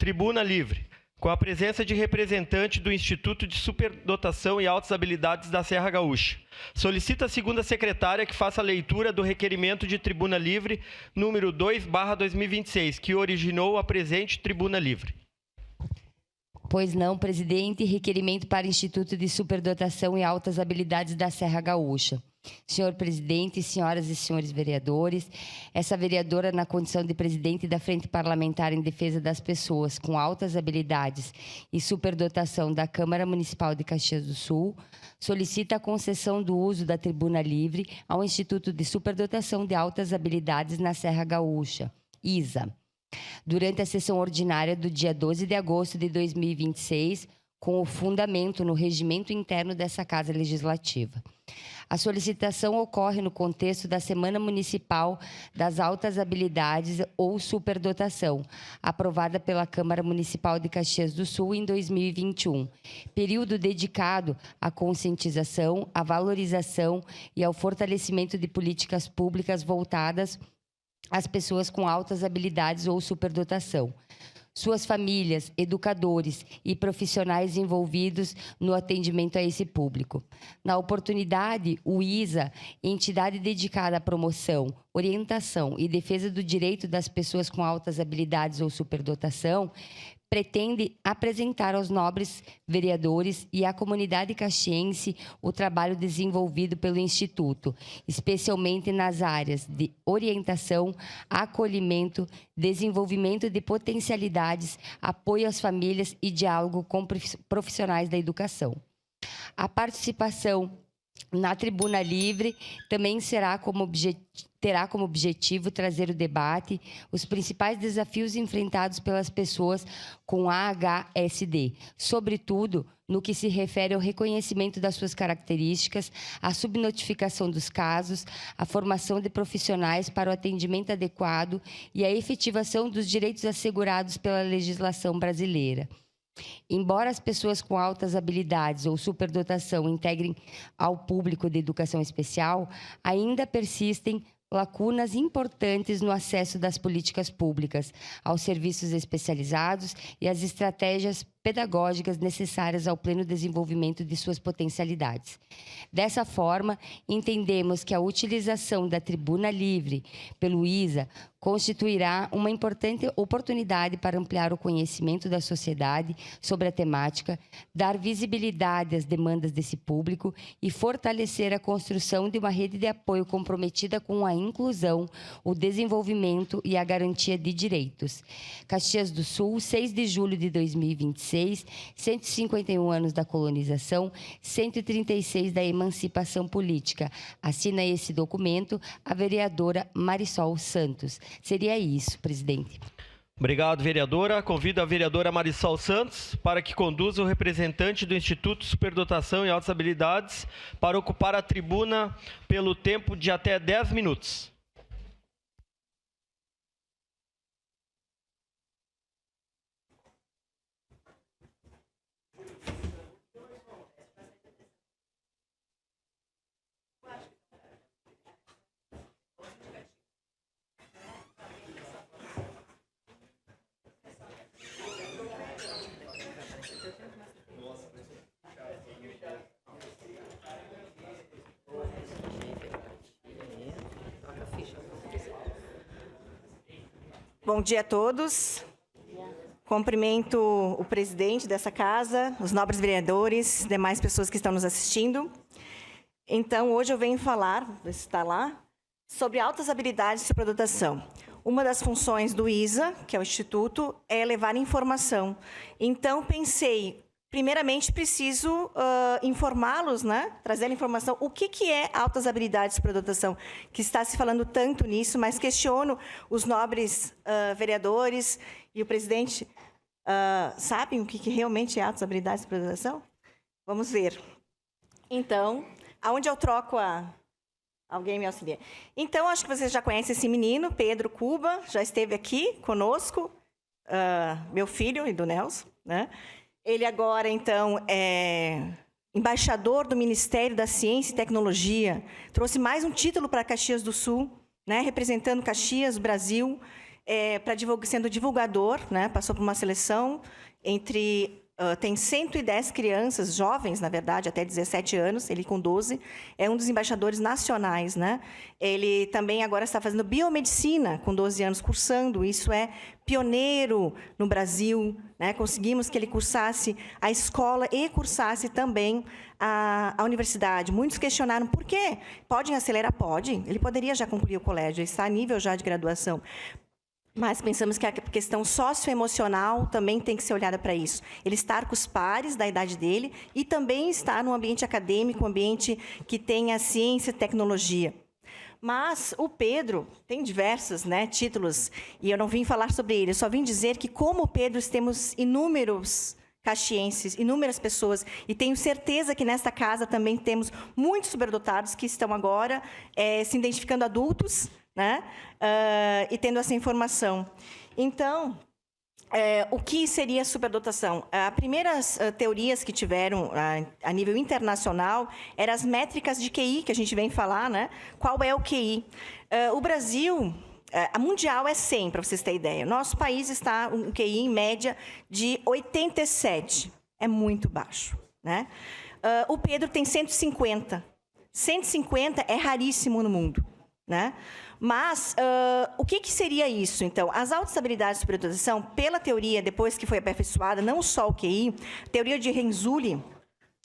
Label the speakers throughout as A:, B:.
A: Tribuna Livre, com a presença de representante do Instituto de Superdotação e Altas Habilidades da Serra Gaúcha. Solicita a segunda secretária que faça a leitura do requerimento de Tribuna Livre número 2/2026, que originou a presente Tribuna Livre.
B: Pois não, presidente. Requerimento para Instituto de Superdotação e Altas Habilidades da Serra Gaúcha. Senhor presidente, senhoras e senhores vereadores, essa vereadora, na condição de presidente da Frente Parlamentar em Defesa das Pessoas com Altas Habilidades e Superdotação da Câmara Municipal de Caxias do Sul, solicita a concessão do uso da Tribuna Livre ao Instituto de Superdotação de Altas Habilidades na Serra Gaúcha, ISA, durante a sessão ordinária do dia 12 de agosto de 2026, com o fundamento no regimento interno dessa Casa Legislativa. A solicitação ocorre no contexto da Semana Municipal das Altas Habilidades ou Superdotação, aprovada pela Câmara Municipal de Caxias do Sul em 2021, período dedicado à conscientização, à valorização e ao fortalecimento de políticas públicas voltadas às pessoas com altas habilidades ou superdotação, suas famílias, educadores e profissionais envolvidos no atendimento a esse público. Na oportunidade, o ISA, entidade dedicada à promoção, orientação e defesa do direito das pessoas com altas habilidades ou superdotação, pretende apresentar aos nobres vereadores e à comunidade caxiense o trabalho desenvolvido pelo Instituto, especialmente nas áreas de orientação, acolhimento, desenvolvimento de potencialidades, apoio às famílias e diálogo com profissionais da educação. A participação na Tribuna Livre também terá como objetivo trazer o debate os principais desafios enfrentados pelas pessoas com AHSD, sobretudo no que se refere ao reconhecimento das suas características, a subnotificação dos casos, a formação de profissionais para o atendimento adequado e a efetivação dos direitos assegurados pela legislação brasileira. Embora as pessoas com altas habilidades ou superdotação integrem ao público de educação especial, ainda persistem lacunas importantes no acesso das políticas públicas, aos serviços especializados e às estratégias pedagógicas necessárias ao pleno desenvolvimento de suas potencialidades. Dessa forma, entendemos que a utilização da Tribuna Livre pelo ISA constituirá uma importante oportunidade para ampliar o conhecimento da sociedade sobre a temática, dar visibilidade às demandas desse público e fortalecer a construção de uma rede de apoio comprometida com a inclusão, o desenvolvimento e a garantia de direitos. Caxias do Sul, 6 de julho de 2026, 151 anos da colonização, 136 da emancipação política. Assina esse documento a vereadora Marisol Santos. Seria isso, presidente.
A: Obrigado, vereadora. Convido a vereadora Marisol Santos para que conduza o representante do Instituto Superdotação e Altas Habilidades para ocupar a tribuna pelo tempo de até 10 minutos.
C: Bom dia a todos. Cumprimento o presidente dessa casa, os nobres vereadores, demais pessoas que estão nos assistindo. Então, hoje eu venho falar, vou citar lá, sobre altas habilidades de superdotação. Uma das funções do ISA, que é o Instituto, é levar informação. Então, pensei, primeiramente, preciso informá-los, né? Trazer a informação, o que é altas habilidades de superdotação, que está se falando tanto nisso, mas questiono os nobres vereadores e o presidente, sabem o que realmente é altas habilidades de superdotação? Vamos ver. Então, aonde eu troco a... Alguém me auxilia. Então, acho que vocês já conhecem esse menino, Pedro Cuba, já esteve aqui conosco, meu filho e do Nelson, né? Ele agora, então, é embaixador do Ministério da Ciência e Tecnologia. Trouxe mais um título para Caxias do Sul, né? Representando Caxias, Brasil. sendo divulgador, né? Passou por uma seleção tem 110 crianças, jovens, na verdade, até 17 anos, ele com 12, é um dos embaixadores nacionais, né? Ele também agora está fazendo biomedicina, com 12 anos, cursando, isso é pioneiro no Brasil, né? Conseguimos que ele cursasse a escola e cursasse também a universidade. Muitos questionaram por quê? Podem acelerar? Pode. Ele poderia já concluir o colégio, ele está a nível já de graduação. Mas pensamos que a questão socioemocional também tem que ser olhada para isso. Ele estar com os pares da idade dele e também estar num ambiente acadêmico, um ambiente que tenha ciência e tecnologia. Mas o Pedro tem diversos, né, títulos, e eu não vim falar sobre ele, eu só vim dizer que, como o Pedro, temos inúmeros caxienses, inúmeras pessoas, e tenho certeza que nesta casa também temos muitos superdotados que estão agora se identificando adultos, né? E tendo essa informação. Então, o que seria superdotação? As primeiras teorias que tiveram a nível internacional eram as métricas de QI, que a gente vem falar, né? Qual é o QI? O Brasil, a mundial é 100, para vocês terem ideia. Nosso país está um QI, em média, de 87. É muito baixo, né? O Pedro tem 150. 150 é raríssimo no mundo, né? Mas, o que seria isso, então? As altas habilidades de superdotação, pela teoria, depois que foi aperfeiçoada, não só o QI, a teoria de Renzulli,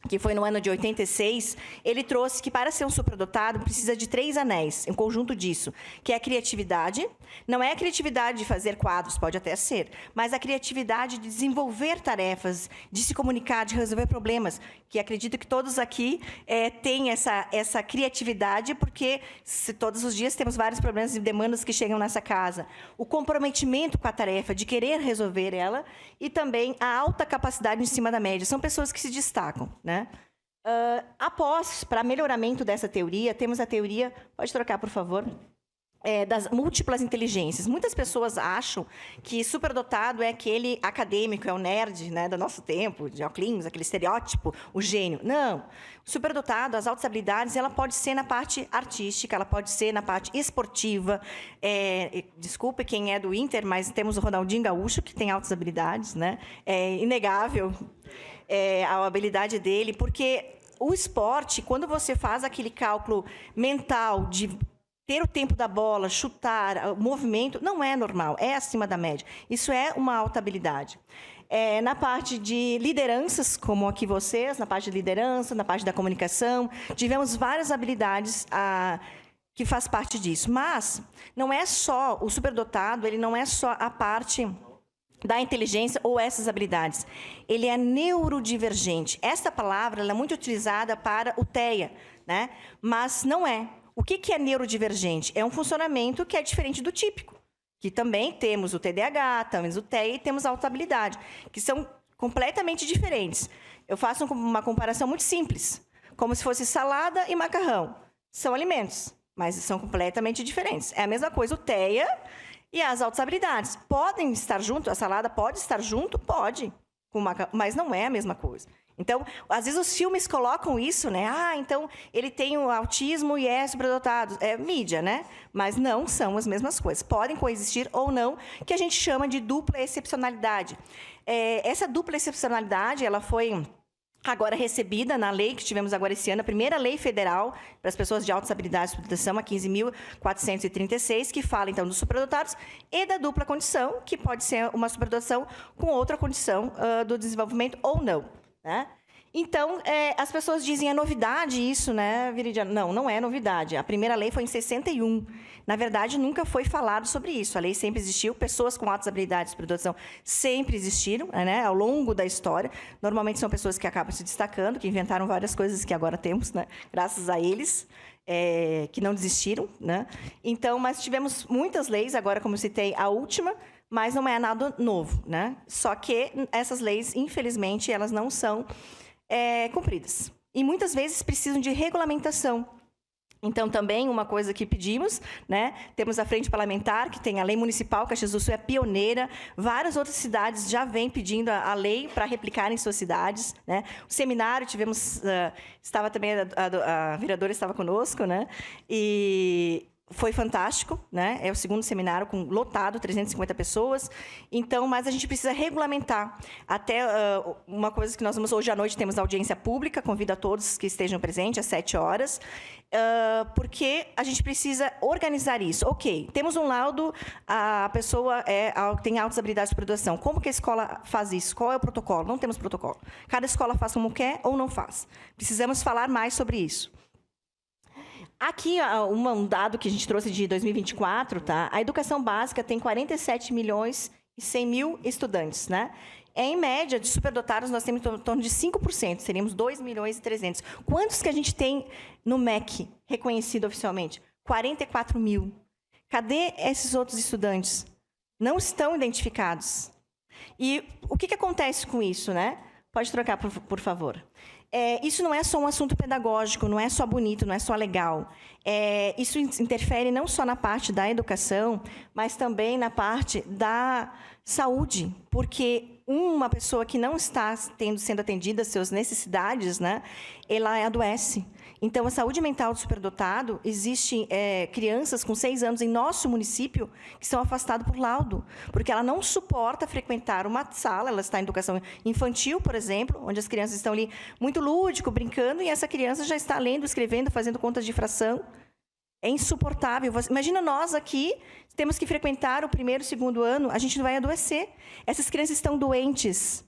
C: que foi no ano de 86, ele trouxe que, para ser um superdotado, precisa de 3 anéis, um conjunto disso, que é a criatividade. Não é a criatividade de fazer quadros, pode até ser, mas a criatividade de desenvolver tarefas, de se comunicar, de resolver problemas, que acredito que todos aqui têm essa criatividade, porque todos os dias temos vários problemas e demandas que chegam nessa casa. O comprometimento com a tarefa, de querer resolver ela, e também a alta capacidade em cima da média. São pessoas que se destacam, né? Para melhoramento dessa teoria, temos a teoria... Pode trocar, por favor? Das múltiplas inteligências. Muitas pessoas acham que superdotado é aquele acadêmico, é o nerd, né, do nosso tempo, de óculos, aquele estereótipo, o gênio. Não. O superdotado, as altas habilidades, ela pode ser na parte artística, ela pode ser na parte esportiva. Desculpe quem é do Inter, mas temos o Ronaldinho Gaúcho, que tem altas habilidades, né? É inegável a habilidade dele, porque o esporte, quando você faz aquele cálculo mental de ter o tempo da bola, chutar, o movimento, não é normal, é acima da média. Isso é uma alta habilidade. Na parte de lideranças, como aqui vocês, na parte de liderança, na parte da comunicação, tivemos várias habilidades que faz parte disso. Mas não é só o superdotado, ele não é só a parte da inteligência ou essas habilidades. Ele é neurodivergente. Esta palavra ela é muito utilizada para o TEA, né? Mas não é. O que é neurodivergente? É um funcionamento que é diferente do típico, que também temos o TDAH, temos o TEA e temos a alta habilidade, que são completamente diferentes. Eu faço uma comparação muito simples, como se fosse salada e macarrão. São alimentos, mas são completamente diferentes. É a mesma coisa o TEA e as altas habilidades. Podem estar junto, a salada pode estar junto? Pode, mas não é a mesma coisa. Então, às vezes os filmes colocam isso, né? Então ele tem o autismo e é superdotado. É mídia, né? Mas não são as mesmas coisas. Podem coexistir ou não, que a gente chama de dupla excepcionalidade. Essa dupla excepcionalidade, ela foi agora recebida na lei que tivemos agora esse ano, a primeira lei federal para as pessoas de altas habilidades de superdotação, a 15.436, que fala, então, dos superdotados e da dupla condição, que pode ser uma superdotação com outra condição do desenvolvimento ou não, né? Então, as pessoas dizem, é novidade isso, né, Viridiana? Não, não é novidade. A primeira lei foi em 61. Na verdade, nunca foi falado sobre isso. A lei sempre existiu, pessoas com altas habilidades de superdotação sempre existiram, né, ao longo da história. Normalmente são pessoas que acabam se destacando, que inventaram várias coisas que agora temos, né, graças a eles, que não desistiram, né? Então, mas tivemos muitas leis, agora, como citei, a última, mas não é nada novo, né? Só que essas leis, infelizmente, elas não são cumpridas. E muitas vezes precisam de regulamentação. Então, também, uma coisa que pedimos, né? Temos a Frente Parlamentar, que tem a Lei Municipal, Caxias do Sul é pioneira. Várias outras cidades já vêm pedindo a lei para replicar em suas cidades, né? O seminário, tivemos... estava também, a vereadora estava conosco, né? E foi fantástico, né? É o segundo seminário lotado, 350 pessoas. Então, mas a gente precisa regulamentar. Até uma coisa que nós vamos hoje à noite temos audiência pública, convido a todos que estejam presentes às 7 horas, porque a gente precisa organizar isso. Ok, temos um laudo, a pessoa tem altas habilidades de produção. Como que a escola faz isso? Qual é o protocolo? Não temos protocolo. Cada escola faz como quer ou não faz. Precisamos falar mais sobre isso. Aqui, um dado que a gente trouxe de 2024, tá? A educação básica tem 47 milhões e 100 mil estudantes, né? Em média, de superdotados, nós temos em torno de 5%, seríamos 2 milhões e 300. Quantos que a gente tem no MEC, reconhecido oficialmente? 44 mil. Cadê esses outros estudantes? Não estão identificados. E o que acontece com isso, né? Pode trocar, por favor. Isso não é só um assunto pedagógico, não é só bonito, não é só legal. Isso interfere não só na parte da educação, mas também na parte da saúde, porque uma pessoa que não está sendo atendida às suas necessidades, né, ela adoece. Então, a saúde mental do superdotado, existem crianças com 6 anos em nosso município que são afastadas por laudo, porque ela não suporta frequentar uma sala, ela está em educação infantil, por exemplo, onde as crianças estão ali muito lúdico, brincando, e essa criança já está lendo, escrevendo, fazendo contas de fração. É insuportável. Imagina nós aqui, temos que frequentar o 1º, 2º ano, a gente não vai adoecer. Essas crianças estão doentes,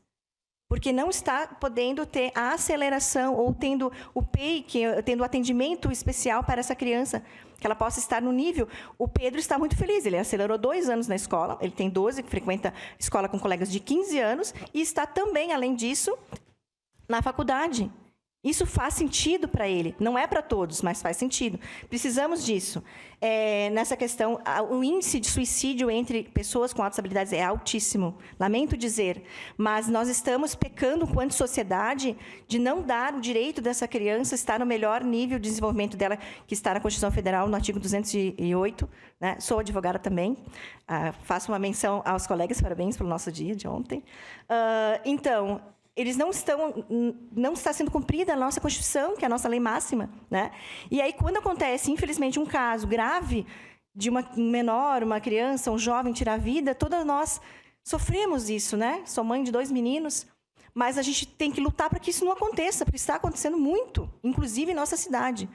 C: porque não está podendo ter a aceleração ou tendo o PEI, tendo o atendimento especial para essa criança, que ela possa estar no nível. O Pedro está muito feliz, ele acelerou 2 anos na escola, ele tem 12, frequenta escola com colegas de 15 anos, e está também, além disso, na faculdade. Isso faz sentido para ele. Não é para todos, mas faz sentido. Precisamos disso. Nessa questão, o índice de suicídio entre pessoas com altas habilidades é altíssimo. Lamento dizer. Mas nós estamos pecando, enquanto sociedade, de não dar o direito dessa criança estar no melhor nível de desenvolvimento dela, que está na Constituição Federal, no artigo 208. Né? Sou advogada também. Faço uma menção aos colegas, parabéns pelo nosso dia de ontem. Então, não está sendo cumprida a nossa Constituição, que é a nossa lei máxima, né? E aí, quando acontece, infelizmente, um caso grave de um menor, uma criança, um jovem tirar a vida, todas nós sofremos isso, né? Sou mãe de 2 meninos, mas a gente tem que lutar para que isso não aconteça, porque está acontecendo muito, inclusive em nossa cidade.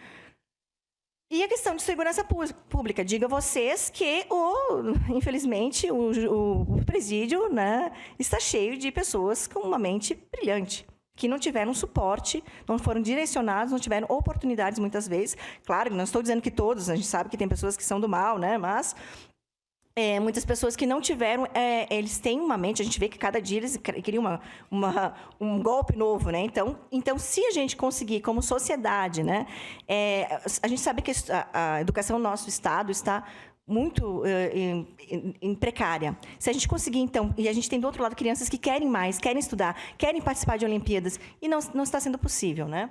C: E a questão de segurança pública. Diga a vocês que, infelizmente, o presídio, né, está cheio de pessoas com uma mente brilhante, que não tiveram suporte, não foram direcionados, não tiveram oportunidades, muitas vezes. Claro, não estou dizendo que todos, a gente sabe que tem pessoas que são do mal, né, mas muitas pessoas que não tiveram, eles têm uma mente, a gente vê que cada dia eles criam um golpe novo, né? Então, se a gente conseguir, como sociedade, né, a gente sabe que a educação no nosso estado está muito em precária. Se a gente conseguir, então, e a gente tem do outro lado crianças que querem mais, querem estudar, querem participar de Olimpíadas, e não está sendo possível, né?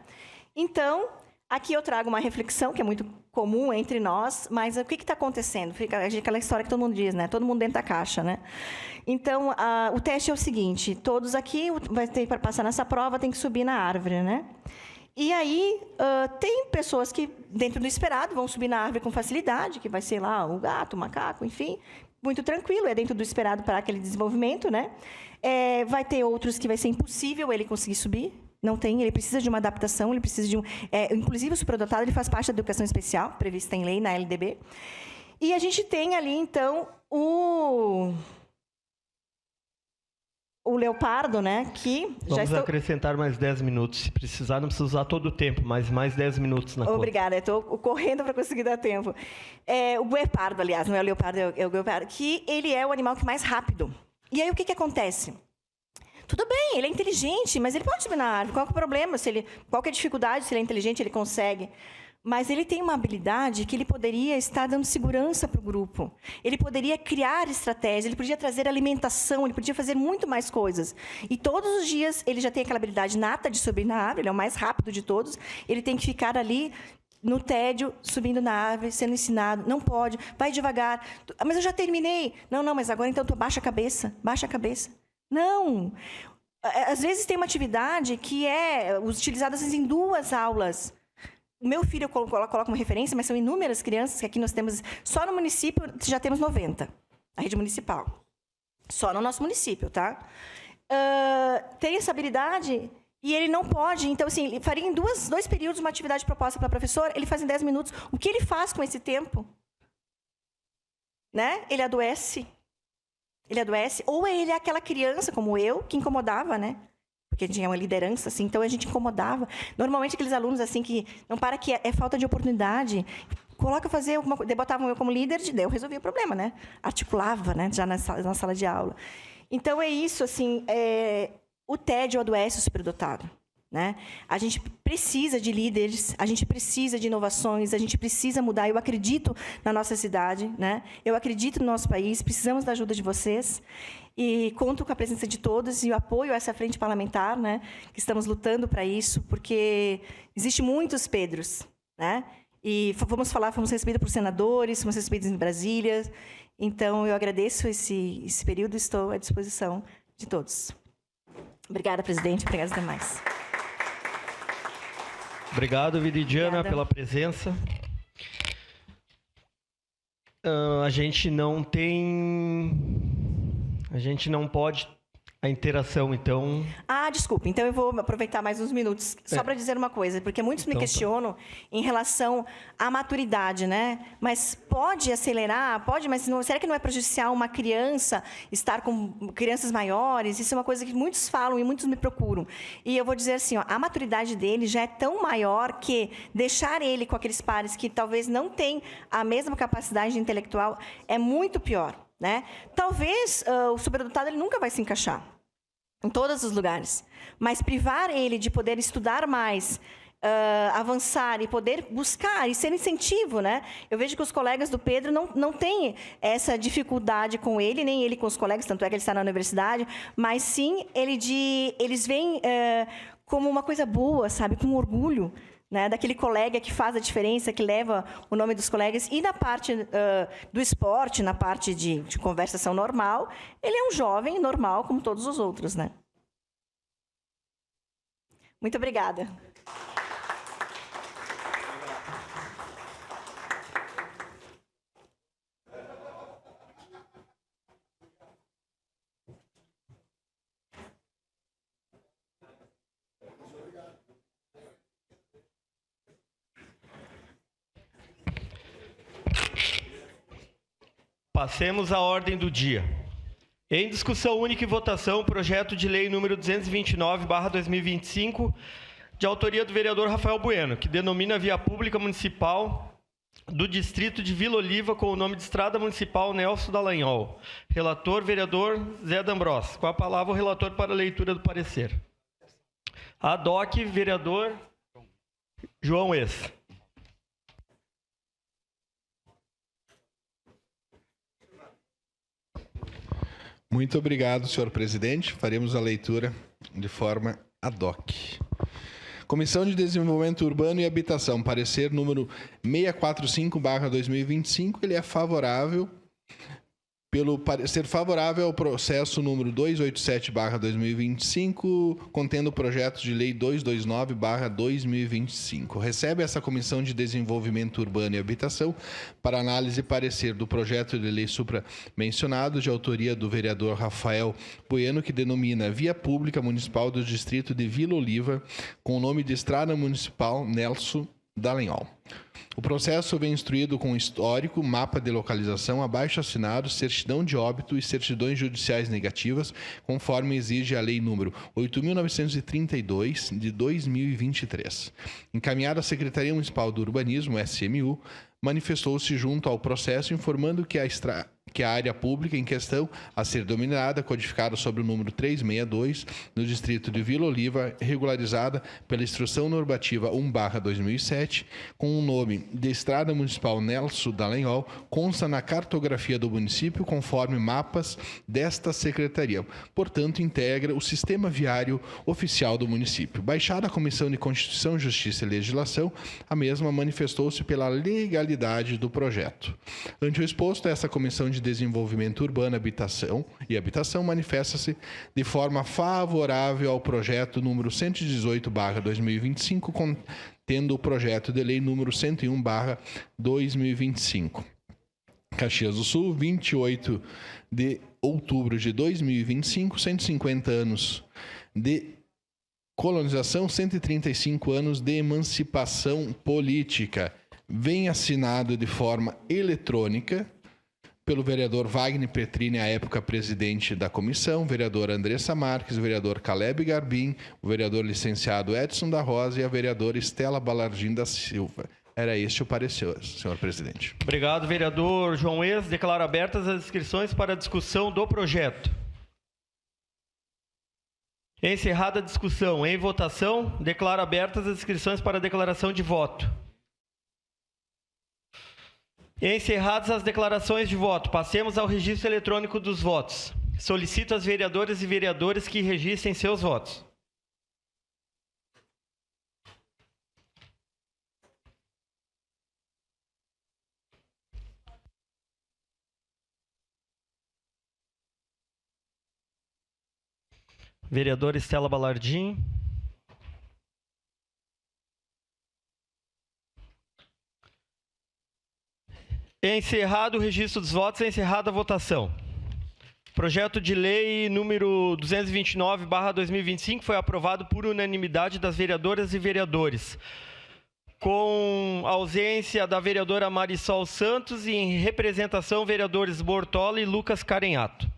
C: Então, aqui eu trago uma reflexão que é muito comum entre nós, mas o que está acontecendo? Fica aquela história que todo mundo diz, né? Todo mundo dentro da caixa, né? Então, o teste é o seguinte: todos aqui vai ter para passar nessa prova, tem que subir na árvore, né? E aí tem pessoas que, dentro do esperado, vão subir na árvore com facilidade, que vai ser lá o gato, o macaco, enfim, muito tranquilo, é dentro do esperado para aquele desenvolvimento, né? Vai ter outros que vai ser impossível ele conseguir subir. Não tem, ele precisa de uma adaptação, ele precisa de inclusive o superdotado, ele faz parte da educação especial, prevista em lei, na LDB. E a gente tem ali, então, o leopardo, né, que
A: Vamos acrescentar mais 10 minutos. Se precisar, não precisa usar todo o tempo, mas mais 10 minutos na conta.
C: Obrigada, estou correndo para conseguir dar tempo. O guepardo, aliás, não é o leopardo, é o guepardo, que ele é o animal que mais rápido. E aí, o que acontece? Tudo bem, ele é inteligente, mas ele pode subir na árvore. Qual é o problema? Qual é a dificuldade? Se ele é inteligente, ele consegue. Mas ele tem uma habilidade que ele poderia estar dando segurança para o grupo. Ele poderia criar estratégias, ele podia trazer alimentação, ele podia fazer muito mais coisas. E todos os dias ele já tem aquela habilidade nata de subir na árvore, ele é o mais rápido de todos. Ele tem que ficar ali no tédio, subindo na árvore, sendo ensinado. Não pode, vai devagar. Mas eu já terminei. Não, mas agora então tu baixa a cabeça, baixa a cabeça. Não. Às vezes tem uma atividade que é utilizada em 2 aulas. O meu filho eu coloco como referência, mas são inúmeras crianças que aqui nós temos, só no município já temos 90, a rede municipal. Só no nosso município, tá? Tem essa habilidade e ele não pode. Então, assim, ele faria em dois períodos uma atividade proposta pela professora, ele faz em 10 minutos. O que ele faz com esse tempo? Né? Ele adoece. Ele adoece. Ou ele é aquela criança, como eu, que incomodava, né? Porque tinha uma liderança, assim, então a gente incomodava. Normalmente, aqueles alunos, assim, que não para, que é falta de oportunidade. Coloca fazer alguma coisa. Botavam eu como líder, eu resolvia o problema, né? Articulava, né? Já na sala de aula. Então, é isso, assim, o tédio adoece o superdotado, né? A gente precisa de líderes, a gente precisa de inovações, a gente precisa mudar. Eu acredito na nossa cidade, né? Eu acredito no nosso país, precisamos da ajuda de vocês. E conto com a presença de todos e o apoio a essa frente parlamentar, né? Que estamos lutando para isso, porque existem muitos Pedros, né? E fomos recebidos por senadores, fomos recebidos em Brasília. Então, eu agradeço esse período e estou à disposição de todos. Obrigada, presidente. Obrigada aos demais.
A: Obrigado, Viridiana,
C: Obrigada.
A: pela presença. A gente não pode a interação, então...
C: Desculpe. Então, eu vou aproveitar mais uns minutos só para dizer uma coisa, porque muitos me questionam em relação à maturidade, né? Mas pode acelerar? Pode, mas será que não é prejudicial uma criança estar com crianças maiores? Isso é uma coisa que muitos falam e muitos me procuram. E eu vou dizer assim, a maturidade dele já é tão maior que deixar ele com aqueles pares que talvez não têm a mesma capacidade intelectual é muito pior, né? Talvez o superdotado ele nunca vai se encaixar em todos os lugares, mas privar ele de poder estudar mais, avançar e poder buscar e ser incentivo, né? Eu vejo que os colegas do Pedro não têm essa dificuldade com ele, nem ele com os colegas, tanto é que ele está na universidade, mas sim eles veem como uma coisa boa, sabe? Com orgulho, né, daquele colega que faz a diferença, que leva o nome dos colegas. E na parte do esporte, na parte de conversação normal, ele é um jovem normal, como todos os outros, né? Muito obrigada.
A: Passemos à ordem do dia. Em discussão única e votação, o projeto de lei número 229/2025, de autoria do vereador Rafael Bueno, que denomina a via pública municipal do distrito de Vila Oliva com o nome de Estrada Municipal Nelson Dallagnol. Relator, vereador Zé D'Ambrosio. Com a palavra, o relator para a leitura do parecer. Ad hoc, vereador João Eça.
D: Muito obrigado, senhor presidente. Faremos a leitura de forma ad hoc. Comissão de Desenvolvimento Urbano e Habitação, parecer número 645/2025, ele é favorável, pelo parecer favorável ao processo número 287/2025, contendo o projeto de lei 229/2025. Recebe essa Comissão de Desenvolvimento Urbano e Habitação para análise e parecer do projeto de lei supramencionado, de autoria do vereador Rafael Bueno, que denomina Via Pública Municipal do Distrito de Vila Oliva, com o nome de Estrada Municipal Nelson Dallagnol. O processo vem instruído com histórico, mapa de localização, abaixo-assinado, certidão de óbito e certidões judiciais negativas, conforme exige a Lei número 8.932, de 2023. Encaminhada à Secretaria Municipal do Urbanismo, SMU, manifestou-se junto ao processo informando que a área pública em questão a ser dominada, codificada sobre o número 362, no distrito de Vila Oliva, regularizada pela Instrução Normativa 1/2007, com o nome de Estrada Municipal Nelson Dallagnol, consta na cartografia do município conforme mapas desta secretaria. Portanto, integra o sistema viário oficial do município. Baixada a Comissão de Constituição, Justiça e Legislação, a mesma manifestou-se pela legalidade do projeto. Ante o exposto, essa Comissão de Desenvolvimento Urbano e Habitação manifesta-se de forma favorável ao projeto número 118/2025, tendo o projeto de lei número 101/2025. Caxias do Sul, 28 de outubro de 2025, 150 anos de colonização, 135 anos de emancipação política. Vem assinado de forma eletrônica pelo vereador Wagner Petrini, à época presidente da comissão, vereador Andressa Marques, vereador Caleb Garbim, o vereador licenciado Edson da Rosa e a vereadora Estela Balardim da Silva. Era este o parecer, senhor presidente.
A: Obrigado, vereador João Ex. Declaro abertas as inscrições para a discussão do projeto. Encerrada a discussão. Em votação, declaro abertas as inscrições para a declaração de voto. Encerradas as declarações de voto, passemos ao registro eletrônico dos votos. Solicito às vereadoras e vereadores que registrem seus votos. Vereadora Estela Balardim. Encerrado o registro dos votos, encerrada a votação. Projeto de lei número 229/2025 foi aprovado por unanimidade das vereadoras e vereadores, com ausência da vereadora Marisol Santos e em representação vereadores Bortola e Lucas Carenhato.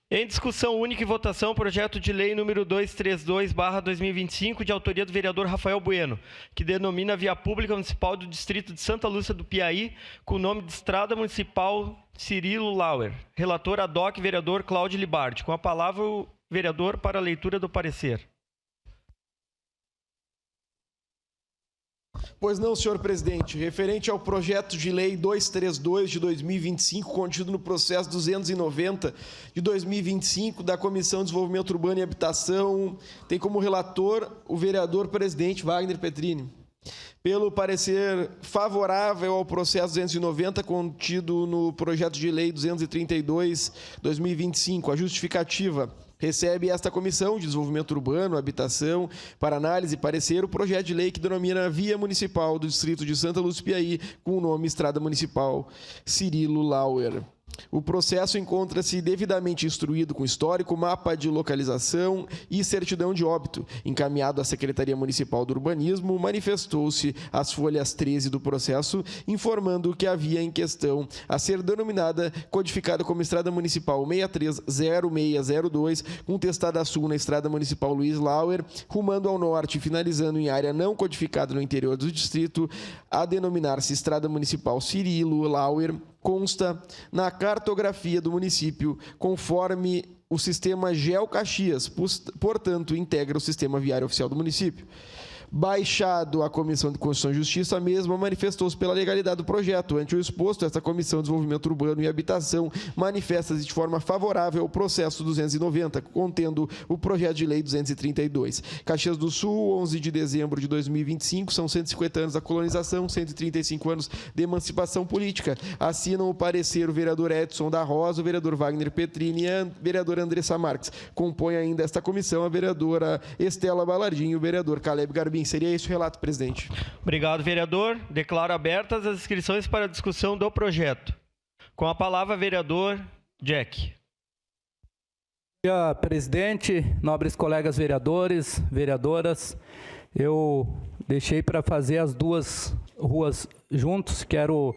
A: Em discussão única e votação, projeto de lei número 232/2025, de autoria do vereador Rafael Bueno, que denomina a via pública municipal do distrito de Santa Lúcia do Piaí, com o nome de Estrada Municipal Cirilo Lauer. Relator ad hoc, vereador Cláudio Libardi. Com a palavra, o vereador para a leitura do parecer.
E: Pois não, senhor presidente. Referente ao projeto de lei 232 de 2025, contido no processo 290 de 2025 da Comissão de Desenvolvimento Urbano e Habitação, tem como relator o vereador presidente Wagner Petrini. Pelo parecer favorável ao processo 290 contido no projeto de lei 232 de 2025, a justificativa: recebe esta Comissão de Desenvolvimento Urbano, Habitação, para análise e parecer o projeto de lei que denomina a Via Municipal do Distrito de Santa Lúcia do Piaí, com o nome Estrada Municipal Cirilo Lauer. O processo encontra-se devidamente instruído com histórico, mapa de localização e certidão de óbito. Encaminhado à Secretaria Municipal do Urbanismo, manifestou-se as folhas 13 do processo, informando que a via em questão a ser denominada, codificada como Estrada Municipal 630602, com testada a sul na Estrada Municipal Luiz Lauer, rumando ao norte, finalizando em área não codificada no interior do distrito, a denominar-se Estrada Municipal Cirilo Lauer, consta na cartografia do município, conforme o sistema GeoCaxias, portanto, integra o sistema viário oficial do município. Baixado à Comissão de Constituição e Justiça, a mesma manifestou-se pela legalidade do projeto. Ante o exposto, esta Comissão de Desenvolvimento Urbano e Habitação manifesta-se de forma favorável ao processo 290, contendo o projeto de lei 232. Caxias do Sul, 11 de dezembro de 2025, são 150 anos da colonização, 135 anos de emancipação política. Assinam o parecer o vereador Edson da Rosa, o vereador Wagner Petrini e a vereadora Andressa Marques. Compõe ainda esta comissão a vereadora Estela Balardim e o vereador Caleb Garbim. Seria esse o relato, presidente.
A: Obrigado, vereador. Declaro abertas as inscrições para a discussão do projeto. Com a palavra, vereador Jack.
F: Bom dia, presidente, nobres colegas vereadores, vereadoras. Eu deixei para fazer as duas ruas juntos. Quero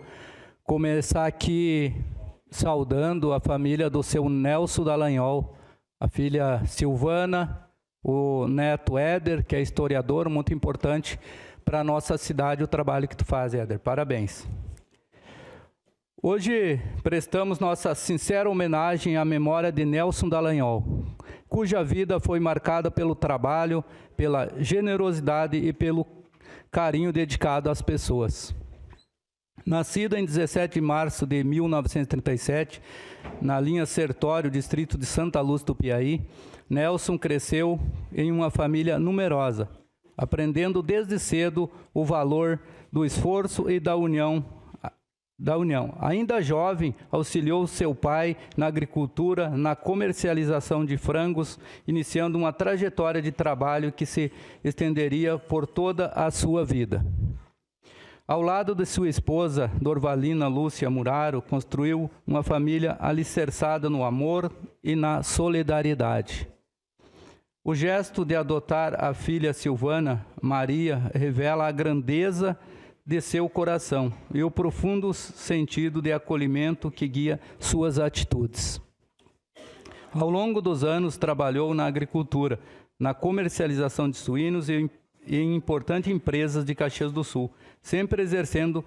F: começar aqui saudando a família do seu Nelson Dallagnol, a filha Silvana, o neto Éder, que é historiador, muito importante para a nossa cidade o trabalho que tu faz, Éder. Parabéns. Hoje prestamos nossa sincera homenagem à memória de Nelson Dallagnol, cuja vida foi marcada pelo trabalho, pela generosidade e pelo carinho dedicado às pessoas. Nascido em 17 de março de 1937, na linha Sertório, distrito de Santa Lúcia do Piaí, Nelson cresceu em uma família numerosa, aprendendo desde cedo o valor do esforço e da união da União. Ainda jovem, auxiliou seu pai na agricultura, na comercialização de frangos, iniciando uma trajetória de trabalho que se estenderia por toda a sua vida. Ao lado de sua esposa, Dorvalina Lúcia Muraro, construiu uma família alicerçada no amor e na solidariedade. O gesto de adotar a filha Silvana Maria revela a grandeza de seu coração e o profundo sentido de acolhimento que guia suas atitudes. Ao longo dos anos, trabalhou na agricultura, na comercialização de suínos e em importantes empresas de Caxias do Sul, sempre exercendo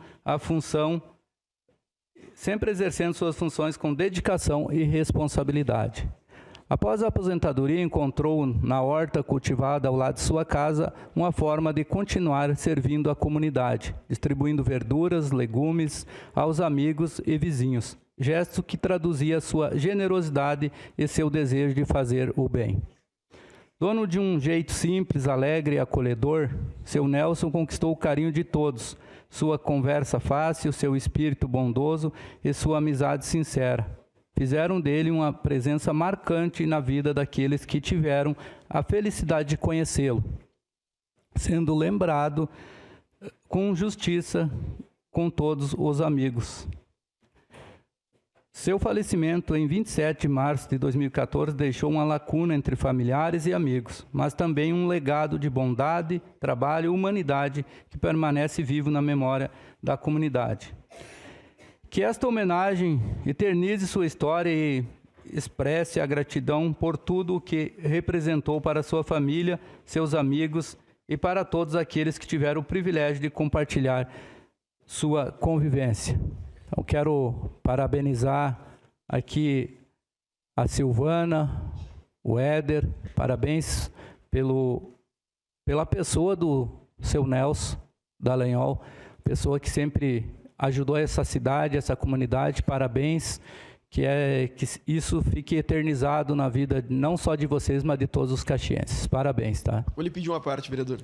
F: suas funções com dedicação e responsabilidade. Após a aposentadoria, encontrou na horta cultivada ao lado de sua casa uma forma de continuar servindo a comunidade, distribuindo verduras, legumes aos amigos e vizinhos, gesto que traduzia sua generosidade e seu desejo de fazer o bem. Dono de um jeito simples, alegre e acolhedor, seu Nelson conquistou o carinho de todos, sua conversa fácil, seu espírito bondoso e sua amizade sincera fizeram dele uma presença marcante na vida daqueles que tiveram a felicidade de conhecê-lo, sendo lembrado com justiça com todos os amigos. Seu falecimento em 27 de março de 2014 deixou uma lacuna entre familiares e amigos, mas também um legado de bondade, trabalho e humanidade que permanece vivo na memória da comunidade. Que esta homenagem eternize sua história e expresse a gratidão por tudo o que representou para sua família, seus amigos e para todos aqueles que tiveram o privilégio de compartilhar sua convivência. Eu quero parabenizar aqui a Silvana, o Éder, parabéns pela pessoa do seu Nelson Dallagnol, pessoa que sempre ajudou essa cidade, essa comunidade, parabéns, que isso fique eternizado na vida não só de vocês, mas de todos os caxienses. Parabéns, tá?
E: Vou lhe pedir uma parte, vereador.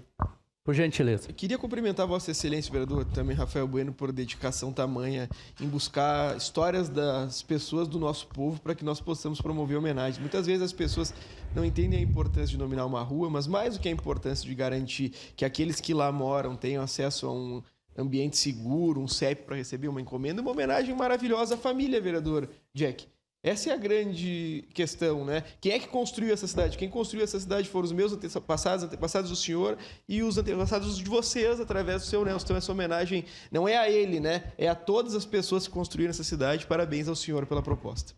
F: Por gentileza.
E: Eu queria cumprimentar Vossa Excelência, vereador, também Rafael Bueno, por dedicação tamanha em buscar histórias das pessoas do nosso povo para que nós possamos promover homenagens. Muitas vezes as pessoas não entendem a importância de nominar uma rua, mas mais do que a importância de garantir que aqueles que lá moram tenham acesso a um ambiente seguro, um CEP para receber uma encomenda, uma homenagem maravilhosa à família, vereador Jack. Essa é a grande questão, né? Quem é que construiu essa cidade? Quem construiu essa cidade foram os meus antepassados do senhor e os antepassados de vocês através do seu Nelson. Então essa homenagem não é a ele, né? É a todas as pessoas que construíram essa cidade. Parabéns ao senhor pela proposta.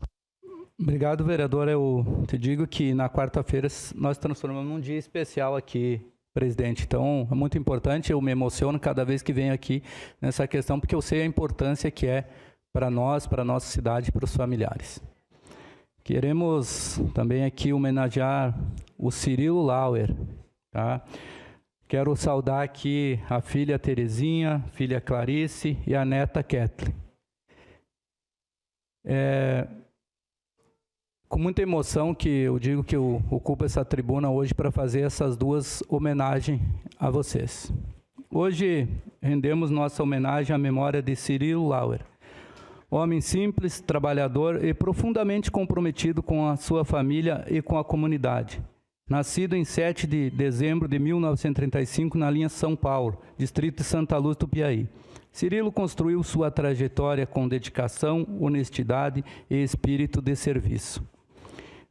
F: Obrigado, vereador. Eu te digo que na quarta-feira nós transformamos num dia especial aqui, presidente. Então, é muito importante, eu me emociono cada vez que venho aqui nessa questão, porque eu sei a importância que é para nós, para a nossa cidade e para os familiares. Queremos também aqui homenagear o Cirilo Lauer, tá? Quero saudar aqui a filha Terezinha, filha Clarice e a neta Kathleen. Com muita emoção que eu digo que eu ocupo essa tribuna hoje para fazer essas duas homenagens a vocês. Hoje rendemos nossa homenagem à memória de Cirilo Lauer, homem simples, trabalhador e profundamente comprometido com a sua família e com a comunidade. Nascido em 7 de dezembro de 1935 na linha São Paulo, distrito de Santa Luz do Piauí. Cirilo construiu sua trajetória com dedicação, honestidade e espírito de serviço.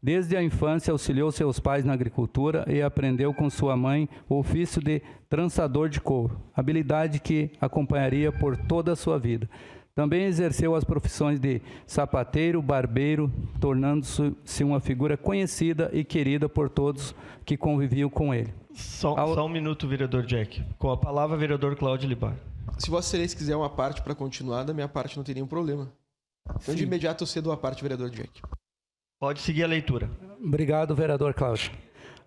F: Desde a infância, auxiliou seus pais na agricultura e aprendeu com sua mãe o ofício de trançador de couro, habilidade que acompanharia por toda a sua vida. Também exerceu as profissões de sapateiro, barbeiro, tornando-se uma figura conhecida e querida por todos que conviviam com ele.
A: Só um minuto, vereador Jack. Com a palavra, vereador Cláudio Libar.
E: Se Vossa Excelência quiser uma parte para continuar, da minha parte não tem nenhum problema. Então, de imediato, eu cedo a parte, vereador Jack.
A: Pode seguir a leitura.
F: Obrigado, vereador Cláudio.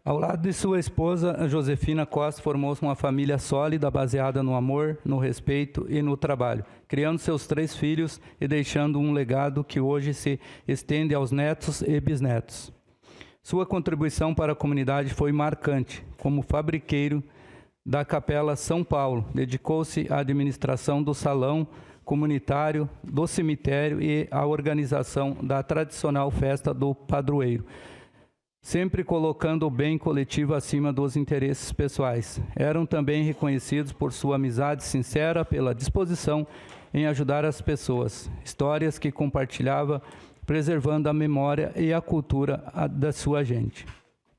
F: Ao lado de sua esposa, Josefina Costa, formou-se uma família sólida, baseada no amor, no respeito e no trabalho, criando seus 3 filhos e deixando um legado que hoje se estende aos netos e bisnetos. Sua contribuição para a comunidade foi marcante. Como fabriqueiro da Capela São Paulo, dedicou-se à administração do salão comunitário do cemitério e a organização da tradicional festa do padroeiro, sempre colocando o bem coletivo acima dos interesses pessoais. Eram também reconhecidos por sua amizade sincera, pela disposição em ajudar as pessoas, histórias que compartilhava, preservando a memória e a cultura da sua gente.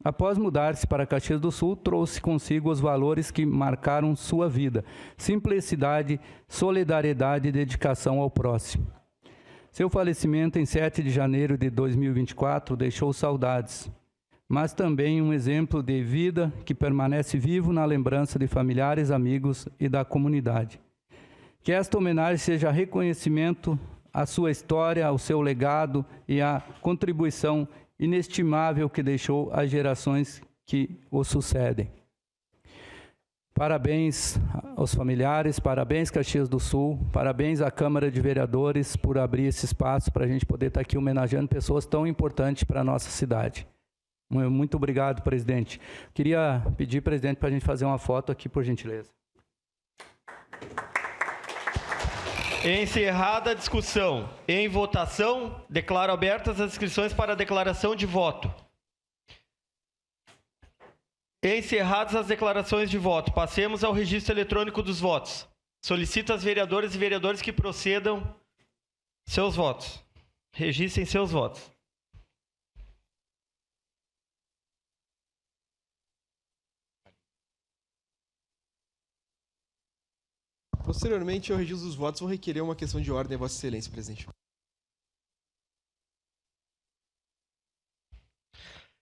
F: Após mudar-se para Caxias do Sul, trouxe consigo os valores que marcaram sua vida: simplicidade, solidariedade e dedicação ao próximo. Seu falecimento em 7 de janeiro de 2024 deixou saudades, mas também um exemplo de vida que permanece vivo na lembrança de familiares, amigos e da comunidade. Que esta homenagem seja reconhecimento à sua história, ao seu legado e à contribuição inestimável que deixou às gerações que o sucedem. Parabéns aos familiares, parabéns Caxias do Sul, parabéns à Câmara de Vereadores por abrir esse espaço para a gente poder estar aqui homenageando pessoas tão importantes para a nossa cidade. Muito obrigado, presidente. Queria pedir, presidente, para a gente fazer uma foto aqui, por gentileza.
A: Encerrada a discussão. Em votação, declaro abertas as inscrições para a declaração de voto. Encerradas as declarações de voto, passemos ao registro eletrônico dos votos. Solicito às vereadoras e vereadores que procedam seus votos. Registrem seus votos.
E: Posteriormente ao registro dos votos, vou requerer uma questão de ordem a Vossa Excelência, presidente.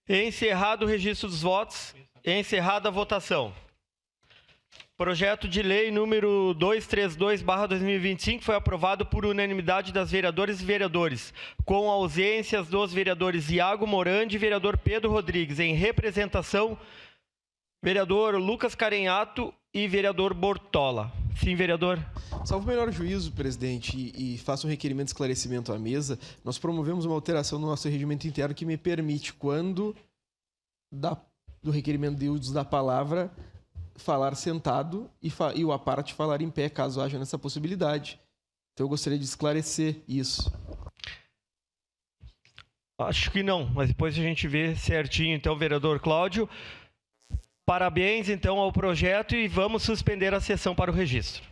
A: Encerrado o registro dos votos, encerrada a votação. Projeto de lei número 232/2025 foi aprovado por unanimidade das vereadoras e vereadores, com ausências dos vereadores Iago Morandi e vereador Pedro Rodrigues, em representação, vereador Lucas Carenhato e vereador Bortola. Sim, vereador.
E: Salvo o melhor juízo, presidente, e faço um requerimento de esclarecimento à mesa, nós promovemos uma alteração no nosso regimento interno que me permite, quando do requerimento de uso da palavra, falar sentado e o à parte falar em pé, caso haja nessa possibilidade. Então eu gostaria de esclarecer isso.
A: Acho que não, mas depois a gente vê certinho. Então, vereador Cláudio, parabéns então ao projeto e vamos suspender a sessão para o registro.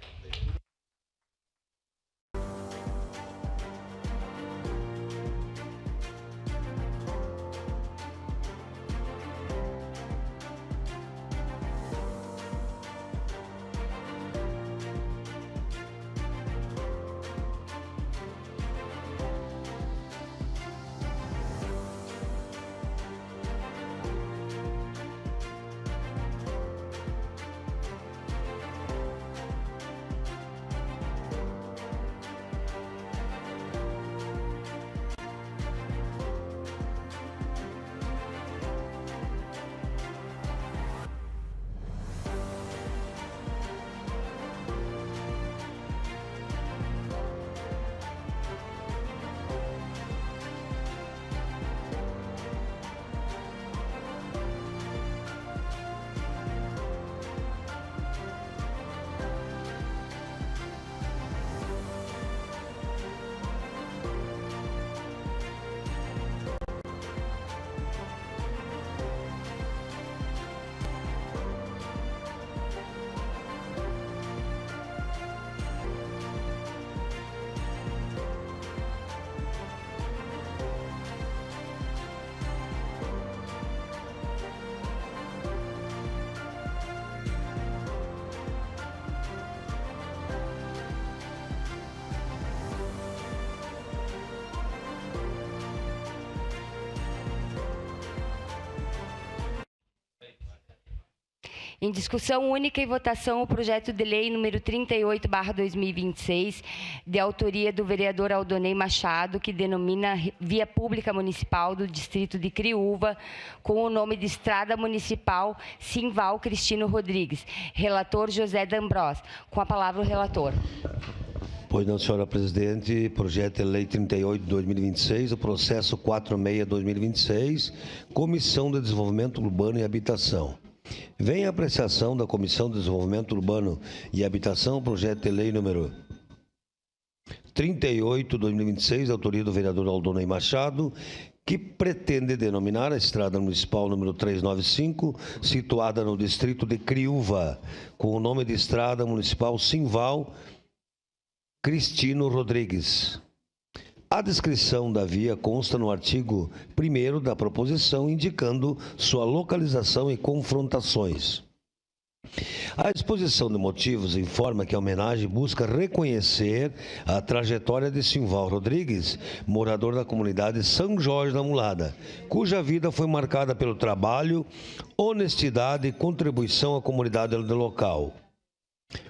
B: Em discussão única e votação, o projeto de lei número 38/2026, de autoria do vereador Aldonei Machado, que denomina Via Pública Municipal do Distrito de Criúva, com o nome de Estrada Municipal Simval Cristino Rodrigues. Relator José D'Ambrós. Com a palavra o relator.
G: Pois não, senhora presidente, projeto de lei 38/2026, o processo 46/2026, Comissão de Desenvolvimento Urbano e Habitação. Vem a apreciação da Comissão de Desenvolvimento Urbano e Habitação, projeto de lei número 38/2026, de autoria do vereador Aldonei Machado, que pretende denominar a estrada municipal número 395, situada no distrito de Criúva, com o nome de Estrada Municipal Simval Cristino Rodrigues. A descrição da via consta no artigo 1º da proposição, indicando sua localização e confrontações. A exposição de motivos informa que a homenagem busca reconhecer a trajetória de Simval Rodrigues, morador da comunidade São Jorge da Mulada, cuja vida foi marcada pelo trabalho, honestidade e contribuição à comunidade do local.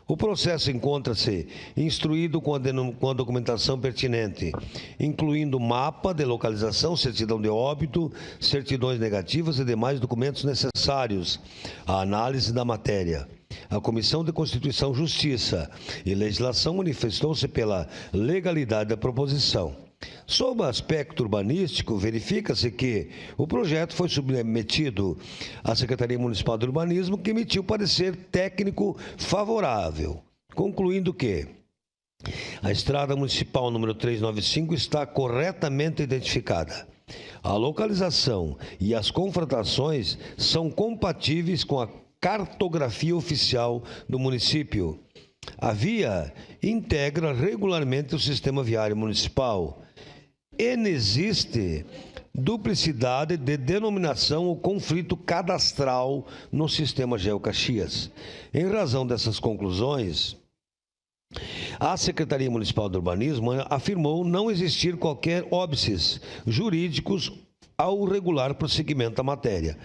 G: O processo encontra-se instruído com a documentação pertinente, incluindo mapa de localização, certidão de óbito, certidões negativas e demais documentos necessários à análise da matéria. A Comissão de Constituição, Justiça e Legislação manifestou-se pela legalidade da proposição. Sob o aspecto urbanístico, verifica-se que o projeto foi submetido à Secretaria Municipal de Urbanismo, que emitiu parecer técnico favorável, concluindo que a estrada municipal número 395 está corretamente identificada. A localização e as confrontações são compatíveis com a cartografia oficial do município. A via integra regularmente o sistema viário municipal. Inexiste duplicidade de denominação ou conflito cadastral no sistema GeoCaxias. Em razão dessas conclusões, a Secretaria Municipal de Urbanismo afirmou não existir qualquer óbices jurídicos ao regular prosseguimento da matéria.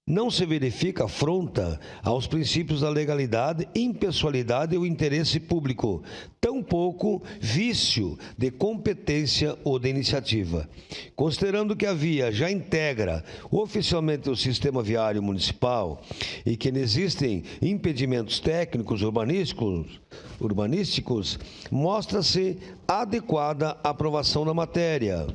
G: Não se verifica afronta aos princípios da legalidade, impessoalidade ou interesse público, tampouco vício de competência ou de iniciativa. Considerando que a via já integra oficialmente o sistema viário municipal e que não existem impedimentos técnicos urbanísticos, mostra-se adequada a aprovação da matéria.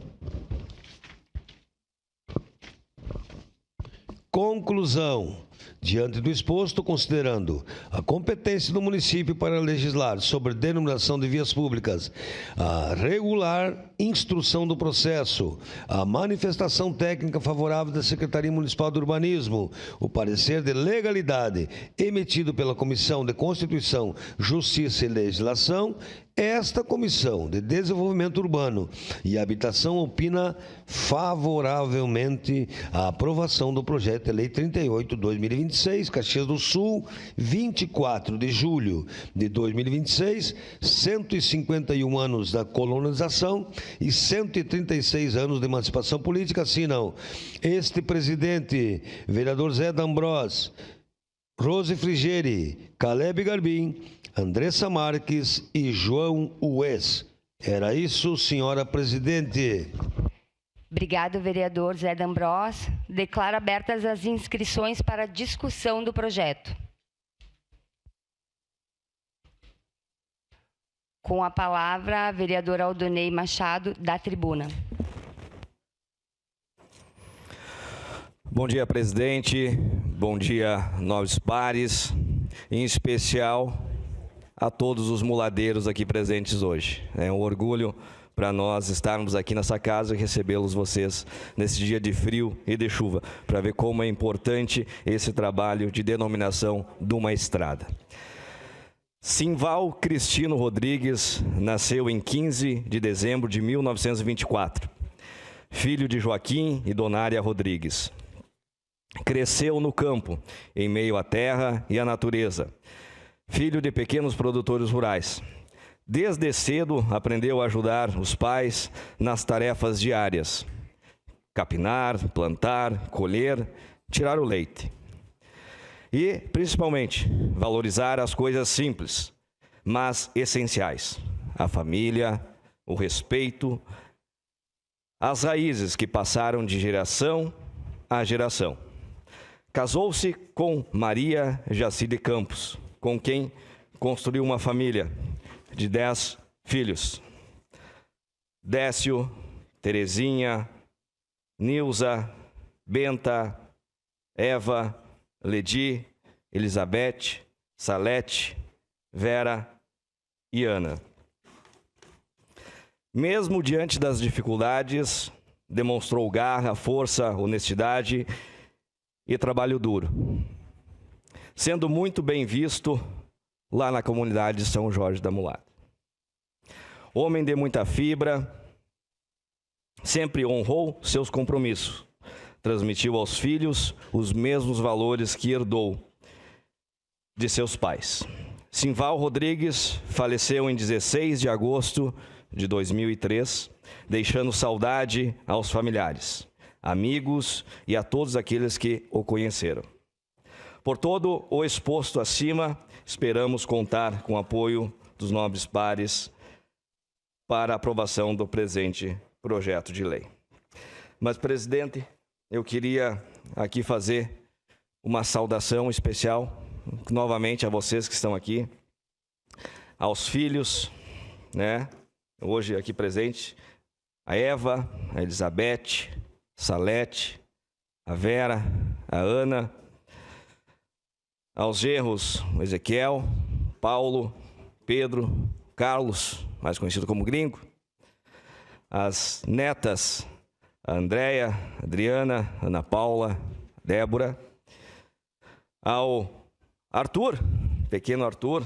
G: Conclusão. Diante do exposto, considerando a competência do município para legislar sobre denominação de vias públicas, a regular instrução do processo, a manifestação técnica favorável da Secretaria Municipal do Urbanismo, o parecer de legalidade emitido pela Comissão de Constituição, Justiça e Legislação, esta Comissão de Desenvolvimento Urbano e Habitação opina favoravelmente à aprovação do projeto de lei 38/2026, Caxias do Sul, 24 de julho de 2026, 151 anos da colonização e 136 anos de emancipação política. Assinam este presidente, vereador Zé D'Ambrós, Rose Frigeri, Caleb Garbim, Andressa Marques e João Ues. Era isso, senhora presidente.
B: Obrigado, vereador Zé D'Ambrós. Declaro abertas as inscrições para discussão do projeto. Com a palavra, a vereadora Aldonei Machado, da tribuna.
H: Bom dia, presidente. Bom dia, nobres pares. Em especial a todos os muladeiros aqui presentes hoje. É um orgulho para nós estarmos aqui nessa casa e recebê-los vocês nesse dia de frio e de chuva, para ver como é importante esse trabalho de denominação de uma estrada. Simval Cristino Rodrigues nasceu em 15 de dezembro de 1924, filho de Joaquim e Donária Rodrigues. Cresceu no campo, em meio à terra e à natureza, filho de pequenos produtores rurais. Desde cedo aprendeu a ajudar os pais nas tarefas diárias: capinar, plantar, colher, tirar o leite. E, principalmente, valorizar as coisas simples, mas essenciais: a família, o respeito, as raízes que passaram de geração a geração. Casou-se com Maria Jacide Campos, com quem construiu uma família de 10 filhos. Décio, Terezinha, Nilza, Benta, Eva, Ledi, Elizabeth, Salete, Vera e Ana. Mesmo diante das dificuldades, demonstrou garra, força, honestidade e trabalho duro, sendo muito bem visto lá na comunidade de São Jorge da Mulata. Homem de muita fibra, sempre honrou seus compromissos, transmitiu aos filhos os mesmos valores que herdou de seus pais. Simval Rodrigues faleceu em 16 de agosto de 2003, deixando saudade aos familiares, amigos e a todos aqueles que o conheceram. Por todo o exposto acima, esperamos contar com o apoio dos nobres pares para a aprovação do presente projeto de lei. Mas, presidente, eu queria aqui fazer uma saudação especial, novamente a vocês que estão aqui, aos filhos, né, hoje aqui presentes, a Eva, a Elizabeth, Salete, a Vera, a Ana, aos genros, o Ezequiel, Paulo, Pedro, Carlos, mais conhecido como Gringo, as netas, a Andréia, Adriana, Ana Paula, Débora, ao Arthur, pequeno Arthur,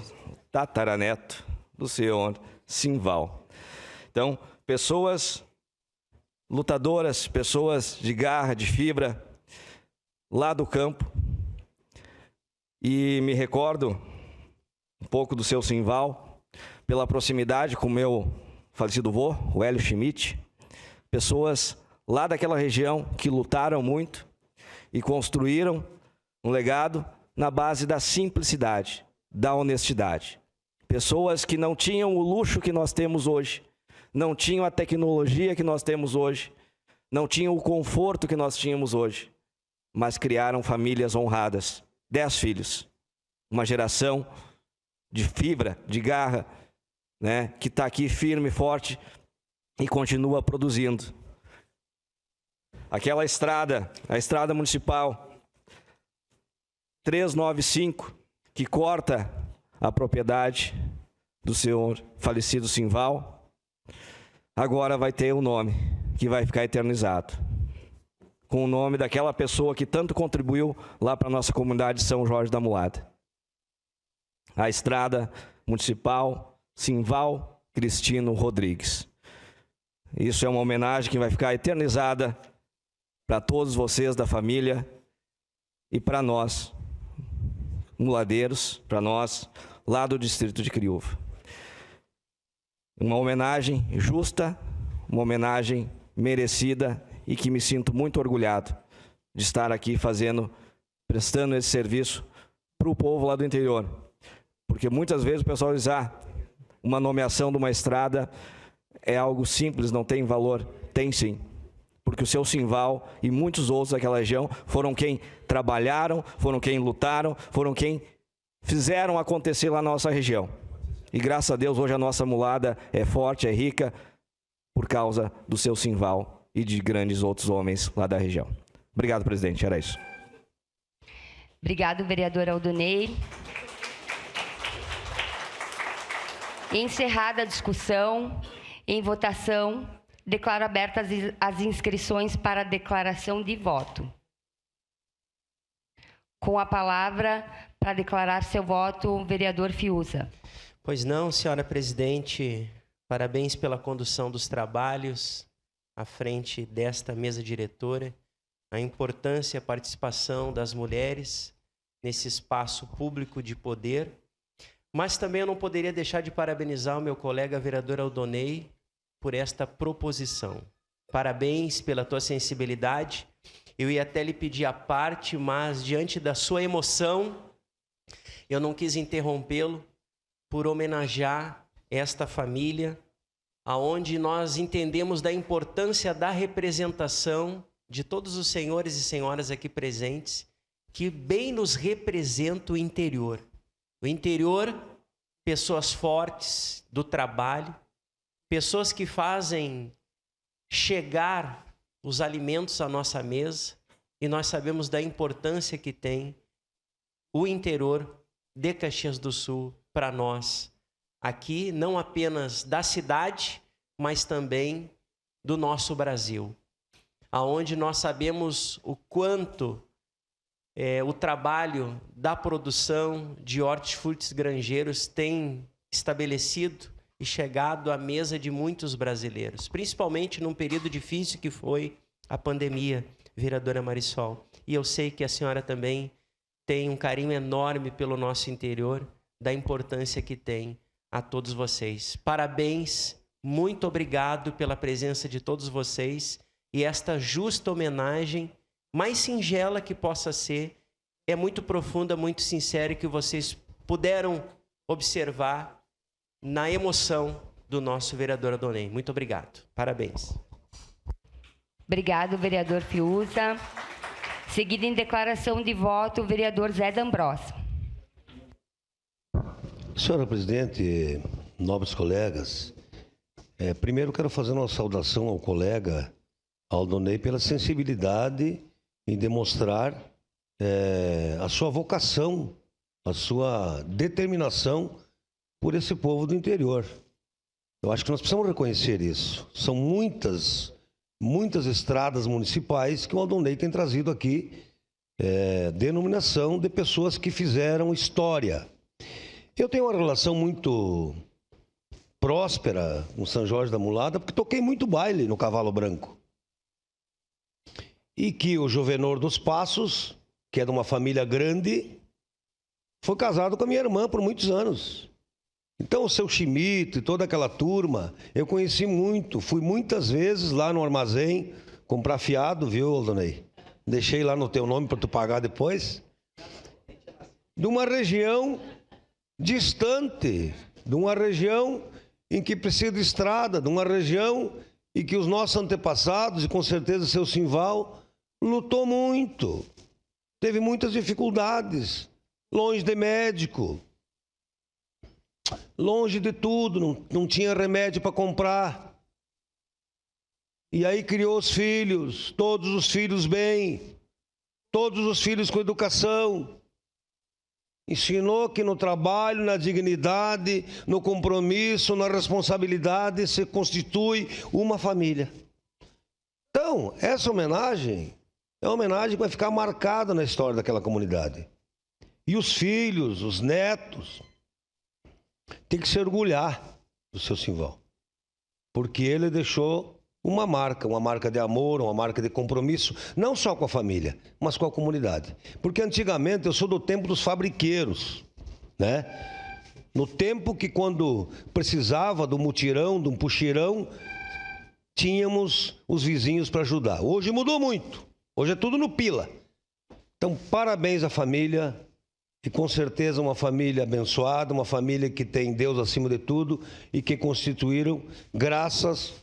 H: tataraneto do senhor Simval. Então, pessoas lutadoras, pessoas de garra, de fibra, lá do campo. E me recordo um pouco do seu Simval, pela proximidade com o meu falecido avô, o Hélio Schmidt, pessoas lá daquela região que lutaram muito e construíram um legado na base da simplicidade, da honestidade. Pessoas que não tinham o luxo que nós temos hoje, não tinham a tecnologia que nós temos hoje, não tinham o conforto que nós tínhamos hoje, mas criaram famílias honradas, 10 filhos, uma geração de fibra, de garra, né, que está aqui firme e forte e continua produzindo. Aquela estrada, a estrada municipal 395, que corta a propriedade do senhor falecido Simval, agora vai ter um nome que vai ficar eternizado, com o nome daquela pessoa que tanto contribuiu lá para a nossa comunidade de São Jorge da Mulata. A estrada municipal Simval Cristino Rodrigues. Isso é uma homenagem que vai ficar eternizada para todos vocês da família e para nós, muladeiros, para nós, lá do distrito de Criúva. Uma homenagem justa, uma homenagem merecida e que me sinto muito orgulhado de estar aqui prestando esse serviço para o povo lá do interior. Porque muitas vezes o pessoal diz, uma nomeação de uma estrada é algo simples, não tem valor. Tem sim. Porque o seu Simval e muitos outros daquela região foram quem trabalharam, foram quem lutaram, foram quem fizeram acontecer lá na nossa região. E graças a Deus hoje a nossa mulada é forte, é rica, por causa do seu Simval e de grandes outros homens lá da região. Obrigado, presidente, era isso.
B: Obrigado, vereador Aldonei. Encerrada a discussão, em votação, declaro abertas as inscrições para a declaração de voto. Com a palavra, para declarar seu voto, o vereador Fiuza.
I: Pois não, senhora presidente, parabéns pela condução dos trabalhos à frente desta mesa diretora, a importância e a participação das mulheres nesse espaço público de poder, mas também eu não poderia deixar de parabenizar o meu colega vereador Aldonei por esta proposição. Parabéns pela tua sensibilidade. Eu ia até lhe pedir a parte, mas diante da sua emoção, eu não quis interrompê-lo por homenagear esta família, aonde nós entendemos da importância da representação de todos os senhores e senhoras aqui presentes, que bem nos representa o interior. O interior, pessoas fortes do trabalho, pessoas que fazem chegar os alimentos à nossa mesa, e nós sabemos da importância que tem o interior de Caxias do Sul para nós, aqui não apenas da cidade, mas também do nosso Brasil, aonde nós sabemos o quanto o trabalho da produção de hortifrutis granjeiros tem estabelecido e chegado à mesa de muitos brasileiros, principalmente num período difícil que foi a pandemia, vereadora Marisol. E eu sei que a senhora também tem um carinho enorme pelo nosso interior, da importância que tem a todos vocês. Parabéns, muito obrigado pela presença de todos vocês e esta justa homenagem, mais singela que possa ser, é muito profunda, muito sincera, que vocês puderam observar na emoção do nosso vereador Adonei. Muito obrigado. Parabéns.
B: Obrigado, vereador Fiuza. Seguido em declaração de voto, o vereador Zé D'Ambrosio.
G: Senhora presidente, nobres colegas, primeiro quero fazer uma saudação ao colega Aldonei pela sensibilidade em demonstrar a sua vocação, a sua determinação por esse povo do interior. Eu acho que nós precisamos reconhecer isso. São muitas estradas municipais que o Aldonei tem trazido aqui, denominação de pessoas que fizeram história. Eu tenho uma relação muito próspera com São Jorge da Mulata, porque toquei muito baile no Cavalo Branco. E que o Jovenor dos Passos, que é de uma família grande, foi casado com a minha irmã por muitos anos. Então, o seu Chimito e toda aquela turma, eu conheci muito, fui muitas vezes lá no armazém comprar fiado, viu, Aldonei? Deixei lá no teu nome para tu pagar depois. De uma região distante, de uma região em que precisa de estrada, de uma região em que os nossos antepassados, e com certeza seu Simval, lutou muito. Teve muitas dificuldades, longe de médico, longe de tudo, não tinha remédio para comprar. E aí criou os filhos, todos os filhos bem, todos os filhos com educação. Ensinou que no trabalho, na dignidade, no compromisso, na responsabilidade se constitui uma família. Então, essa homenagem é uma homenagem que vai ficar marcada na história daquela comunidade. E os filhos, os netos, têm que se orgulhar do seu Simval, porque ele deixou uma marca de amor, uma marca de compromisso, não só com a família, mas com a comunidade. Porque antigamente, eu sou do tempo dos fabriqueiros, né? No tempo que quando precisava do mutirão, de um puxirão, tínhamos os vizinhos para ajudar. Hoje mudou muito, hoje é tudo no pila. Então, parabéns à família, e com certeza uma família abençoada, uma família que tem Deus acima de tudo e que constituíram graças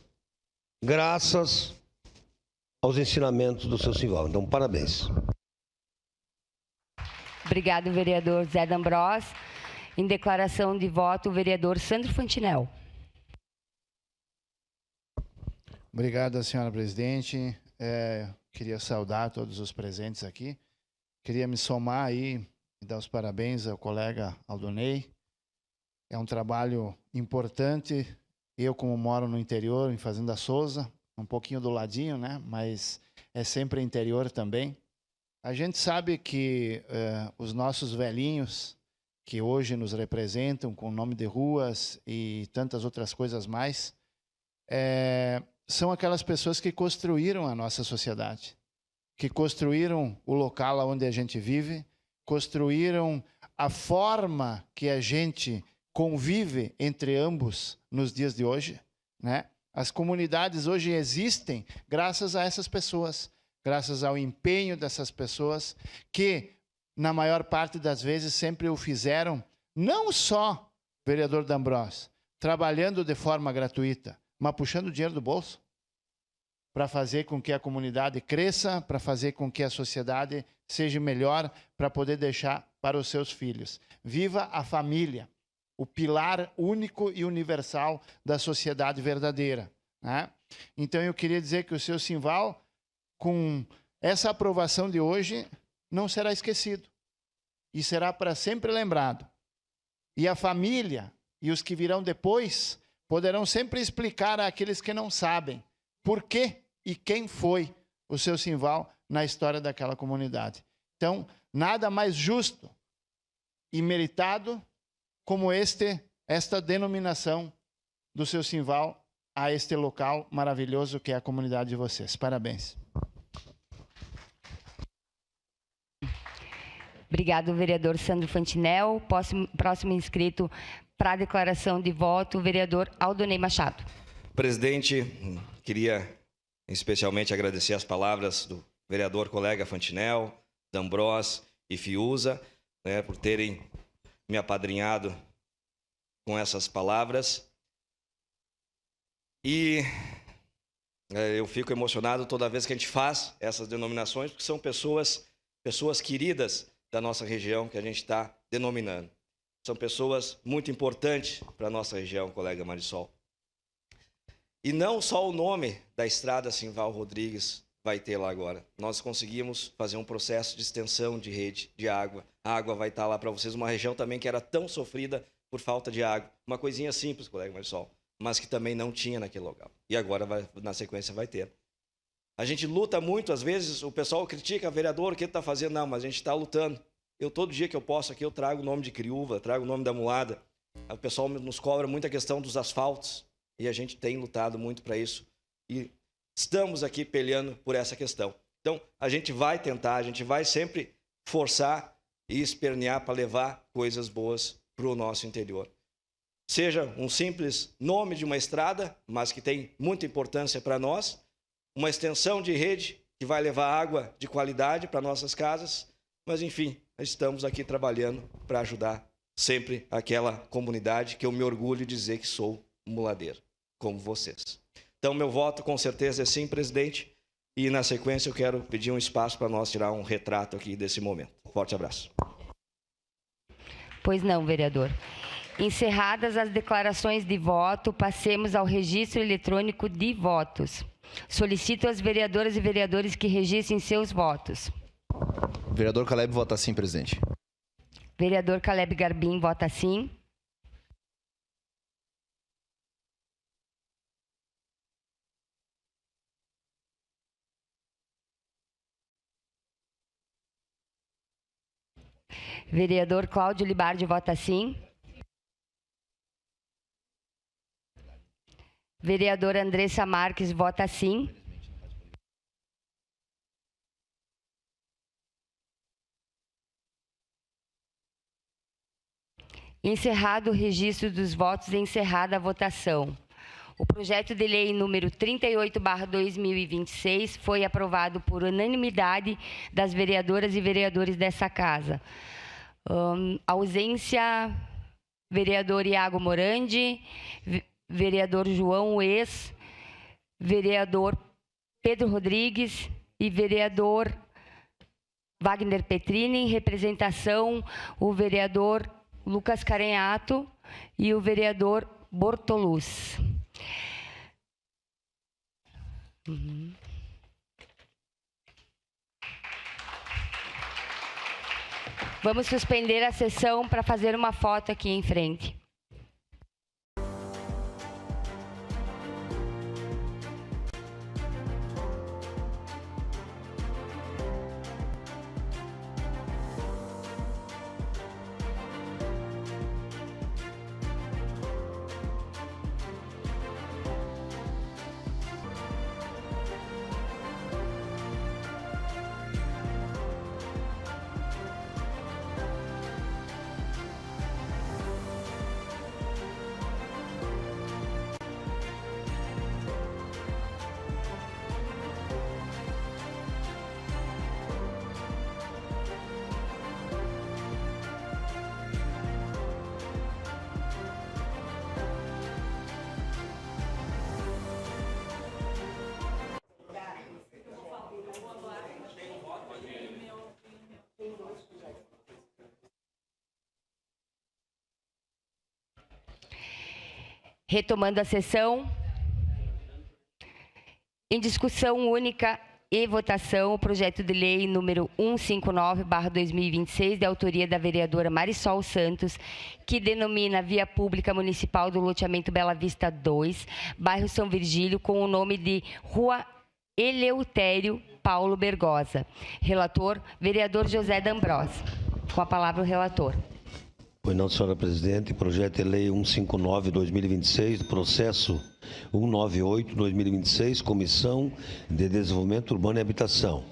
G: aos ensinamentos do seu Simval. Então, parabéns.
B: Obrigado, vereador Zé D'Ambrosio. Em declaração de voto, o vereador Sandro Fantinel.
J: Obrigado, senhora presidente. Queria saudar todos os presentes aqui. Queria me somar aí e dar os parabéns ao colega Aldonei. É um trabalho importante. Eu, como moro no interior, em Fazenda Souza, um pouquinho do ladinho, né? Mas é sempre interior também. A gente sabe que os nossos velhinhos, que hoje nos representam com o nome de ruas e tantas outras coisas mais, são aquelas pessoas que construíram a nossa sociedade, que construíram o local onde a gente vive, construíram a forma que a gente convive entre ambos nos dias de hoje, né? As comunidades hoje existem graças a essas pessoas, graças ao empenho dessas pessoas que, na maior parte das vezes, sempre o fizeram, não só, vereador D'Ambrosio, trabalhando de forma gratuita, mas puxando dinheiro do bolso para fazer com que a comunidade cresça, para fazer com que a sociedade seja melhor, para poder deixar para os seus filhos. Viva a família, o pilar único e universal da sociedade verdadeira, né? Então, eu queria dizer que o seu Simval, com essa aprovação de hoje, não será esquecido e será para sempre lembrado. E a família e os que virão depois poderão sempre explicar àqueles que não sabem por que e quem foi o seu Simval na história daquela comunidade. Então, nada mais justo e meritado como esta denominação do seu Simval a este local maravilhoso que é a comunidade de vocês. Parabéns.
B: Obrigado, vereador Sandro Fantinel. Próximo inscrito para a declaração de voto, o vereador Aldonei Machado.
H: Presidente, queria especialmente agradecer as palavras do vereador colega Fantinel, D'Ambrós e Fiuza, né, por terem me apadrinhado com essas palavras. E eu fico emocionado toda vez que a gente faz essas denominações, porque são pessoas queridas da nossa região que a gente está denominando. São pessoas muito importantes para a nossa região, colega Marisol. E não só o nome da estrada Simval Rodrigues vai ter lá agora. Nós conseguimos fazer um processo de extensão de rede de água. A água vai estar lá para vocês, uma região também que era tão sofrida por falta de água. Uma coisinha simples, colega Marisol, mas que também não tinha naquele local. E agora, na sequência, vai ter. A gente luta muito, às vezes o pessoal critica, vereador, o que ele está fazendo? Não, mas a gente está lutando. Eu, todo dia que eu posso aqui, eu trago o nome de Criúva, trago o nome da Mulada. O pessoal nos cobra muito a questão dos asfaltos. E a gente tem lutado muito para isso. E estamos aqui peleando por essa questão. Então, a gente vai tentar, a gente vai sempre forçar e espernear para levar coisas boas para o nosso interior. Seja um simples nome de uma estrada, mas que tem muita importância para nós, uma extensão de rede que vai levar água de qualidade para nossas casas, mas enfim, estamos aqui trabalhando para ajudar sempre aquela comunidade que eu me orgulho de dizer que sou muladeiro, como vocês. Então, meu voto com certeza é sim, presidente, e na sequência eu quero pedir um espaço para nós tirar um retrato aqui desse momento. Forte abraço.
B: Pois não, vereador. Encerradas as declarações de voto, passemos ao registro eletrônico de votos. Solicito às vereadoras e vereadores que registrem seus votos.
K: Vereador Caleb vota sim, presidente.
B: Vereador Caleb Garbim vota sim. Vereador Cláudio Libardi vota sim. Vereadora Andressa Marques vota sim. Encerrado o registro dos votos, encerrada a votação. O projeto de lei número 38/2026 foi aprovado por unanimidade das vereadoras e vereadores dessa casa. Ausência, vereador Iago Morandi, vereador João Ues, vereador Pedro Rodrigues e vereador Wagner Petrini. Em representação, o vereador Lucas Carenhato e o vereador Bortoluz. Vamos suspender a sessão para fazer uma foto aqui em frente. Retomando a sessão, em discussão única, e votação o projeto de lei número 159/2026, de autoria da vereadora Marisol Santos, que denomina Via Pública Municipal do loteamento Bela Vista 2, bairro São Virgílio, com o nome de Rua Eleutério Paulo Bergosa. Relator, vereador José D'Ambrosio. Com a palavra o relator.
G: Pois não, senhora presidente. Projeto de lei 159/2026, processo 198/2026, Comissão de Desenvolvimento Urbano e Habitação.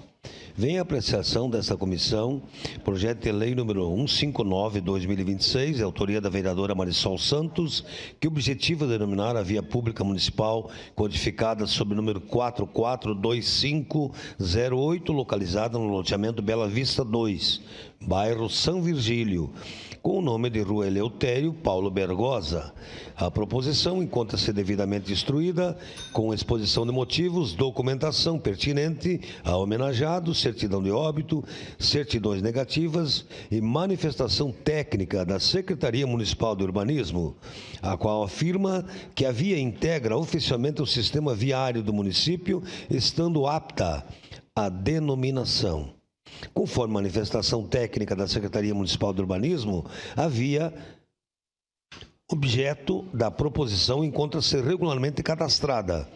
G: Vem a apreciação desta comissão, projeto de lei número 159/2026, de autoria da vereadora Marisol Santos, que objetiva denominar a via pública municipal codificada sob o número 442508, localizada no loteamento Bela Vista 2, bairro São Virgílio, com o nome de Rua Eleutério Paulo Bergosa. A proposição encontra-se devidamente instruída, com exposição de motivos, documentação pertinente a homenageado, certidão de óbito, certidões negativas e manifestação técnica da Secretaria Municipal de Urbanismo, a qual afirma que a via integra oficialmente o sistema viário do município, estando apta à denominação. Conforme manifestação técnica da Secretaria Municipal de Urbanismo, a via objeto da proposição encontra-se regularmente cadastrada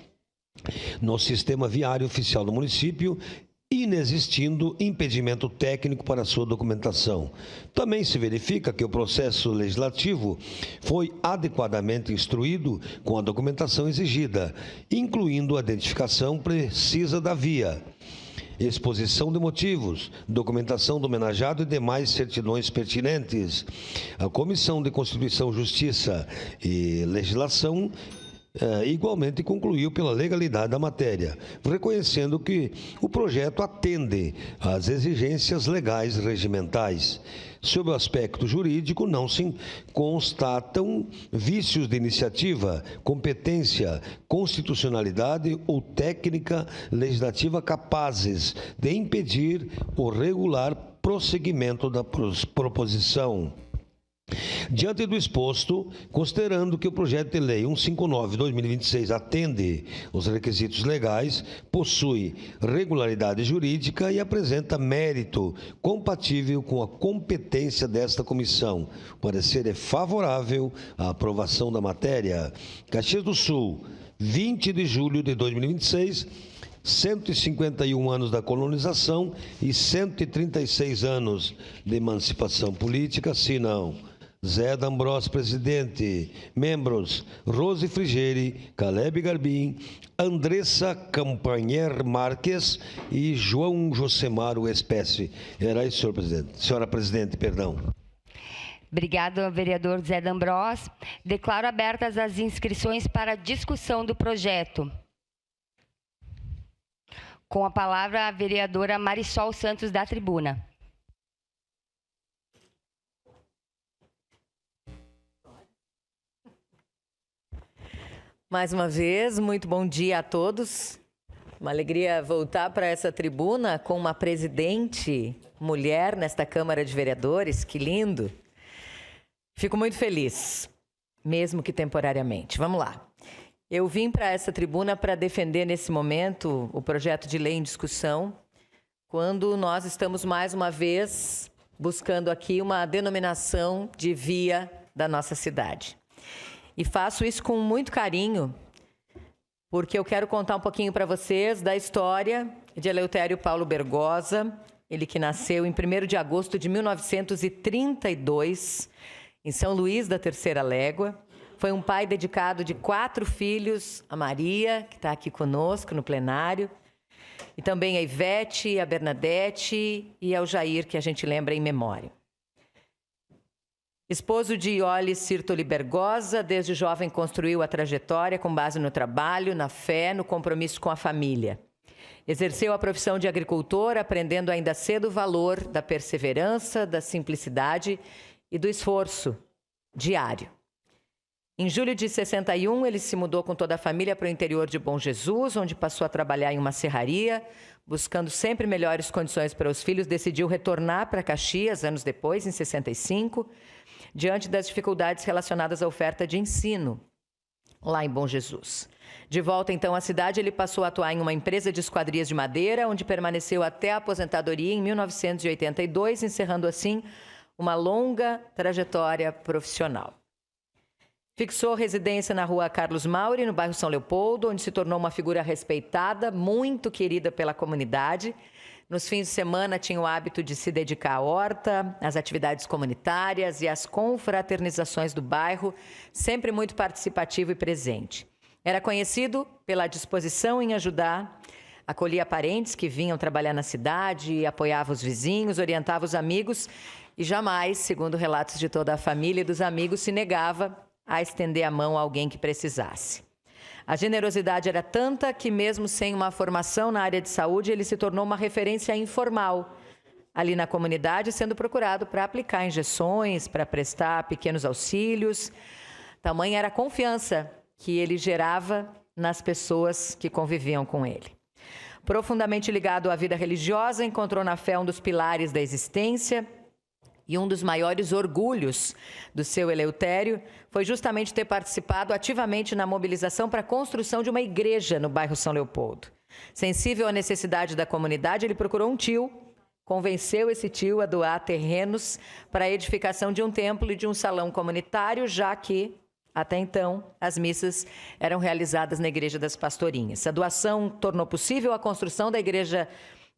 G: no Sistema Viário Oficial do município, inexistindo impedimento técnico para sua documentação. Também se verifica que o processo legislativo foi adequadamente instruído com a documentação exigida, incluindo a identificação precisa da via, exposição de motivos, documentação do homenageado e demais certidões pertinentes. A Comissão de Constituição, Justiça e Legislação igualmente concluiu pela legalidade da matéria, reconhecendo que o projeto atende às exigências legais regimentais. Sob o aspecto jurídico, não se constatam vícios de iniciativa, competência, constitucionalidade ou técnica legislativa capazes de impedir o regular prosseguimento da proposição. Diante do exposto, considerando que o projeto de lei 159/2026 atende os requisitos legais, possui regularidade jurídica e apresenta mérito compatível com a competência desta comissão, o parecer é favorável à aprovação da matéria. Caxias do Sul, 20 de julho de 2026, 151 anos da colonização e 136 anos de emancipação política, assinam Zé D'Ambrosio, presidente. Membros: Rose Frigeri, Caleb Garbim, Andressa Campanher Marques e João Josemaro Espécie. Era isso, senhor presidente. Senhora presidente, perdão.
B: Obrigado, vereador Zé D'Ambrosio. Declaro abertas as inscrições para discussão do projeto. Com a palavra, a vereadora Marisol Santos, da tribuna.
L: Mais uma vez, muito bom dia a todos. Uma alegria voltar para essa tribuna com uma presidente mulher nesta Câmara de Vereadores. Que lindo! Fico muito feliz, mesmo que temporariamente. Vamos lá. Eu vim para essa tribuna para defender nesse momento o projeto de lei em discussão, quando nós estamos mais uma vez buscando aqui uma denominação de via da nossa cidade. E faço isso com muito carinho, porque eu quero contar um pouquinho para vocês da história de Eleutério Paulo Bergosa, ele que nasceu em 1º de agosto de 1932, em São Luís da Terceira Légua. Foi um pai dedicado de 4 filhos, a Maria, que está aqui conosco no plenário, e também a Ivete, a Bernadette e ao Jair, que a gente lembra em memória. Esposo de Iole Sirtoli Bergosa, desde jovem construiu a trajetória com base no trabalho, na fé, no compromisso com a família. Exerceu a profissão de agricultor, aprendendo ainda cedo o valor da perseverança, da simplicidade e do esforço diário. Em julho de 61, ele se mudou com toda a família para o interior de Bom Jesus, onde passou a trabalhar em uma serraria, buscando sempre melhores condições para os filhos. Decidiu retornar para Caxias, anos depois, em 65, diante das dificuldades relacionadas à oferta de ensino. lá em Bom Jesus. De volta, então, à cidade, ele passou a atuar em uma empresa de esquadrias de madeira, onde permaneceu até a aposentadoria em 1982, encerrando, assim, uma longa trajetória profissional. Fixou residência na rua Carlos Mauri, no bairro São Leopoldo, onde se tornou uma figura respeitada, muito querida pela comunidade. Nos fins de semana, tinha o hábito de se dedicar à horta, às atividades comunitárias e às confraternizações do bairro, sempre muito participativo e presente. Era conhecido pela disposição em ajudar, acolhia parentes que vinham trabalhar na cidade, apoiava os vizinhos, orientava os amigos e jamais, segundo relatos de toda a família e dos amigos, se negava a estender a mão a alguém que precisasse. A generosidade era tanta que, mesmo sem uma formação na área de saúde, ele se tornou uma referência informal ali na comunidade, sendo procurado para aplicar injeções, para prestar pequenos auxílios. Tamanha era a confiança que ele gerava nas pessoas que conviviam com ele. Profundamente ligado à vida religiosa, encontrou na fé um dos pilares da existência e um dos maiores orgulhos do seu Eleutério foi justamente ter participado ativamente na mobilização para a construção de uma igreja no bairro São Leopoldo. Sensível à necessidade da comunidade, ele procurou um tio, convenceu esse tio a doar terrenos para a edificação de um templo e de um salão comunitário, já que até então, as missas eram realizadas na Igreja das Pastorinhas. A doação tornou possível a construção da Igreja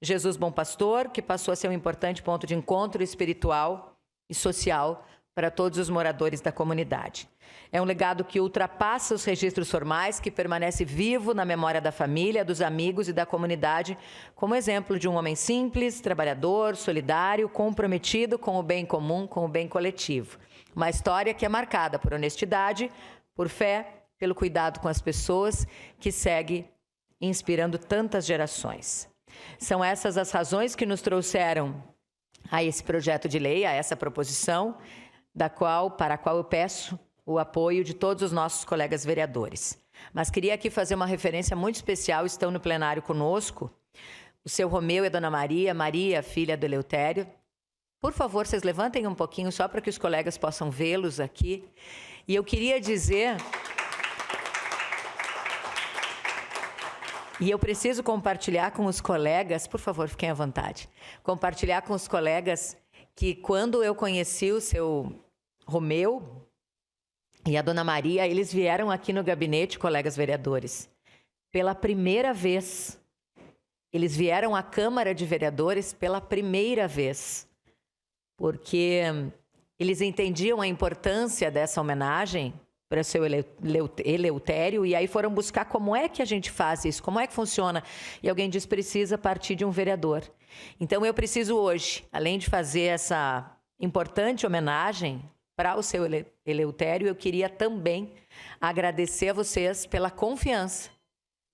L: Jesus Bom Pastor, que passou a ser um importante ponto de encontro espiritual e social para todos os moradores da comunidade. É um legado que ultrapassa os registros formais, que permanece vivo na memória da família, dos amigos e da comunidade, como exemplo de um homem simples, trabalhador, solidário, comprometido com o bem comum, com o bem coletivo. Uma história que é marcada por honestidade, por fé, pelo cuidado com as pessoas, que segue inspirando tantas gerações. São essas as razões que nos trouxeram a esse projeto de lei, a essa proposição, para a qual eu peço o apoio de todos os nossos colegas vereadores. Mas queria aqui fazer uma referência muito especial, estão no plenário conosco, o seu Romeu e a dona Maria, Maria, filha do Eleutério. Por favor, vocês levantem um pouquinho, só para que os colegas possam vê-los aqui. E eu queria dizer... E eu preciso compartilhar com os colegas, por favor, fiquem à vontade, compartilhar com os colegas que quando eu conheci o seu Romeu e a dona Maria, eles vieram aqui no gabinete, colegas vereadores, pela primeira vez. Eles vieram à Câmara de Vereadores pela primeira vez, porque eles entendiam a importância dessa homenagem para o seu Eleutério, e aí foram buscar como é que a gente faz isso, como é que funciona. E alguém disse, precisa partir de um vereador. Então, eu preciso hoje, além de fazer essa importante homenagem para o seu Eleutério, eu queria também agradecer a vocês pela confiança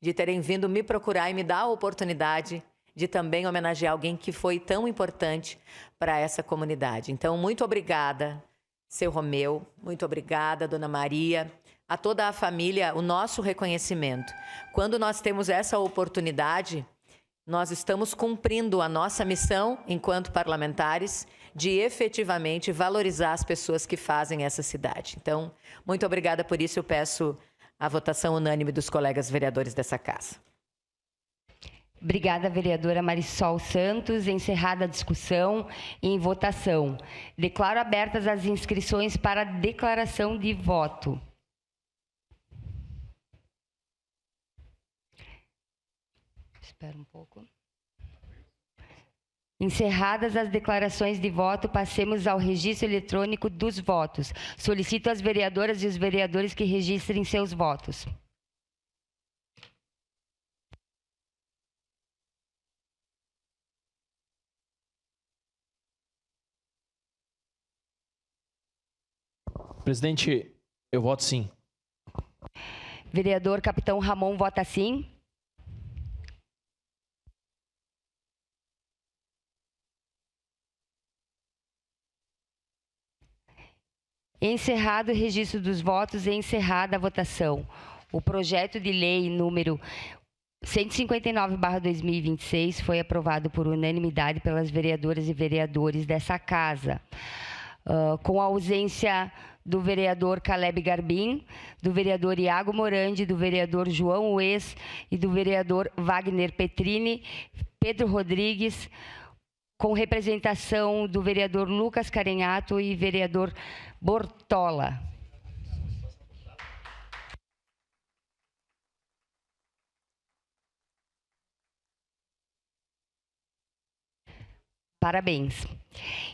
L: de terem vindo me procurar e me dar a oportunidade de também homenagear alguém que foi tão importante para essa comunidade. Então, muito obrigada, seu Romeu, muito obrigada, dona Maria, a toda a família, o nosso reconhecimento. Quando nós temos essa oportunidade, nós estamos cumprindo a nossa missão, enquanto parlamentares, de efetivamente valorizar as pessoas que fazem essa cidade. Então, muito obrigada por isso, eu peço a votação unânime dos colegas vereadores dessa casa.
B: Obrigada, vereadora Marisol Santos. Encerrada a discussão e em votação. Declaro abertas as inscrições para declaração de voto. Espera um pouco. Encerradas as declarações de voto, passemos ao registro eletrônico dos votos. Solicito às vereadoras e os vereadores que registrem seus votos.
M: Presidente, eu voto sim.
B: Vereador Capitão Ramon vota sim. Encerrado o registro dos votos e encerrada a votação. O projeto de lei número 159/2026 foi aprovado por unanimidade pelas vereadoras e vereadores dessa casa. com a ausência do vereador Caleb Garbim, do vereador Iago Morandi, do vereador João Ues e do vereador Wagner Petrini, Pedro Rodrigues, com representação do vereador Lucas Carenhato e vereador Bortola. Parabéns.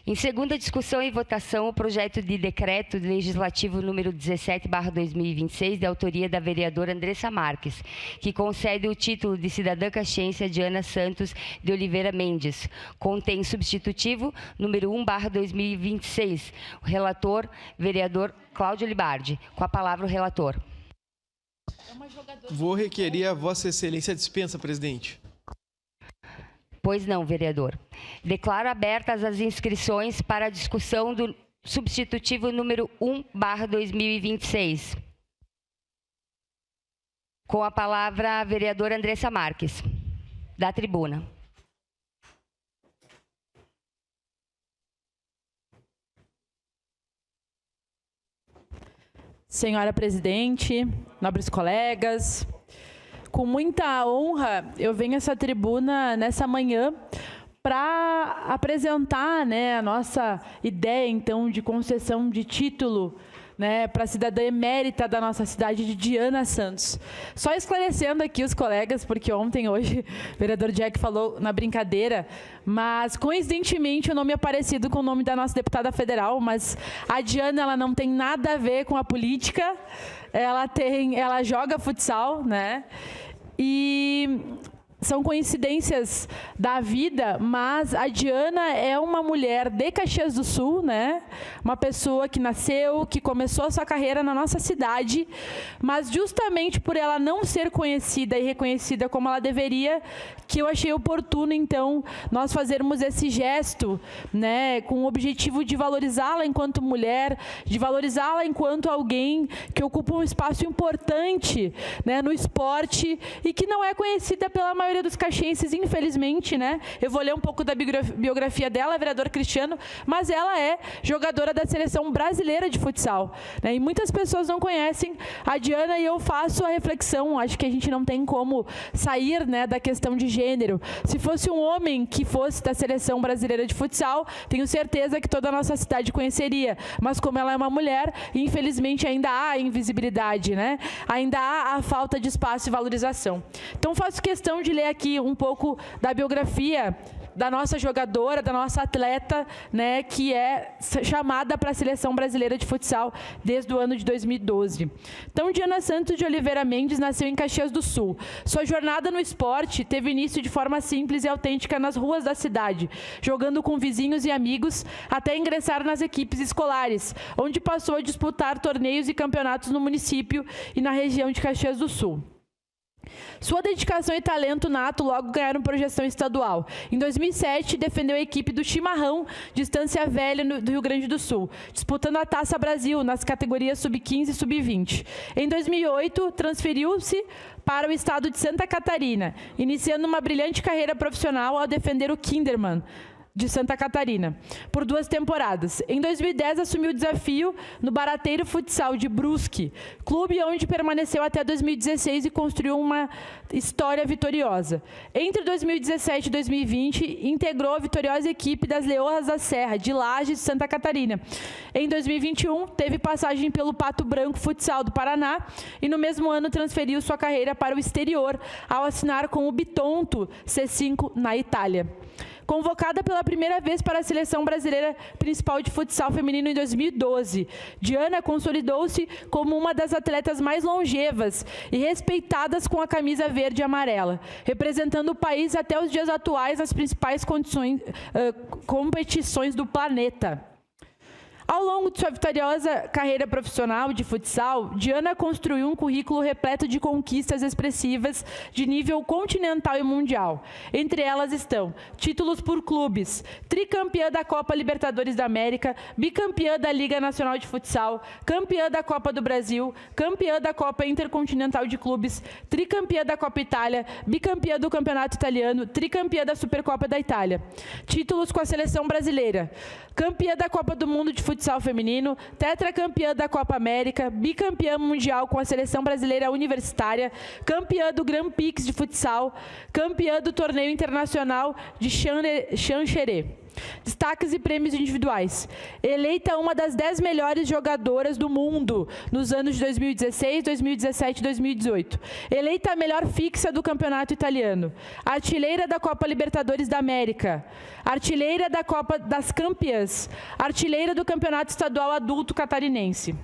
B: Em segunda discussão e votação, o projeto de decreto legislativo número 17/2026, de autoria da vereadora Andressa Marques, que concede o título de cidadã caxiense a Diana Santos de Oliveira Mendes. Contém substitutivo número 1/2026. O relator, vereador Cláudio Libardi. Com a palavra o relator.
E: Vou requerer a Vossa Excelência a dispensa, presidente.
B: Pois não, vereador. Declaro abertas as inscrições para a discussão do substitutivo número 1/2026. Com a palavra a vereadora Andressa Marques, da tribuna.
N: Senhora presidente, nobres colegas, com muita honra, eu venho a essa tribuna nessa manhã para apresentar, a nossa ideia, então, de concessão de título, para a cidadã emérita da nossa cidade de Diana Santos. Só esclarecendo aqui os colegas, porque hoje, o vereador Jack falou na brincadeira, mas, coincidentemente, o nome é parecido com o nome da nossa deputada federal, mas a Diana, ela não tem nada a ver com a política, ela joga futsal, E são coincidências da vida, mas a Diana é uma mulher de Caxias do Sul, Uma pessoa que nasceu, que começou a sua carreira na nossa cidade, mas justamente por ela não ser conhecida e reconhecida como ela deveria, que eu achei oportuno, então, nós fazermos esse gesto, com o objetivo de valorizá-la enquanto mulher, de valorizá-la enquanto alguém que ocupa um espaço importante, no esporte e que não é conhecida pela maioria dos caxienses, infelizmente, Eu vou ler um pouco da biografia dela, vereador Cristiano, mas ela é jogadora da seleção brasileira de futsal, E muitas pessoas não conhecem a Diana, e eu faço a reflexão, acho que a gente não tem como sair, da questão de gênero. Se fosse um homem que fosse da seleção brasileira de futsal, tenho certeza que toda a nossa cidade conheceria, mas como ela é uma mulher, infelizmente ainda há invisibilidade, Ainda há a falta de espaço e valorização. Então faço questão de ler aqui um pouco da biografia da nossa jogadora, da nossa atleta, que é chamada para a Seleção Brasileira de Futsal desde o ano de 2012. Então, Diana Santos de Oliveira Mendes nasceu em Caxias do Sul. Sua jornada no esporte teve início de forma simples e autêntica nas ruas da cidade, jogando com vizinhos e amigos, até ingressar nas equipes escolares, onde passou a disputar torneios e campeonatos no município e na região de Caxias do Sul. Sua dedicação e talento nato logo ganharam projeção estadual. Em 2007, defendeu a equipe do Chimarrão, de Estância Velha, do Rio Grande do Sul, disputando a Taça Brasil nas categorias sub-15 e sub-20. Em 2008, transferiu-se para o estado de Santa Catarina, iniciando uma brilhante carreira profissional ao defender o Kinderman, de Santa Catarina, por 2 temporadas. Em 2010, assumiu o desafio no Barateiro Futsal de Brusque, clube onde permaneceu até 2016 e construiu uma história vitoriosa. Entre 2017 e 2020, integrou a vitoriosa equipe das Leoas da Serra, de Lages, Santa Catarina. Em 2021, teve passagem pelo Pato Branco Futsal do Paraná e no mesmo ano transferiu sua carreira para o exterior, ao assinar com o Bitonto C5 na Itália. Convocada pela primeira vez para a Seleção Brasileira Principal de Futsal Feminino em 2012, Diana consolidou-se como uma das atletas mais longevas e respeitadas com a camisa verde e amarela, representando o país até os dias atuais nas principais competições do planeta. Ao longo de sua vitoriosa carreira profissional de futsal, Diana construiu um currículo repleto de conquistas expressivas de nível continental e mundial. Entre elas estão títulos por clubes, tricampeã da Copa Libertadores da América, bicampeã da Liga Nacional de Futsal, campeã da Copa do Brasil, campeã da Copa Intercontinental de Clubes, tricampeã da Copa Itália, bicampeã do Campeonato Italiano, tricampeã da Supercopa da Itália. Títulos com a Seleção Brasileira, campeã da Copa do Mundo de Futsal, futsal feminino, tetracampeã da Copa América, bicampeã mundial com a seleção brasileira universitária, campeã do Grand Prix de futsal, campeã do torneio internacional de Xanxerê. Destaques e prêmios individuais. Eleita uma das 10 melhores jogadoras do mundo nos anos de 2016, 2017 e 2018. Eleita a melhor fixa do campeonato italiano. Artilheira da Copa Libertadores da América. Artilheira da Copa das Campeãs. Artilheira do Campeonato Estadual Adulto Catarinense.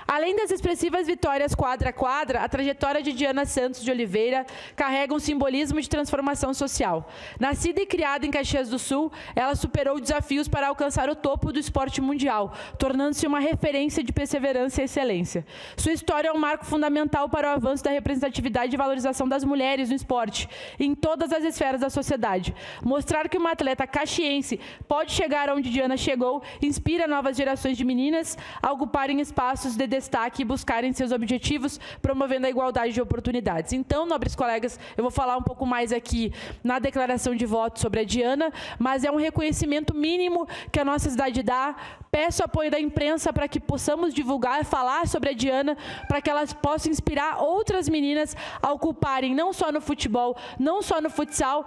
N: Além das expressivas vitórias quadra a quadra, a trajetória de Diana Santos de Oliveira carrega um simbolismo de transformação social. Nascida e criada em Caxias do Sul, ela superou desafios para alcançar o topo do esporte mundial, tornando-se uma referência de perseverança e excelência. Sua história é um marco fundamental para o avanço da representatividade e valorização das mulheres no esporte, em todas as esferas da sociedade. Mostrar que uma atleta caxiense pode chegar onde Diana chegou, inspira novas gerações de meninas a ocuparem espaços de destaque e buscarem seus objetivos, promovendo a igualdade de oportunidades. Então, nobres colegas, eu vou falar um pouco mais aqui na declaração de voto sobre a Diana, mas é um reconhecimento mínimo que a nossa cidade dá. Peço apoio da imprensa para que possamos divulgar, falar sobre a Diana, para que elas possam inspirar outras meninas a ocuparem, não só no futebol, não só no futsal,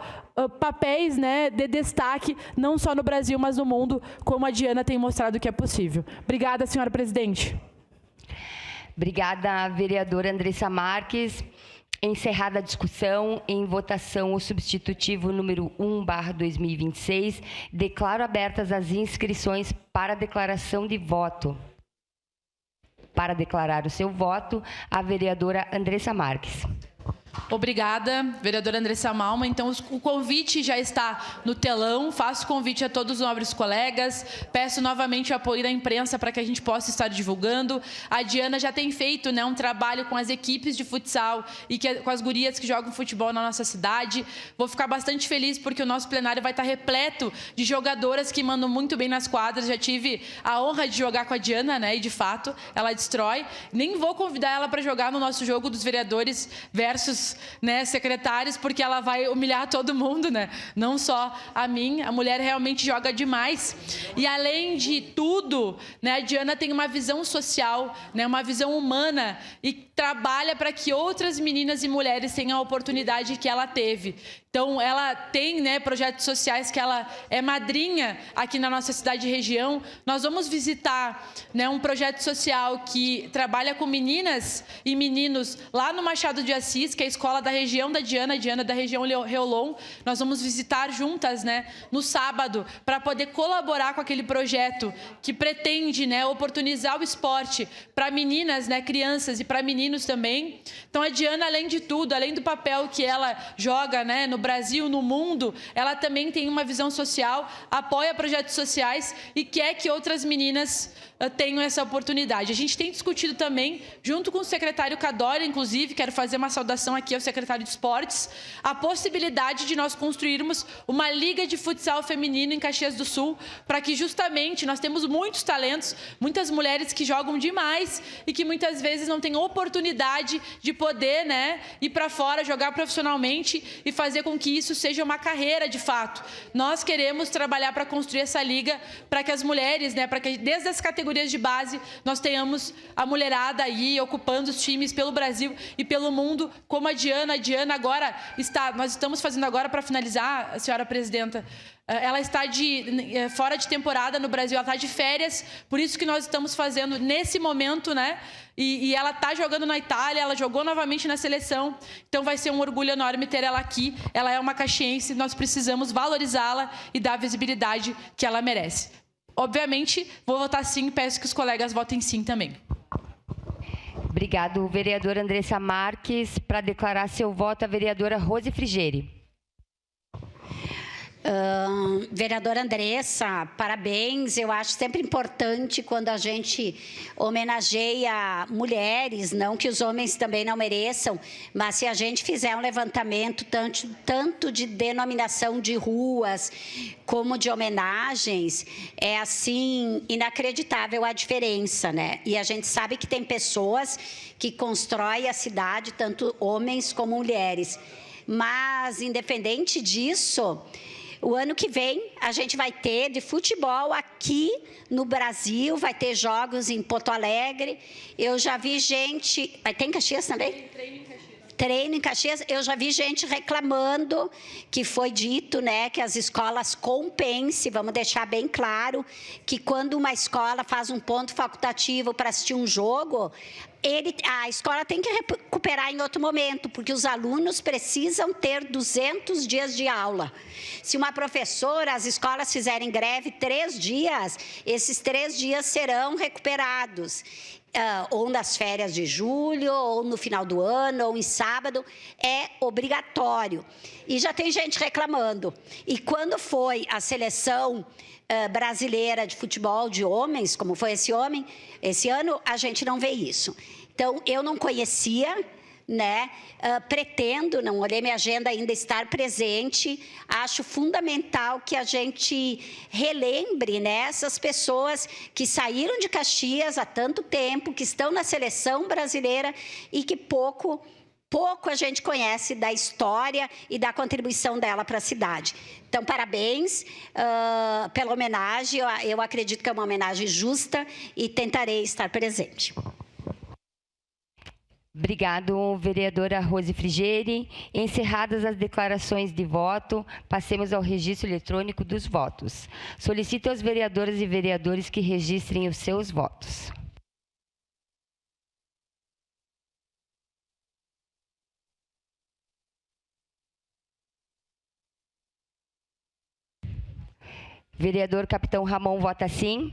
N: papéis, né, de destaque, não só no Brasil, mas no mundo, como a Diana tem mostrado que é possível. Obrigada, senhora presidente.
B: Obrigada, vereadora Andressa Marques. Encerrada a discussão, em votação o substitutivo número 1/2026, declaro abertas as inscrições para declaração de voto. Para declarar o seu voto, a vereadora Andressa Marques.
N: Obrigada, vereadora Andressa Malma. Então, o convite já está no telão. Faço o convite a todos os nobres colegas. Peço novamente o apoio da imprensa para que a gente possa estar divulgando. A Diana já tem feito, né, um trabalho com as equipes de futsal e com as gurias que jogam futebol na nossa cidade. Vou ficar bastante feliz porque o nosso plenário vai estar repleto de jogadoras que mandam muito bem nas quadras. Já tive a honra de jogar com a Diana, né, e de fato ela destrói. Nem vou convidar ela para jogar no nosso jogo dos vereadores versus, né, secretários, porque ela vai humilhar todo mundo, né? Não só a mim. A mulher realmente joga demais. E além de tudo, né, a Diana tem uma visão social, né, uma visão humana e trabalha para que outras meninas e mulheres tenham a oportunidade que ela teve. Então, ela tem, né, projetos sociais que ela é madrinha aqui na nossa cidade e região. Nós vamos visitar, né, um projeto social que trabalha com meninas e meninos lá no Machado de Assis, que é a escola da região da Diana da região Reolon. Nós vamos visitar juntas, né, no sábado, para poder colaborar com aquele projeto que pretende, né, oportunizar o esporte para meninas, né, crianças e para meninos também. Então, a Diana, além de tudo, além do papel que ela joga, né, no Brasil, no mundo, ela também tem uma visão social, apoia projetos sociais e quer que outras meninas tenham essa oportunidade. A gente tem discutido também, junto com o secretário Cadória, inclusive, quero fazer uma saudação aqui ao secretário de Esportes, a possibilidade de nós construirmos uma liga de futsal feminino em Caxias do Sul, para que justamente nós temos muitos talentos, muitas mulheres que jogam demais e que muitas vezes não têm oportunidade de poder, né, ir para fora, jogar profissionalmente e fazer com que isso seja uma carreira de fato. Nós queremos trabalhar para construir essa liga, para que as mulheres, né, para que desde as categorias de base nós tenhamos a mulherada aí ocupando os times pelo Brasil e pelo mundo, como a Diana. A Diana agora nós estamos fazendo agora, para finalizar, a senhora presidenta, ela está fora de temporada no Brasil, ela está de férias, por isso que nós estamos fazendo nesse momento, né? E ela está jogando na Itália, ela jogou novamente na seleção, então vai ser um orgulho enorme ter ela aqui. Ela é uma caxiense, nós precisamos valorizá-la e dar a visibilidade que ela merece. Obviamente, vou votar sim, peço que os colegas votem sim também.
B: Obrigado, vereadora Andressa Marques. Para declarar seu voto, a vereadora Rose Frigeri.
O: Vereadora Andressa, parabéns. Eu acho sempre importante quando a gente homenageia mulheres, não que os homens também não mereçam, mas se a gente fizer um levantamento tanto de denominação de ruas como de homenagens, é assim inacreditável a diferença, né? E a gente sabe que tem pessoas que constroem a cidade, tanto homens como mulheres. Mas, independente disso, O ano que vem, a gente vai ter de futebol aqui no Brasil, vai ter jogos em Porto Alegre. Eu já vi gente... Tem em Caxias também? Treino em Caxias. Eu já vi gente reclamando que foi dito, né, que as escolas compensem, vamos deixar bem claro, que quando uma escola faz um ponto facultativo para assistir um jogo, a escola tem que recuperar em outro momento, porque os alunos precisam ter 200 dias de aula. Se uma professora, as escolas fizerem greve 3 dias, esses 3 dias serão recuperados. Ou nas férias de julho, ou no final do ano, ou em sábado, é obrigatório. E já tem gente reclamando. E quando foi a seleção brasileira de futebol de homens, como foi esse ano, a gente não vê isso. Então, eu não conhecia, né? Pretendo, não olhei minha agenda ainda, estar presente. Acho fundamental que a gente relembre, né, essas pessoas que saíram de Caxias há tanto tempo, que estão na seleção brasileira e que pouco a gente conhece da história e da contribuição dela para a cidade. Então, parabéns pela homenagem. Eu acredito que é uma homenagem justa e tentarei estar presente.
B: Obrigado, vereadora Rose Frigeri. Encerradas as declarações de voto, passemos ao registro eletrônico dos votos. Solicito aos vereadoras e vereadores que registrem os seus votos. Vereador Capitão Ramon vota sim.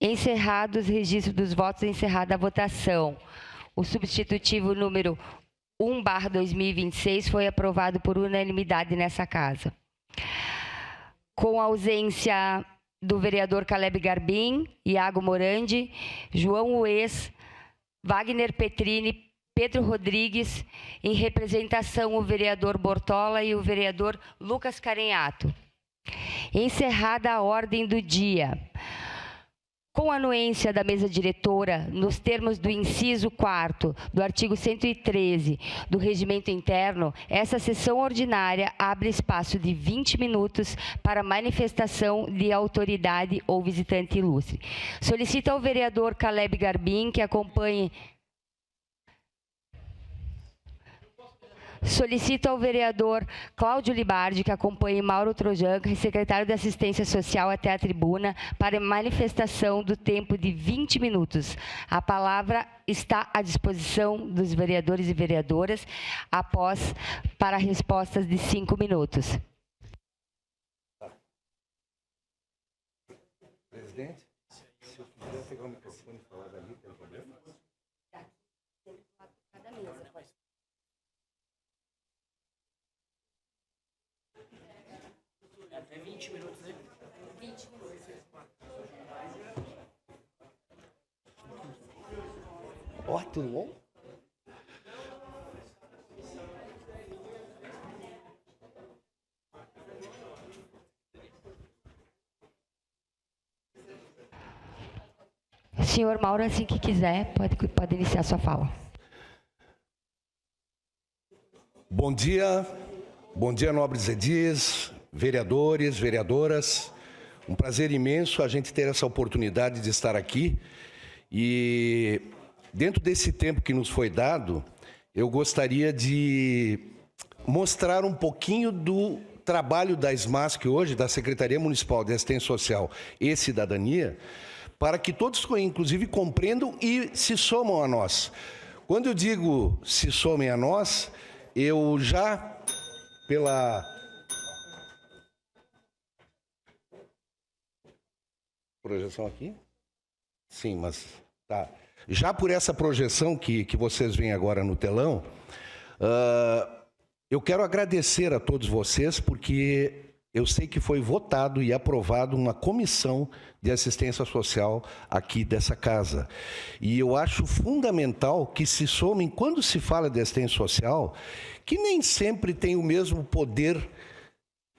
B: Encerrados os registros dos votos, encerrada a votação. O substitutivo número 1/2026 foi aprovado por unanimidade nessa casa. Com a ausência do vereador Caleb Garbim, Iago Morandi, João Ues, Wagner Petrini, Pedro Rodrigues, em representação o vereador Bortola e o vereador Lucas Carenhato. Encerrada a ordem do dia. Com a anuência da mesa diretora, nos termos do inciso 4º do artigo 113 do Regimento Interno, essa sessão ordinária abre espaço de 20 minutos para manifestação de autoridade ou visitante ilustre. Solicito ao vereador Caleb Garbim que acompanhe... Solicito ao vereador Cláudio Libardi que acompanhe Mauro Trojanca, secretário de Assistência Social, até a tribuna para manifestação do tempo de 20 minutos. A palavra está à disposição dos vereadores e vereadoras para respostas de 5 minutos.
G: Presidente, se eu quiser pegar o microfone e falar dali, tem problema?
M: É 20 minutos, né? 20 minutos.
G: Ó, tudo bom?
B: Senhor Mauro, assim que quiser, pode iniciar sua fala.
P: Bom dia, nobres edis, vereadores, vereadoras. Um prazer imenso a gente ter essa oportunidade de estar aqui. E dentro desse tempo que nos foi dado, eu gostaria de mostrar um pouquinho do trabalho da SMASC hoje, da Secretaria Municipal de Assistência Social e Cidadania, para que todos, inclusive, compreendam e se somam a nós. Quando eu digo se somem a nós, eu já, pela projeção aqui? Sim, mas tá. Já por essa projeção que vocês veem agora no telão, eu quero agradecer a todos vocês, porque eu sei que foi votado e aprovado uma comissão de assistência social aqui dessa casa. E eu acho fundamental que se somem, quando se fala de assistência social, que nem sempre tem o mesmo poder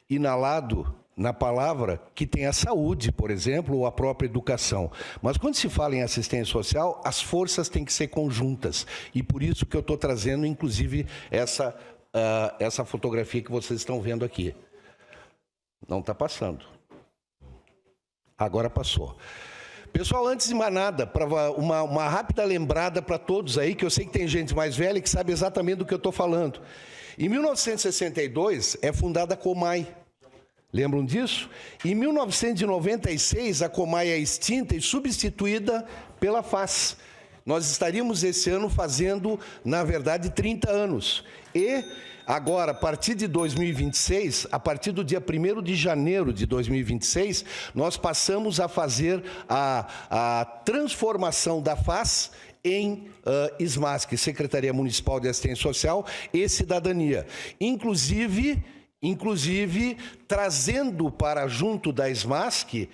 P: inalado na palavra que tem a saúde, por exemplo, ou a própria educação. Mas quando se fala em assistência social, as forças têm que ser conjuntas. E por isso que eu estou trazendo, inclusive, essa fotografia que vocês estão vendo aqui. Não está passando. Agora passou. Pessoal, antes de mais nada, uma rápida lembrada para todos aí, que eu sei que tem gente mais velha que sabe exatamente do que eu estou falando. Em 1962, é fundada a Comai. Lembram disso? Em 1996, a Comai é extinta e substituída pela FAS. Nós estaríamos esse ano fazendo, na verdade, 30 anos. E agora, a partir de 2026, a partir do dia 1º de janeiro de 2026, nós passamos a fazer a transformação da FAS em SMASC, Secretaria Municipal de Assistência Social e Cidadania. Inclusive trazendo para junto da SMASC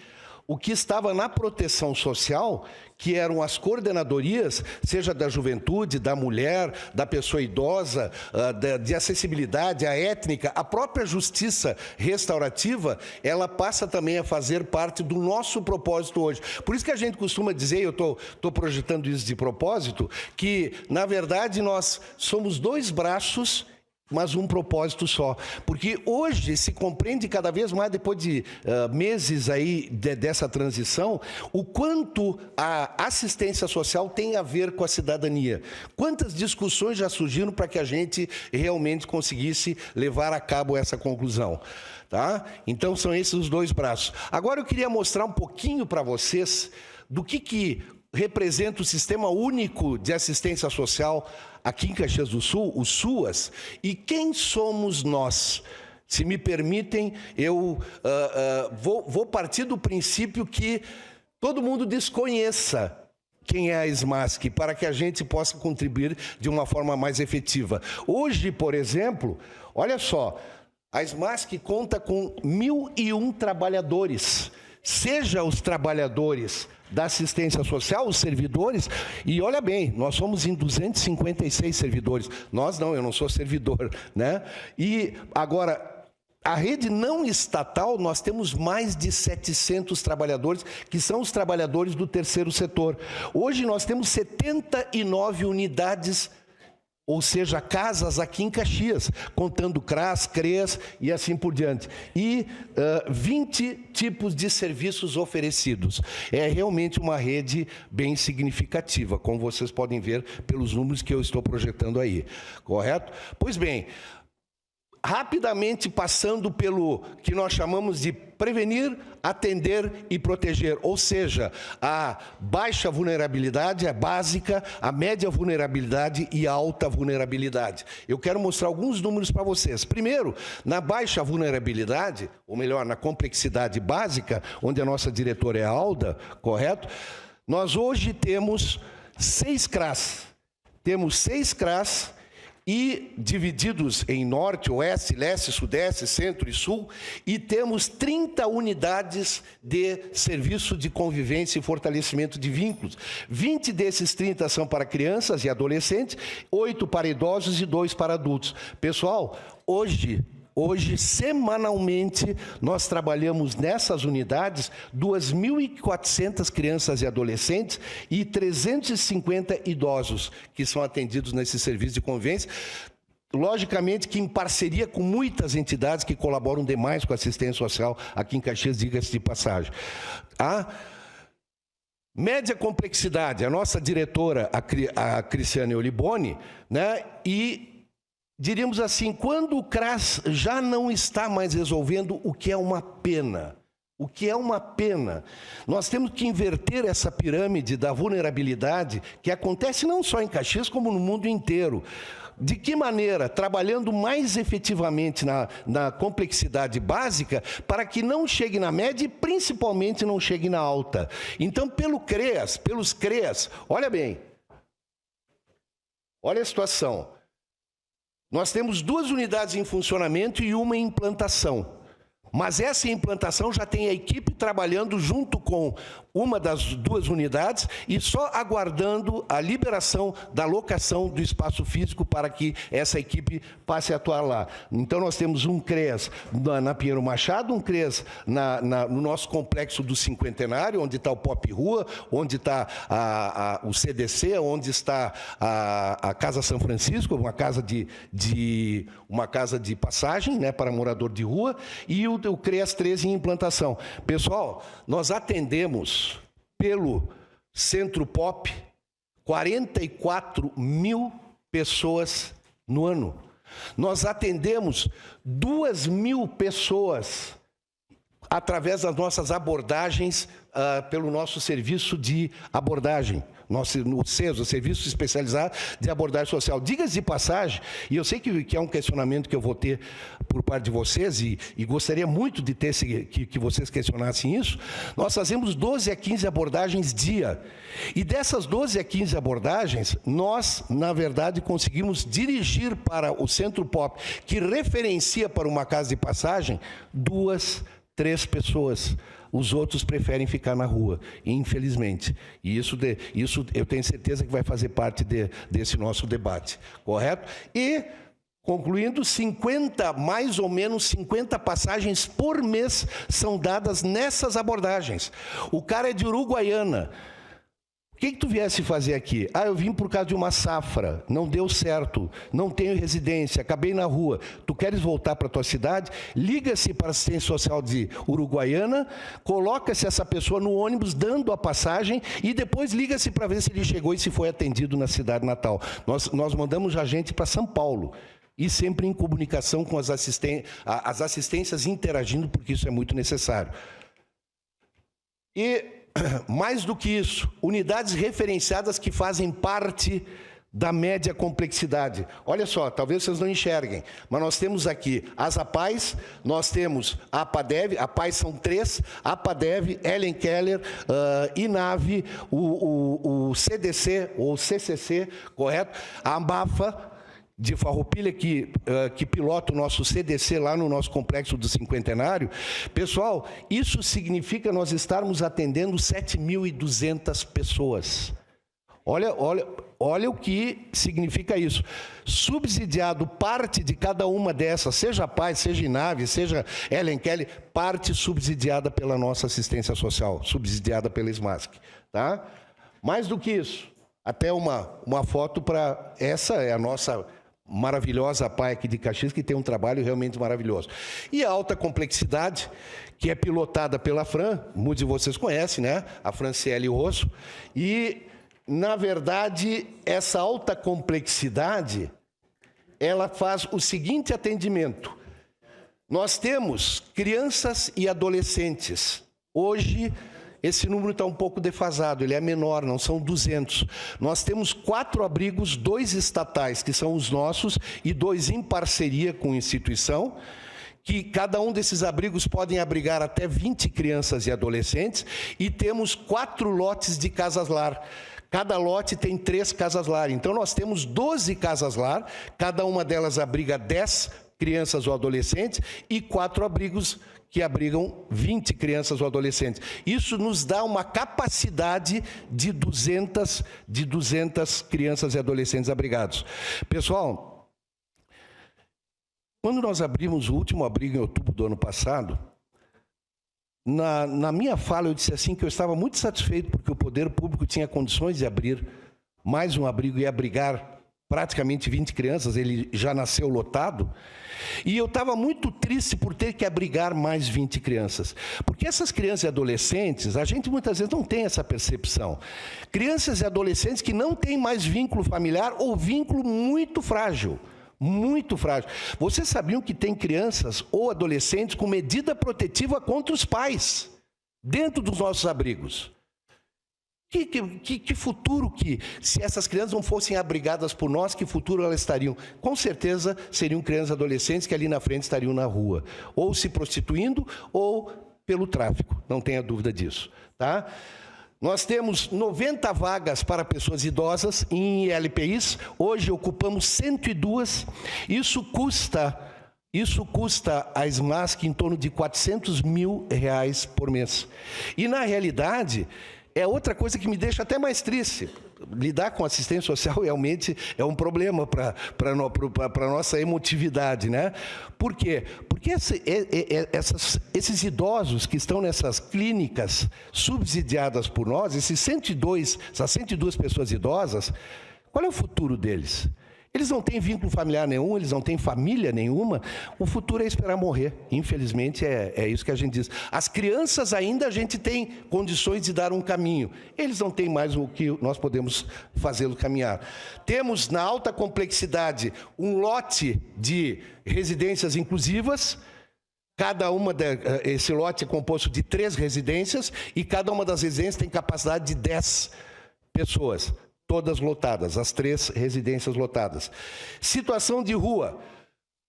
P: o que estava na proteção social, que eram as coordenadorias, seja da juventude, da mulher, da pessoa idosa, de acessibilidade, a étnica, a própria justiça restaurativa, ela passa também a fazer parte do nosso propósito hoje. Por isso que a gente costuma dizer, eu estou projetando isso de propósito, que, na verdade, nós somos dois braços, mas um propósito só. Porque hoje se compreende cada vez mais, depois de meses aí dessa transição, o quanto a assistência social tem a ver com a cidadania. Quantas discussões já surgiram para que a gente realmente conseguisse levar a cabo essa conclusão. Tá? Então são esses os dois braços. Agora eu queria mostrar um pouquinho para vocês do que representa o Sistema Único de Assistência Social aqui em Caxias do Sul, o SUAS, e quem somos nós. Se me permitem, eu vou partir do princípio que todo mundo desconheça quem é a SMASC, para que a gente possa contribuir de uma forma mais efetiva. Hoje, por exemplo, olha só, a SMASC conta com 1.001 trabalhadores, seja os trabalhadores da assistência social, os servidores, e olha bem, nós somos em 256 servidores. Nós não, eu não sou servidor, né? E agora, a rede não estatal, nós temos mais de 700 trabalhadores, que são os trabalhadores do terceiro setor. Hoje nós temos 79 unidades, ou seja, casas aqui em Caxias, contando CRAS, CREAS e assim por diante. E 20 tipos de serviços oferecidos. É realmente uma rede bem significativa, como vocês podem ver pelos números que eu estou projetando aí. Correto? Pois bem, rapidamente passando pelo que nós chamamos de prevenir, atender e proteger, ou seja, a baixa vulnerabilidade é básica, a média vulnerabilidade e a alta vulnerabilidade. Eu quero mostrar alguns números para vocês. Primeiro, na baixa vulnerabilidade, ou melhor, na complexidade básica, onde a nossa diretora é a Alda, correto? Nós hoje temos 6 CRAS. Temos 6 CRAS e divididos em norte, oeste, leste, sudeste, centro e sul, e temos 30 unidades de serviço de convivência e fortalecimento de vínculos. 20 desses 30 são para crianças e adolescentes, 8 para idosos e 2 para adultos. Pessoal, hoje, semanalmente, nós trabalhamos nessas unidades 2.400 crianças e adolescentes e 350 idosos que são atendidos nesse serviço de convivência. Logicamente que em parceria com muitas entidades que colaboram demais com a assistência social aqui em Caxias, diga-se de passagem. A média complexidade, a nossa diretora, a Cristiane Oliboni, né, e diríamos assim, quando o CRAS já não está mais resolvendo, o que é uma pena. O que é uma pena. Nós temos que inverter essa pirâmide da vulnerabilidade que acontece não só em Caxias, como no mundo inteiro. De que maneira? Trabalhando mais efetivamente na complexidade básica para que não chegue na média e principalmente não chegue na alta. Então, pelos CREAS, olha bem, olha a situação. Nós temos 2 unidades em funcionamento e uma em implantação. Mas essa implantação já tem a equipe trabalhando junto com uma das duas unidades e só aguardando a liberação da locação do espaço físico para que essa equipe passe a atuar lá. Então, nós temos um CREAS na Pinheiro Machado, um CREAS no nosso complexo do Cinquentenário, onde está o Pop Rua, onde está o CDC, onde está a Casa São Francisco, uma casa de passagem, né, para morador de rua, e o CREAS 13 em implantação. Pessoal, nós atendemos pelo Centro Pop 44 mil pessoas no ano. Nós atendemos 2.000 pessoas através das nossas abordagens, pelo nosso serviço de abordagem. O CESO, o Serviço Especializado de Abordagem Social. Diga-se de passagem, e eu sei que é um questionamento que eu vou ter por parte de vocês, e gostaria muito de ter que vocês questionassem isso, nós fazemos 12 a 15 abordagens dia. E dessas 12 a 15 abordagens, nós, na verdade, conseguimos dirigir para o Centro Pop, que referencia para uma casa de passagem, 2, 3 pessoas. Os outros preferem ficar na rua, infelizmente. E isso eu tenho certeza que vai fazer parte desse nosso debate, correto? E, concluindo, mais ou menos 50 passagens por mês são dadas nessas abordagens. O cara é de Uruguaiana. O que tu viesse fazer aqui? Eu vim por causa de uma safra, não deu certo, não tenho residência, acabei na rua. Tu queres voltar para a tua cidade? Liga-se para a assistência social de Uruguaiana, coloca-se essa pessoa no ônibus dando a passagem e depois liga-se para ver se ele chegou e se foi atendido na cidade natal. Nós mandamos a gente para São Paulo. E sempre em comunicação com as assistências interagindo, porque isso é muito necessário. E mais do que isso, unidades referenciadas que fazem parte da média complexidade. Olha só, talvez vocês não enxerguem, mas nós temos aqui as APAES, nós temos a APADEV, APAES são 3, APADEV, Ellen Keller, INAVE, o CDC, ou CCC, correto? A AMBAFA, de Farroupilha, que pilota o nosso CDC lá no nosso complexo do Cinquentenário. Pessoal, isso significa nós estarmos atendendo 7.200 pessoas. Olha o que significa isso. Subsidiado parte de cada uma dessas, seja a Paz, seja Inave, seja Ellen Kelly, parte subsidiada pela nossa assistência social, subsidiada pela SMASC. Tá? Mais do que isso, até uma foto para... Essa é a nossa maravilhosa PAI aqui de Caxias, que tem um trabalho realmente maravilhoso. E a alta complexidade, que é pilotada pela Fran, muitos de vocês conhecem, né? A Franciele Rosso. E, na verdade, essa alta complexidade, ela faz o seguinte atendimento. Nós temos crianças e adolescentes. Hoje, esse número está um pouco defasado, ele é menor, não são 200. Nós temos 4 abrigos, 2 estatais, que são os nossos, e 2 em parceria com instituição, que cada um desses abrigos podem abrigar até 20 crianças e adolescentes, e temos 4 lotes de casas-lar. Cada lote tem 3 casas-lar. Então, nós temos 12 casas-lar, cada uma delas abriga 10 crianças ou adolescentes, e 4 abrigos que abrigam 20 crianças ou adolescentes. Isso nos dá uma capacidade de 200 crianças e adolescentes abrigados. Pessoal, quando nós abrimos o último abrigo em outubro do ano passado, na minha fala eu disse assim que eu estava muito satisfeito porque o poder público tinha condições de abrir mais um abrigo e abrigar praticamente 20 crianças, ele já nasceu lotado, e eu estava muito triste por ter que abrigar mais 20 crianças, porque essas crianças e adolescentes, a gente muitas vezes não tem essa percepção, crianças e adolescentes que não têm mais vínculo familiar ou vínculo muito frágil. Muito frágil. Vocês sabiam que tem crianças ou adolescentes com medida protetiva contra os pais, dentro dos nossos abrigos? Que futuro que, se essas crianças não fossem abrigadas por nós, que futuro elas estariam? Com certeza seriam crianças e adolescentes que ali na frente estariam na rua, ou se prostituindo, ou pelo tráfico, não tenha dúvida disso. Tá? Nós temos 90 vagas para pessoas idosas em LPIs, hoje ocupamos 102, isso custa Isso custa a SMASC em torno de R$400 mil por mês. E, na realidade, é outra coisa que me deixa até mais triste. Lidar com assistência social realmente é um problema para a nossa emotividade, né? Por quê? Porque esses idosos que estão nessas clínicas subsidiadas por nós, essas 102 pessoas idosas, qual é o futuro deles? Eles não têm vínculo familiar nenhum, eles não têm família nenhuma. O futuro é esperar morrer. Infelizmente, é isso que a gente diz. As crianças ainda a gente tem condições de dar um caminho. Eles não têm mais o que nós podemos fazê-lo caminhar. Temos, na alta complexidade, um lote de residências inclusivas. Esse lote é composto de 3 residências e cada uma das residências tem capacidade de 10 pessoas. Todas lotadas, as 3 residências lotadas. Situação de rua.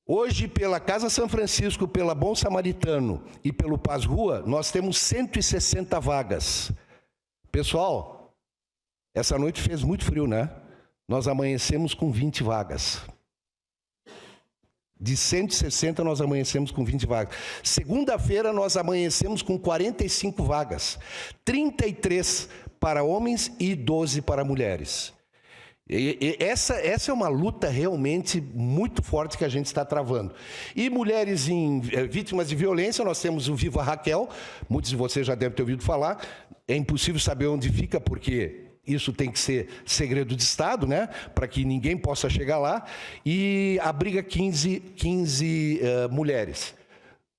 P: Hoje, pela Casa São Francisco, pela Bom Samaritano e pelo Paz Rua, nós temos 160 vagas. Pessoal, essa noite fez muito frio, né? Nós amanhecemos com 20 vagas. De 160, nós amanhecemos com 20 vagas. Segunda-feira, nós amanhecemos com 45 vagas. 33 para homens e 12 para mulheres. Essa é uma luta realmente muito forte que a gente está travando. E mulheres vítimas de violência, nós temos o Viva Raquel, muitos de vocês já devem ter ouvido falar, é impossível saber onde fica, porque isso tem que ser segredo de Estado, né? Para que ninguém possa chegar lá, e abriga 15 mulheres.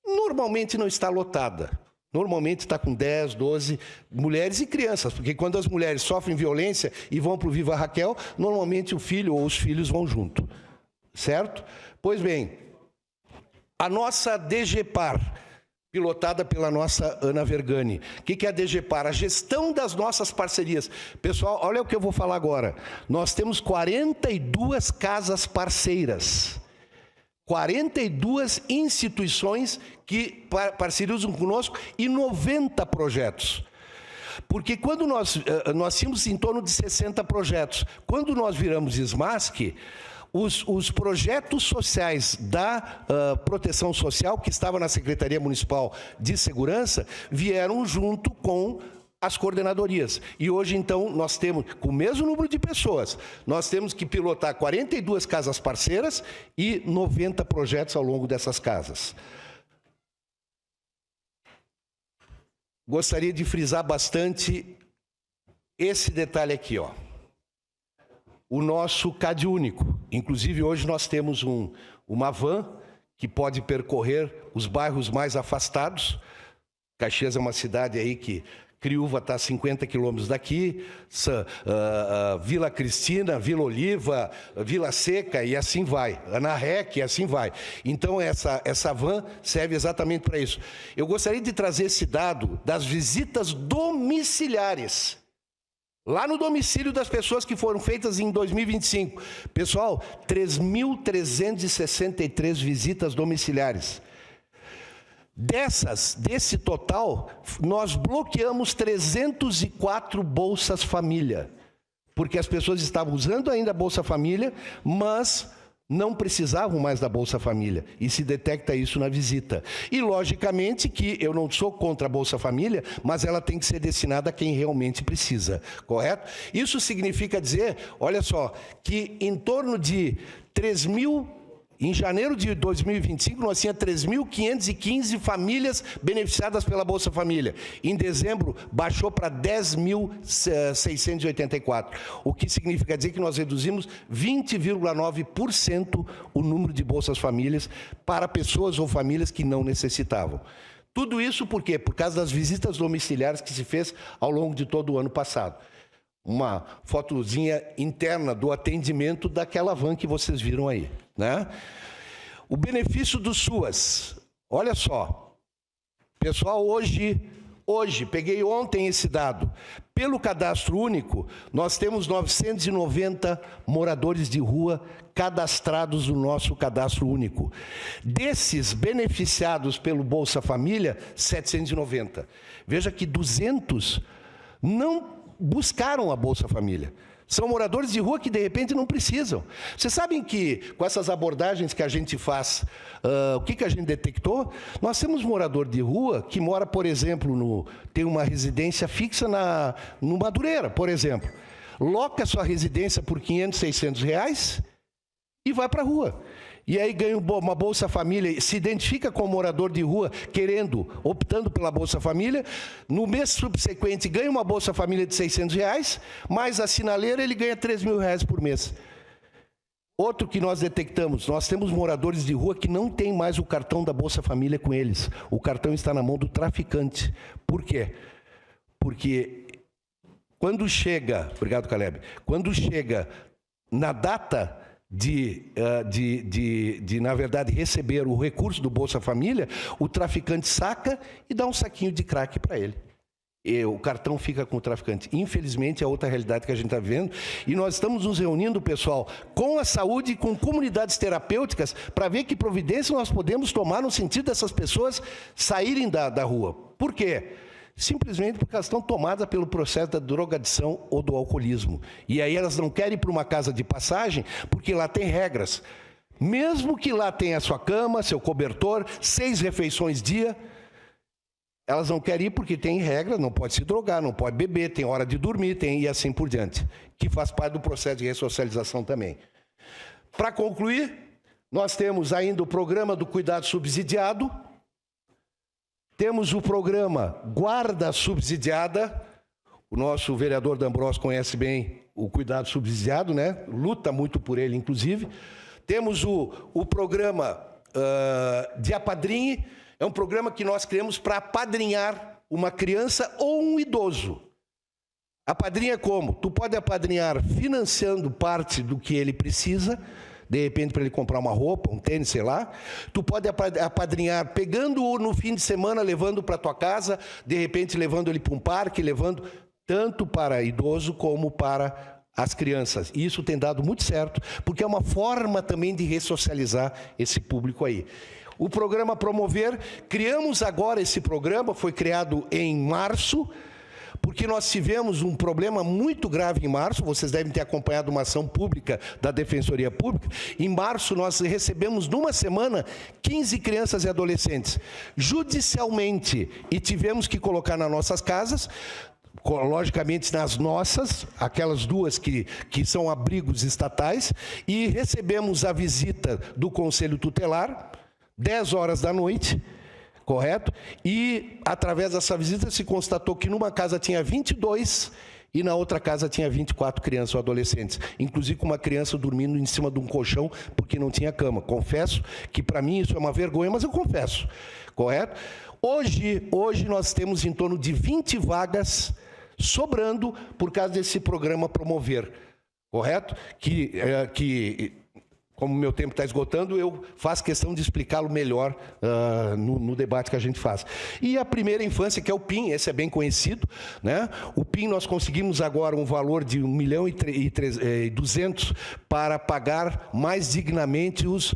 P: Normalmente não está lotada. Normalmente está com 10, 12 mulheres e crianças, porque quando as mulheres sofrem violência e vão para o Viva Raquel, normalmente o filho ou os filhos vão junto, certo? Pois bem, a nossa DGPAR, pilotada pela nossa Ana Vergani. O que é a DGPAR? A gestão das nossas parcerias. Pessoal, olha o que eu vou falar agora. Nós temos 42 casas parceiras. 42 instituições que parcerizam conosco e 90 projetos. Porque quando nós tínhamos em torno de 60 projetos. Quando nós viramos SMASC, os projetos sociais da proteção social, que estavam na Secretaria Municipal de Segurança, vieram junto com as coordenadorias. E hoje, então, nós temos, com o mesmo número de pessoas, nós temos que pilotar 42 casas parceiras e 90 projetos ao longo dessas casas. Gostaria de frisar bastante esse detalhe aqui, ó. O nosso CAD único. Inclusive, hoje nós temos uma van que pode percorrer os bairros mais afastados. Caxias é uma cidade aí que Criúva está a 50 quilômetros daqui, Vila Cristina, Vila Oliva, Vila Seca e assim vai, Ana Rec e assim vai. Então essa van serve exatamente para isso. Eu gostaria de trazer esse dado das visitas domiciliares. Lá no domicílio das pessoas que foram feitas em 2025. Pessoal, 3.363 visitas domiciliares. Desse total, nós bloqueamos 304 Bolsas Família, porque as pessoas estavam usando ainda a Bolsa Família, mas não precisavam mais da Bolsa Família, e se detecta isso na visita. E, logicamente, que eu não sou contra a Bolsa Família, mas ela tem que ser destinada a quem realmente precisa, correto? Isso significa dizer, olha só, que em torno de 3.000... Em janeiro de 2025, nós tínhamos 3.515 famílias beneficiadas pela Bolsa Família. Em dezembro, baixou para 10.684, o que significa dizer que nós reduzimos 20,9% o número de Bolsas Famílias para pessoas ou famílias que não necessitavam. Tudo isso por quê? Por causa das visitas domiciliares que se fez ao longo de todo o ano passado. Uma fotozinha interna do atendimento daquela van que vocês viram aí, né? O benefício do SUAS, olha só, pessoal, hoje, peguei ontem esse dado, pelo cadastro único, nós temos 990 moradores de rua cadastrados no nosso cadastro único. Desses beneficiados pelo Bolsa Família, 790. Veja que 200 não buscaram a Bolsa Família. São moradores de rua que, de repente, não precisam. Vocês sabem que, com essas abordagens que a gente faz, o que a gente detectou? Nós temos morador de rua que mora, por exemplo, tem uma residência fixa no Madureira, por exemplo. Loca sua residência por R$500, R$600 e vai para a rua. E aí ganha uma Bolsa Família, se identifica como morador de rua, optando pela Bolsa Família. No mês subsequente ganha uma Bolsa Família de R$600, mais a sinaleira ele ganha R$3.000 por mês. Outro que nós detectamos, nós temos moradores de rua que não tem mais o cartão da Bolsa Família com eles. O cartão está na mão do traficante. Por quê? Porque quando chega, obrigado, Caleb, quando chega na data na verdade, receber o recurso do Bolsa Família, o traficante saca e dá um saquinho de crack para ele. E o cartão fica com o traficante. Infelizmente, é outra realidade que a gente está vivendo. E nós estamos nos reunindo, pessoal, com a saúde e com comunidades terapêuticas para ver que providência nós podemos tomar no sentido dessas pessoas saírem da rua. Por quê? Simplesmente porque elas estão tomadas pelo processo da drogadição ou do alcoolismo. E aí elas não querem ir para uma casa de passagem porque lá tem regras. Mesmo que lá tenha a sua cama, seu cobertor, 6 refeições dia, elas não querem ir porque tem regras, não pode se drogar, não pode beber, tem hora de dormir, e assim por diante, que faz parte do processo de ressocialização também. Para concluir, nós temos ainda o programa do cuidado subsidiado, temos o programa Guarda Subsidiada, o nosso vereador D'Ambrosio conhece bem o cuidado subsidiado, né? Luta muito por ele, inclusive. Temos o programa de Apadrinhe, é um programa que nós criamos para apadrinhar uma criança ou um idoso. Apadrinha como? Tu pode apadrinhar financiando parte do que ele precisa, de repente para ele comprar uma roupa, um tênis, sei lá. Tu pode apadrinhar pegando-o no fim de semana, levando para tua casa, de repente levando ele para um parque, levando tanto para idoso como para as crianças. E isso tem dado muito certo, porque é uma forma também de ressocializar esse público aí. O programa Promover, criamos agora esse programa, foi criado em março, porque nós tivemos um problema muito grave em março, vocês devem ter acompanhado uma ação pública da Defensoria Pública. Em março, nós recebemos, numa semana, 15 crianças e adolescentes, judicialmente, e tivemos que colocar nas nossas casas, logicamente nas nossas, aquelas duas que são abrigos estatais, e recebemos a visita do Conselho Tutelar, 10 horas da noite, correto? E, através dessa visita, se constatou que numa casa tinha 22 e na outra casa tinha 24 crianças ou adolescentes, inclusive com uma criança dormindo em cima de um colchão porque não tinha cama. Confesso que, para mim, isso é uma vergonha, mas eu confesso, correto? Hoje nós temos em torno de 20 vagas sobrando por causa desse programa Promover, correto? Que como o meu tempo está esgotando, eu faço questão de explicá-lo melhor no debate que a gente faz. E a primeira infância, que é o PIN, esse é bem conhecido, né? O PIN nós conseguimos agora um valor de 1.200.000 para pagar mais dignamente os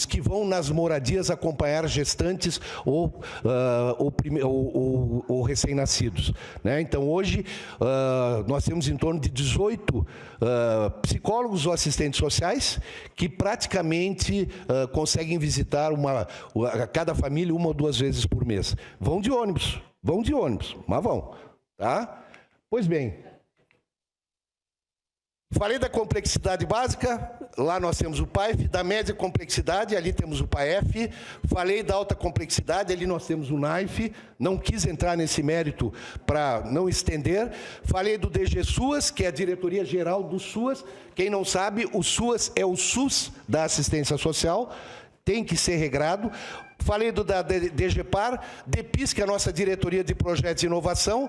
P: que vão nas moradias acompanhar gestantes ou recém-nascidos, né? Então, hoje, nós temos em torno de 18 psicólogos ou assistentes sociais que praticamente conseguem visitar cada família 1 ou 2 vezes por mês. Vão de ônibus, mas vão, tá? Pois bem, falei da complexidade básica, lá nós temos o PAEF, da média complexidade, ali temos o PAEF, falei da alta complexidade, ali nós temos o NAIF, não quis entrar nesse mérito para não estender, falei do DG SUAS, que é a Diretoria Geral do SUAS, quem não sabe, o SUAS é o SUS da assistência social, tem que ser regrado. Falei da DGPAR, DEPIS, que é a nossa Diretoria de Projetos de Inovação,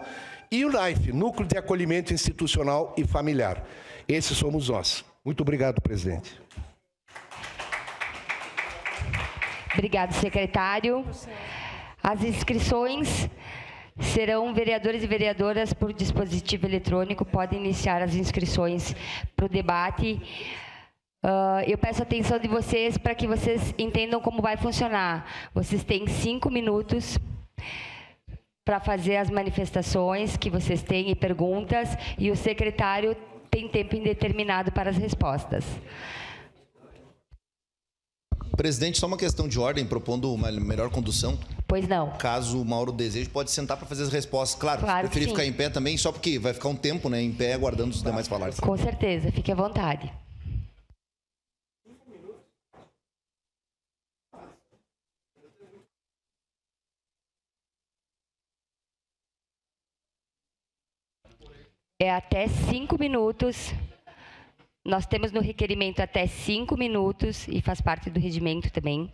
P: e o NAIF, Núcleo de Acolhimento Institucional e Familiar. Esses somos nós. Muito obrigado, presidente.
B: Obrigado, secretário. As inscrições serão vereadores e vereadoras por dispositivo eletrônico. Podem iniciar as inscrições para o debate. Eu peço a atenção de vocês para que vocês entendam como vai funcionar. Vocês têm 5 minutos para fazer as manifestações que vocês têm e perguntas, e o secretário tem tempo indeterminado para as respostas.
K: Presidente, só uma questão de ordem, propondo uma melhor condução.
B: Pois não.
K: Caso o Mauro deseje, pode sentar para fazer as respostas. Claro, se preferir ficar em pé também, só porque vai ficar um tempo, né, em pé, aguardando os demais falarem.
B: Com certeza, fique à vontade. É até 5 minutos. Nós temos no requerimento até 5 minutos, e faz parte do regimento também,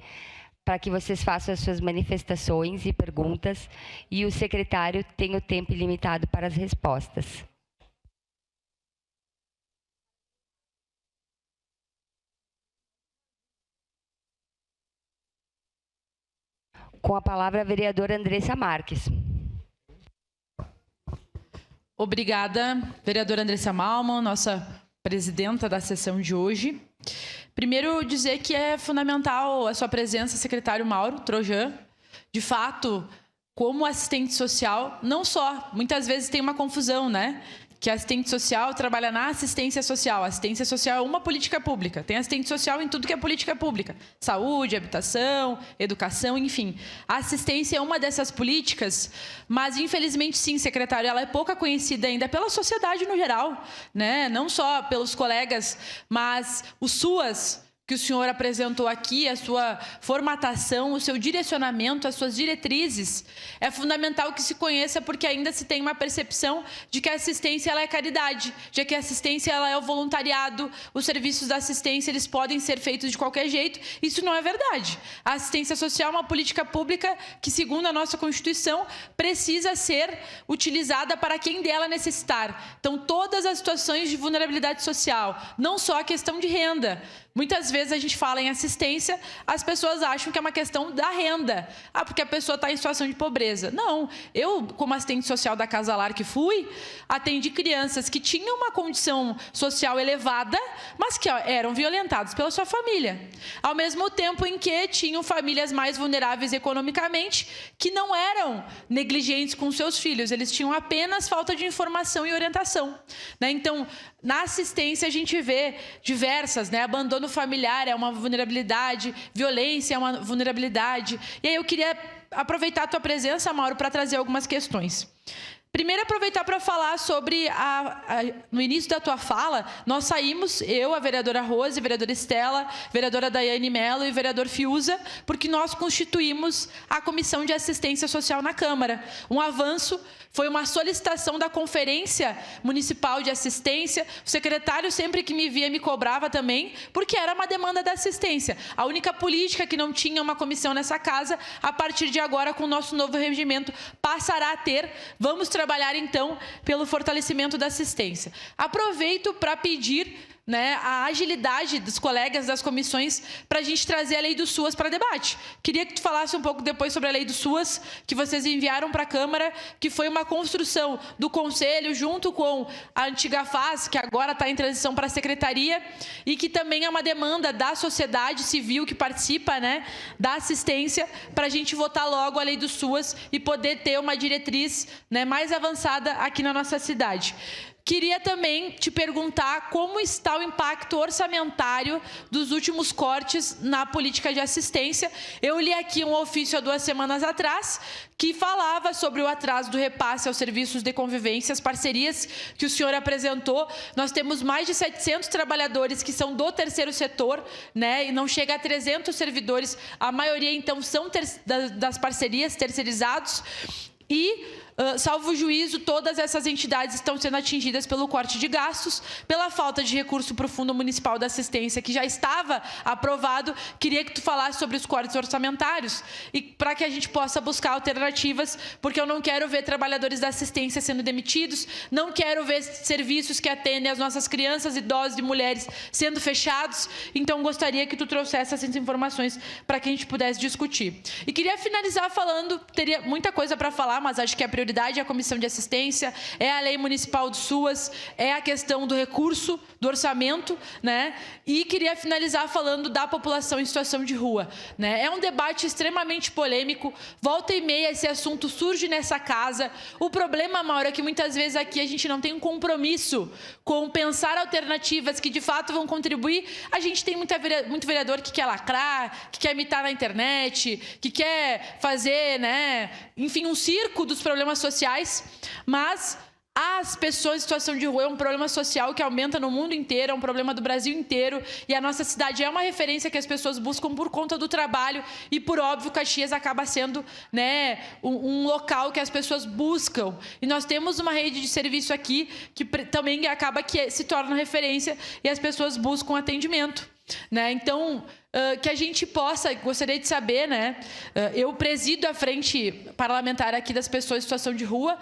B: para que vocês façam as suas manifestações e perguntas, e o secretário tem o tempo ilimitado para as respostas. Com a palavra, a vereadora Andressa Marques.
N: Obrigada, vereadora Andressa Malman, nossa presidenta da sessão de hoje. Primeiro, dizer que é fundamental a sua presença, secretário Mauro Trojan. De fato, como assistente social, não só, muitas vezes tem uma confusão, né? Que assistente social trabalha na assistência social. A assistência social é uma política pública. Tem assistente social em tudo que é política pública. Saúde, habitação, educação, enfim. A assistência é uma dessas políticas, mas, infelizmente, sim, secretário, ela é pouco conhecida ainda pela sociedade no geral, né? Não só pelos colegas, mas o SUAS, que o senhor apresentou aqui, a sua formatação, o seu direcionamento, as suas diretrizes, é fundamental que se conheça, porque ainda se tem uma percepção de que a assistência ela é caridade, de que a assistência ela é o voluntariado, os serviços da assistência eles podem ser feitos de qualquer jeito. Isso não é verdade. A assistência social é uma política pública que, segundo a nossa Constituição, precisa ser utilizada para quem dela necessitar. Então, todas as situações de vulnerabilidade social, não só a questão de renda. Muitas vezes a gente fala em assistência, as pessoas acham que é uma questão da renda. Ah, porque a pessoa está em situação de pobreza. Não. Eu, como assistente social da Casa Lar que fui, atendi crianças que tinham uma condição social elevada, mas que eram violentadas pela sua família. Ao mesmo tempo em que tinham famílias mais vulneráveis economicamente, que não eram negligentes com seus filhos. Eles tinham apenas falta de informação e orientação, né? Então, na assistência a gente vê diversas, né? Abandono familiar é uma vulnerabilidade, violência é uma vulnerabilidade. E aí eu queria aproveitar a tua presença, Mauro, para trazer algumas questões. Primeiro, aproveitar para falar sobre, no início da tua fala, nós saímos, eu, a vereadora Rose, a vereadora Estela, a vereadora Daiane Mello e o vereador Fiuza, porque nós constituímos a Comissão de Assistência Social na Câmara. Um avanço, foi uma solicitação da Conferência Municipal de Assistência. O secretário, sempre que me via, me cobrava também, porque era uma demanda da assistência. A única política que não tinha uma comissão nessa casa, a partir de agora, com o nosso novo regimento, passará a ter. Vamos trabalhar, então, pelo fortalecimento da assistência. Aproveito para pedir, né, a agilidade dos colegas das comissões para a gente trazer a lei do SUAS para debate. Queria que tu falasse um pouco depois sobre a lei do SUAS, que vocês enviaram para a Câmara, que foi uma construção do Conselho junto com a antiga FAS, que agora está em transição para a Secretaria, e que também é uma demanda da sociedade civil que participa, né, da assistência, para a gente votar logo a lei do SUAS e poder ter uma diretriz, né, mais avançada aqui na nossa cidade. Queria também te perguntar como está o impacto orçamentário dos últimos cortes na política de assistência. Eu li aqui um ofício há 2 semanas atrás que falava sobre o atraso do repasse aos serviços de convivência, as parcerias que o senhor apresentou. Nós temos mais de 700 trabalhadores que são do terceiro setor, né, e não chega a 300 servidores. A maioria, então, são das parcerias terceirizados. E, salvo juízo, todas essas entidades estão sendo atingidas pelo corte de gastos, pela falta de recurso para o Fundo Municipal da Assistência, que já estava aprovado. Queria que tu falasse sobre os cortes orçamentários e para que a gente possa buscar alternativas, porque eu não quero ver trabalhadores da assistência sendo demitidos, não quero ver serviços que atendem as nossas crianças, idosos e mulheres sendo fechados. Então, gostaria que tu trouxesse essas informações para que a gente pudesse discutir. E queria finalizar falando, teria muita coisa para falar, mas acho que a prioridade prioridade é a Comissão de Assistência, é a Lei Municipal do SUAS, é a questão do recurso, do orçamento, né? E queria finalizar falando da população em situação de rua, né? É um debate extremamente polêmico, volta e meia esse assunto surge nessa casa. O problema, Mauro, é que muitas vezes aqui a gente não tem um compromisso com pensar alternativas que de fato vão contribuir. A gente tem muito vereador que quer lacrar, que quer imitar na internet, que quer fazer, né, enfim, um circo dos problemas sociais, mas as pessoas em situação de rua é um problema social que aumenta no mundo inteiro, é um problema do Brasil inteiro, e a nossa cidade é uma referência que as pessoas buscam por conta do trabalho, e por óbvio Caxias acaba sendo, né, um local que as pessoas buscam. E nós temos uma rede de serviço aqui que também acaba que se torna referência e as pessoas buscam atendimento, né? Então, que a gente possa, gostaria de saber, né? Eu presido a frente parlamentar aqui das pessoas em situação de rua,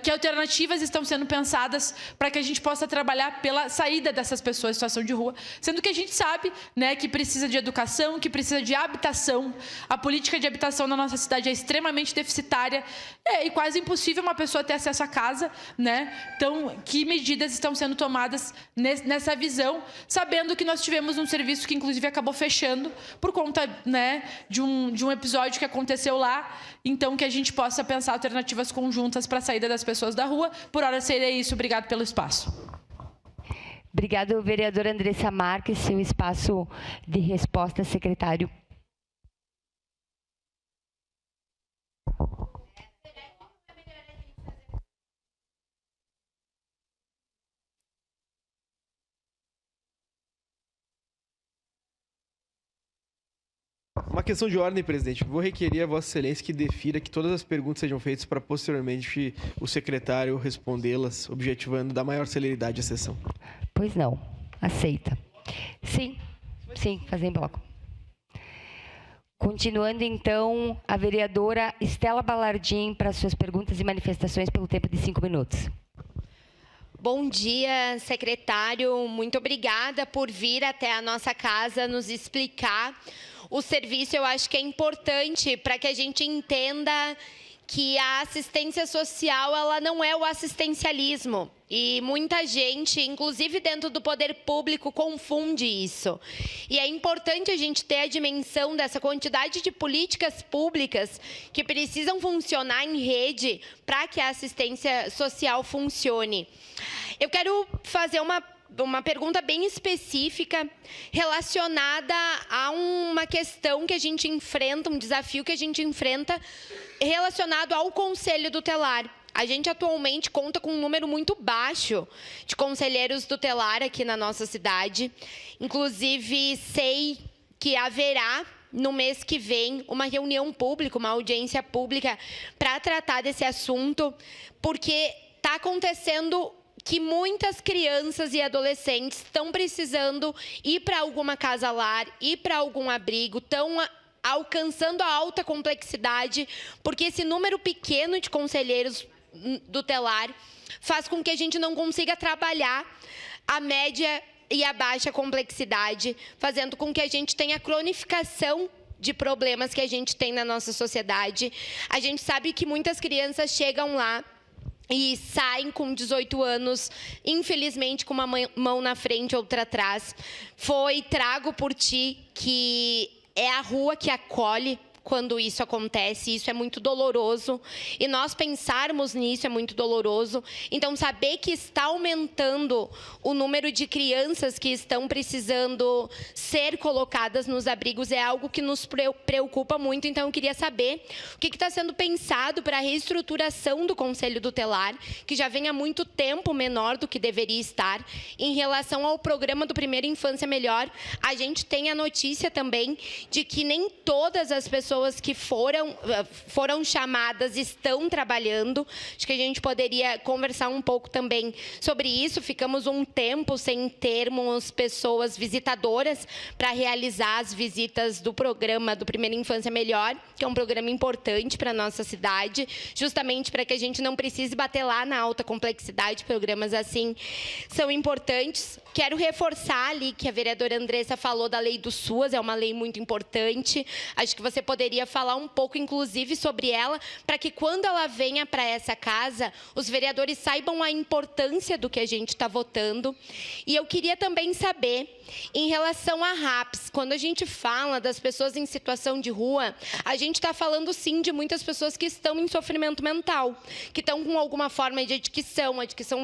N: que alternativas estão sendo pensadas para que a gente possa trabalhar pela saída dessas pessoas em situação de rua, sendo que a gente sabe, né, que precisa de educação, que precisa de habitação. A política de habitação na nossa cidade é extremamente deficitária, e quase impossível uma pessoa ter acesso à casa, né? Então, que medidas estão sendo tomadas nessa visão, sabendo que nós tivemos um serviço que inclusive acabou fechando por conta, né, de um episódio que aconteceu lá. Então, que a gente possa pensar alternativas conjuntas para a saída das pessoas da rua. Por hora seria isso. Obrigado pelo espaço.
B: Obrigado, vereadora Andressa Marques. Seu espaço de resposta, secretário.
E: Uma questão de ordem, presidente. Vou requerer a Vossa Excelência que defira que todas as perguntas sejam feitas para posteriormente o secretário respondê-las, objetivando da maior celeridade a sessão.
B: Pois não. Aceita. Sim, fazer em bloco. Continuando, então, a vereadora Estela Balardim para suas perguntas e manifestações pelo tempo de 5 minutos.
Q: Bom dia, secretário. Muito obrigada por vir até a nossa casa nos explicar o serviço. Eu acho que é importante para que a gente entenda que a assistência social, ela não é o assistencialismo. E muita gente, inclusive dentro do poder público, confunde isso. E é importante a gente ter a dimensão dessa quantidade de políticas públicas que precisam funcionar em rede para que a assistência social funcione. Eu quero fazer uma pergunta bem específica relacionada a uma questão que a gente enfrenta, um desafio que a gente enfrenta relacionado ao Conselho Tutelar. A gente atualmente conta com um número muito baixo de conselheiros tutelar aqui na nossa cidade. Inclusive, sei que haverá no mês que vem uma reunião pública, uma audiência pública para tratar desse assunto, porque está acontecendo que muitas crianças e adolescentes estão precisando ir para alguma casa-lar, ir para algum abrigo, estão alcançando a alta complexidade, porque esse número pequeno de conselheiros tutelar faz com que a gente não consiga trabalhar a média e a baixa complexidade, fazendo com que a gente tenha cronificação de problemas que a gente tem na nossa sociedade. A gente sabe que muitas crianças chegam lá e saem com 18 anos, infelizmente, com uma mão na frente e outra atrás. Foi trago por ti que é a rua que acolhe quando isso acontece. Isso é muito doloroso. E nós pensarmos nisso é muito doloroso. Então, saber que está aumentando o número de crianças que estão precisando ser colocadas nos abrigos é algo que nos preocupa muito. Então, eu queria saber o que está sendo pensado para a reestruturação do Conselho Tutelar, que já vem há muito tempo menor do que deveria estar. Em relação ao programa do Primeira Infância Melhor, a gente tem a notícia também de que nem todas as pessoas que foram chamadas estão trabalhando. Acho que a gente poderia conversar um pouco também sobre isso. Ficamos um tempo sem termos pessoas visitadoras para realizar as visitas do programa do Primeira Infância Melhor, que é um programa importante para a nossa cidade, justamente para que a gente não precise bater lá na alta complexidade. Programas assim são importantes. Quero reforçar ali que a vereadora Andressa falou da lei do SUAS, é uma lei muito importante. Acho que você poderia poderia falar um pouco, inclusive, sobre ela, para que quando ela venha para essa casa, os vereadores saibam a importância do que a gente está votando. E eu queria também saber, em relação à RAPS, quando a gente fala das pessoas em situação de rua, a gente está falando, sim, de muitas pessoas que estão em sofrimento mental, que estão com alguma forma de adicção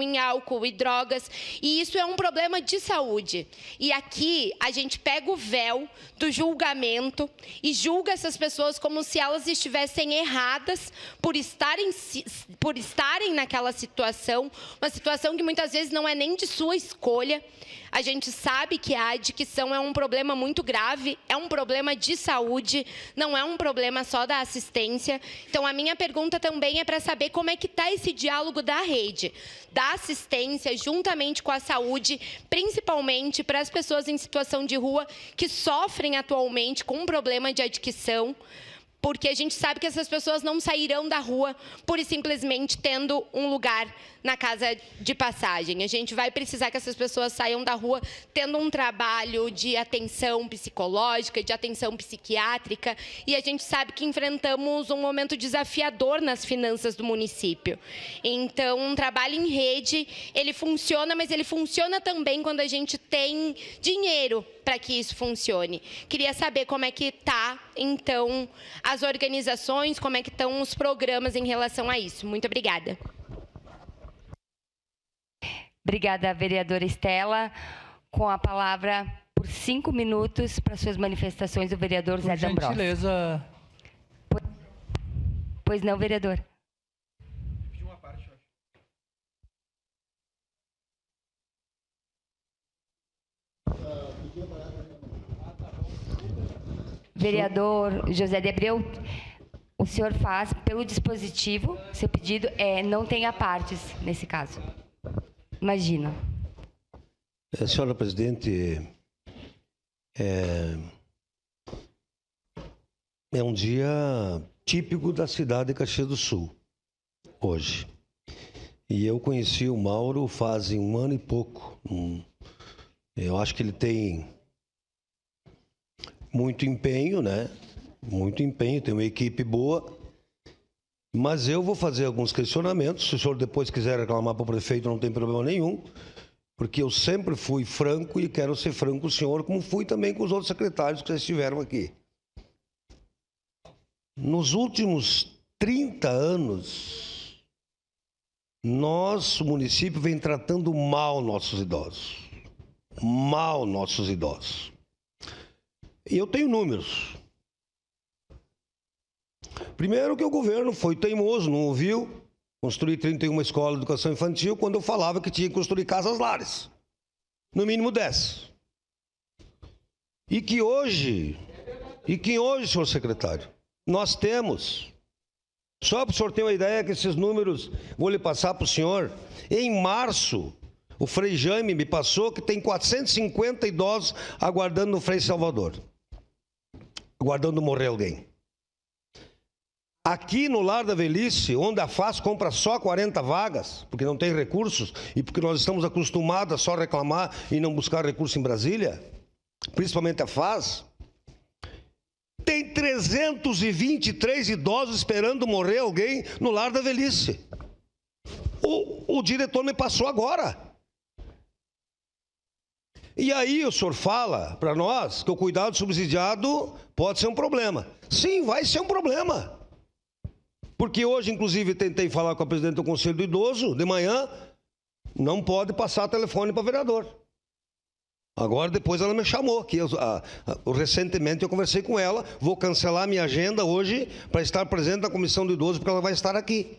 Q: em álcool e drogas, e isso é um problema de saúde. E aqui a gente pega o véu do julgamento e julga essas pessoas como se elas estivessem erradas por estarem naquela situação, uma situação que muitas vezes não é nem de sua escolha. A gente sabe que a adicção é um problema muito grave, é um problema de saúde, não é um problema só da assistência. Então, a minha pergunta também é para saber como é que está esse diálogo da rede, da assistência, juntamente com a saúde, principalmente para as pessoas em situação de rua que sofrem atualmente com um problema de adicção, porque a gente sabe que essas pessoas não sairão da rua pura e simplesmente tendo um lugar na casa de passagem. A gente vai precisar que essas pessoas saiam da rua tendo um trabalho de atenção psicológica, de atenção psiquiátrica, e a gente sabe que enfrentamos um momento desafiador nas finanças do município. Então, um trabalho em rede, ele funciona, mas ele funciona também quando a gente tem dinheiro para que isso funcione. Queria saber como é que está, então, as organizações, como é que estão os programas em relação a isso. Muito obrigada.
B: Obrigada, vereadora Estela. Com a palavra, por 5 minutos, para suas manifestações, o vereador Zé D'Ambrosio.
F: Por gentileza.
B: Pois não, vereador. Vereador José de Abreu, o senhor faz pelo dispositivo, seu pedido não tem partes nesse caso. Imagina.
G: Senhora presidente, é um dia típico da cidade de Caxias do Sul, hoje. E eu conheci o Mauro faz 1 ano e pouco. Eu acho que ele tem muito empenho, né? Muito empenho, tem uma equipe boa. Mas eu vou fazer alguns questionamentos. Se o senhor depois quiser reclamar para o prefeito, não tem problema nenhum. Porque eu sempre fui franco e quero ser franco com o senhor, como fui também com os outros secretários que já estiveram aqui. Nos últimos 30 anos, nosso município vem tratando mal nossos idosos. Mal nossos idosos. E eu tenho números. Primeiro que o governo foi teimoso, não ouviu construir 31 escolas de educação infantil quando eu falava que tinha que construir casas-lares. No mínimo 10. E que hoje, senhor secretário, nós temos, só para o senhor ter uma ideia que esses números, vou lhe passar para o senhor, em março, o Frei Jaime me passou que tem 450 idosos aguardando no Frei Salvador. Aguardando morrer alguém. Aqui no Lar da Velhice, onde a FAS compra só 40 vagas, porque não tem recursos, e porque nós estamos acostumados a só reclamar e não buscar recurso em Brasília, principalmente a FAS, tem 323 idosos esperando morrer alguém no Lar da Velhice. O diretor me passou agora. E aí o senhor fala para nós que o cuidado subsidiado pode ser um problema. Sim, vai ser um problema. Porque hoje, inclusive, tentei falar com a presidente do Conselho do Idoso, de manhã, não pode passar telefone para vereador. Agora, depois ela me chamou, que recentemente eu conversei com ela, vou cancelar minha agenda hoje para estar presente na Comissão do Idoso, porque ela vai estar aqui.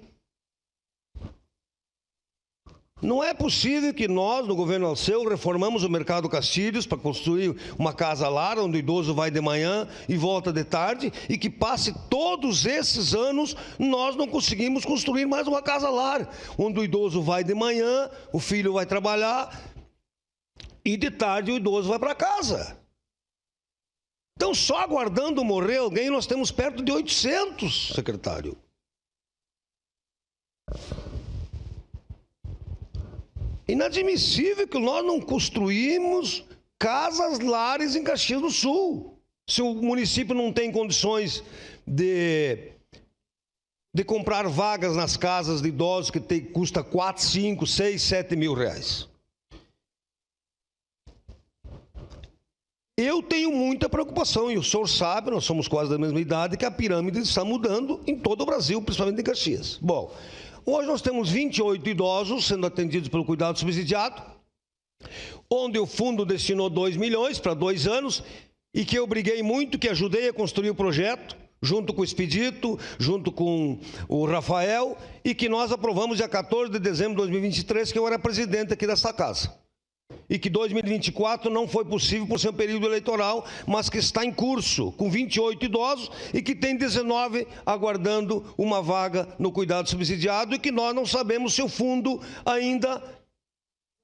G: Não é possível que nós, no governo Alceu, reformamos o Mercado Castilhos para construir uma casa-lar, onde o idoso vai de manhã e volta de tarde, e que passe todos esses anos, nós não conseguimos construir mais uma casa-lar, onde o idoso vai de manhã, o filho vai trabalhar, e de tarde o idoso vai para casa. Então, só aguardando morrer alguém, nós temos perto de 800, secretário. Inadmissível que nós não construímos casas-lares em Caxias do Sul. Se o município não tem condições de comprar vagas nas casas de idosos que custa 4, 5, 6, 7 mil reais. Eu tenho muita preocupação, e o senhor sabe, nós somos quase da mesma idade, que a pirâmide está mudando em todo o Brasil, principalmente em Caxias. Bom, hoje nós temos 28 idosos sendo atendidos pelo cuidado subsidiado, onde o fundo destinou 2 milhões para 2 anos, e que eu briguei muito, que ajudei a construir o projeto, junto com o Expedito, junto com o Rafael, e que nós aprovamos dia 14 de dezembro de 2023, que eu era presidente aqui dessa casa. E que 2024 não foi possível por ser um período eleitoral, mas que está em curso, com 28 idosos e que tem 19 aguardando uma vaga no cuidado subsidiado, e que nós não sabemos se o fundo ainda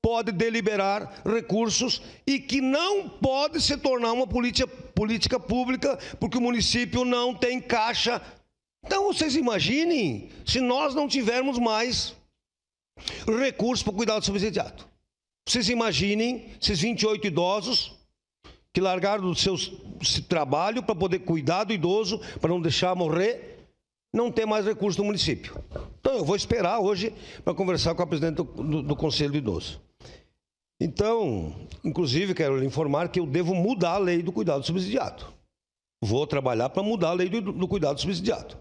G: pode deliberar recursos, e que não pode se tornar uma política pública, porque o município não tem caixa. Então, vocês imaginem se nós não tivermos mais recursos para o cuidado subsidiado. Vocês imaginem esses 28 idosos que largaram do seu trabalho para poder cuidar do idoso, para não deixar morrer, não ter mais recursos no município. Então, eu vou esperar hoje para conversar com a presidente do Conselho do Idoso. Então, inclusive, quero lhe informar que eu devo mudar a lei do cuidado subsidiado. Vou trabalhar para mudar a lei do cuidado subsidiado,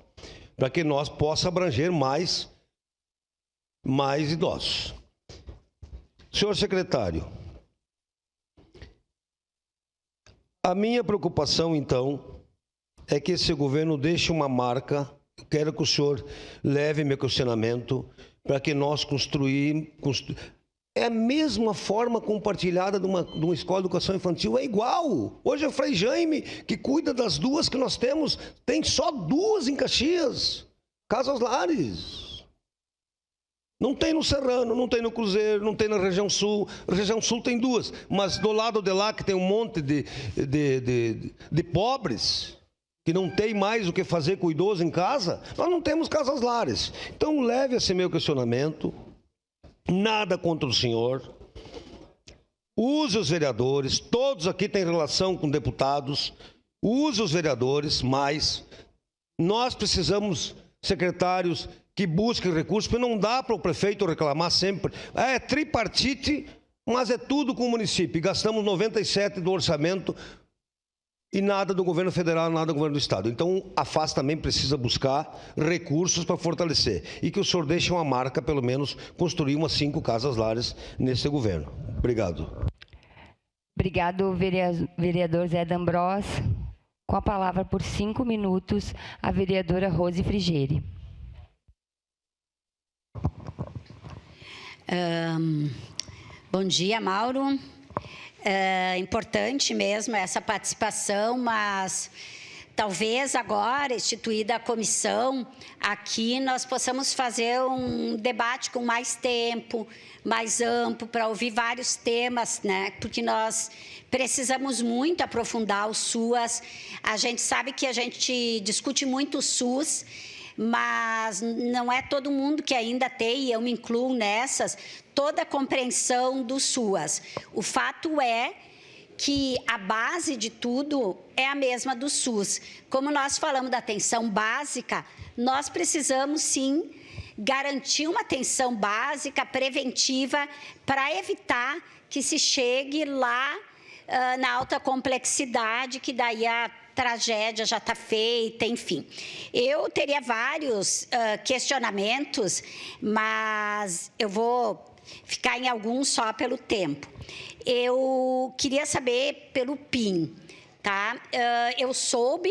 G: para que nós possamos abranger mais idosos. Senhor secretário, a minha preocupação, então, é que esse governo deixe uma marca. Quero que o senhor leve meu questionamento para que nós é a mesma forma compartilhada de uma escola de educação infantil, é igual. Hoje é Frei Jaime, que cuida das 2 que nós temos, tem só 2 em Caxias, casas lares. Não tem no Serrano, não tem no Cruzeiro, não tem na região sul. A região sul tem 2, mas do lado de lá, que tem um monte de pobres, que não tem mais o que fazer com o idoso em casa, nós não temos casas lares. Então, leve esse meu questionamento, nada contra o senhor, use os vereadores, todos aqui têm relação com deputados, use os vereadores, mas nós precisamos, secretários, que busquem recursos, porque não dá para o prefeito reclamar sempre. É tripartite, mas é tudo com o município. E gastamos 97 do orçamento e nada do governo federal, nada do governo do estado. Então, a FAS também precisa buscar recursos para fortalecer. E que o senhor deixe uma marca, pelo menos, construir umas 5 casas lares nesse governo. Obrigado.
B: Obrigado, vereador Zé D'Ambros. Com a palavra por 5 minutos, a vereadora Rose Frigieri.
O: Bom dia, Mauro. É importante mesmo essa participação, mas talvez agora, instituída a comissão, aqui nós possamos fazer um debate com mais tempo, mais amplo, para ouvir vários temas, né? Porque nós precisamos muito aprofundar o SUAS. A gente sabe que a gente discute muito o SUS, mas não é todo mundo que ainda tem, e eu me incluo nessas, toda a compreensão do SUAS. O fato é que a base de tudo é a mesma do SUS. Como nós falamos da atenção básica, nós precisamos, sim, garantir uma atenção básica, preventiva, para evitar que se chegue lá na alta complexidade, que daí a tragédia já está feita, enfim. Eu teria vários questionamentos, mas eu vou ficar em alguns só pelo tempo. Eu queria saber pelo PIN, tá? Eu soube,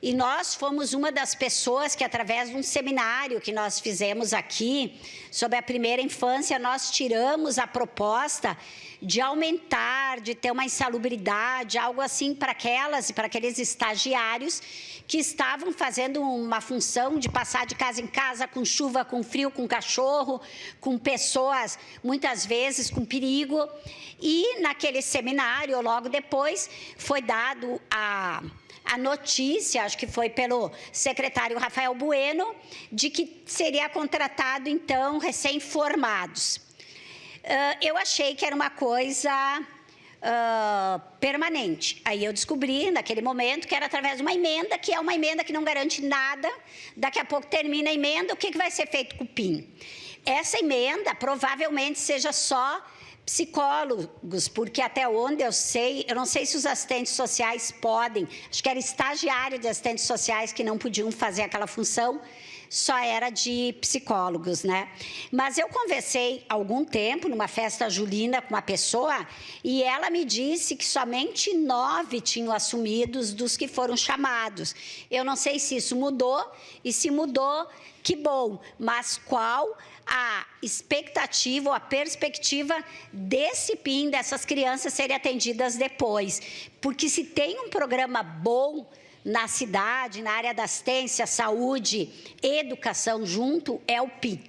O: e nós fomos uma das pessoas que, através de um seminário que nós fizemos aqui, sobre a primeira infância, nós tiramos a proposta de aumentar, de ter uma insalubridade, algo assim para aquelas e para aqueles estagiários que estavam fazendo uma função de passar de casa em casa, com chuva, com frio, com cachorro, com pessoas, muitas vezes, com perigo. E, naquele seminário, logo depois, foi dado a notícia, acho que foi pelo secretário Rafael Bueno, de que seria contratado, então, recém-formados. Eu achei que era uma coisa permanente. Aí eu descobri, naquele momento, que era através de uma emenda, que é uma emenda que não garante nada. Daqui a pouco termina a emenda, o que vai ser feito com o PIN? Essa emenda provavelmente seja só psicólogos, porque até onde eu sei, eu não sei se os assistentes sociais podem, acho que era estagiário de assistentes sociais que não podiam fazer aquela função, só era de psicólogos, né? Mas eu conversei há algum tempo, numa festa julina, com uma pessoa, e ela me disse que somente 9 tinham assumidos dos que foram chamados. Eu não sei se isso mudou, e se mudou, que bom, mas qual a expectativa ou a perspectiva desse PIN, dessas crianças serem atendidas depois? Porque se tem um programa bom na cidade, na área da assistência, saúde, educação junto, é o PIN.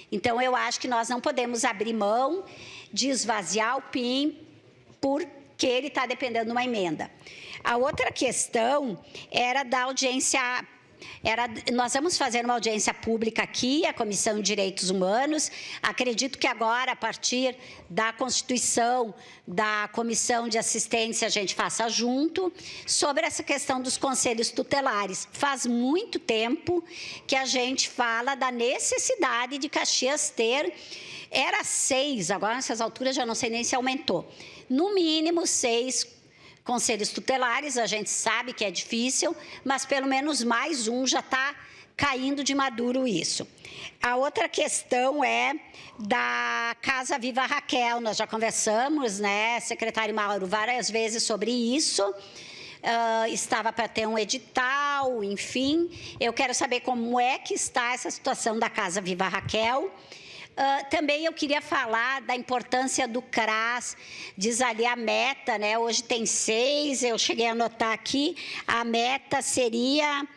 O: Então, eu acho que nós não podemos abrir mão de esvaziar o PIN porque ele está dependendo de uma emenda. A outra questão era da audiência. Nós vamos fazer uma audiência pública aqui, a Comissão de Direitos Humanos. Acredito que agora, a partir da constituição da Comissão de Assistência, a gente faça junto, sobre essa questão dos conselhos tutelares. Faz muito tempo que a gente fala da necessidade de Caxias ter, era 6, agora nessas alturas já não sei nem se aumentou, no mínimo 6 conselhos tutelares. A gente sabe que é difícil, mas pelo menos mais um já está caindo de maduro isso. A outra questão é da Casa Viva Raquel. Nós já conversamos, né, secretário Mauro, várias vezes sobre isso. Estava para ter um edital, enfim. Eu quero saber como é que está essa situação da Casa Viva Raquel. Também eu queria falar da importância do CRAS, diz ali a meta, né? Hoje tem 6, eu cheguei a anotar aqui, a meta seria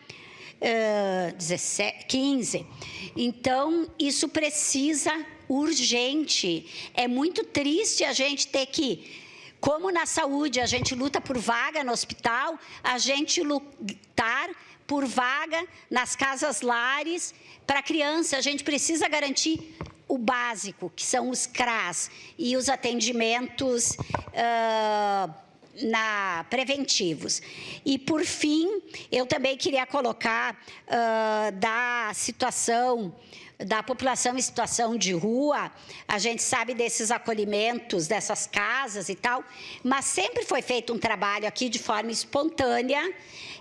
O: 15. Então, isso precisa urgente. É muito triste a gente ter que, como na saúde, a gente luta por vaga no hospital, a gente lutar por vaga nas casas lares para criança. A gente precisa garantir o básico, que são os CRAS e os atendimentos preventivos. E, por fim, eu também queria colocar da situação da população em situação de rua. A gente sabe desses acolhimentos, dessas casas e tal, mas sempre foi feito um trabalho aqui de forma espontânea,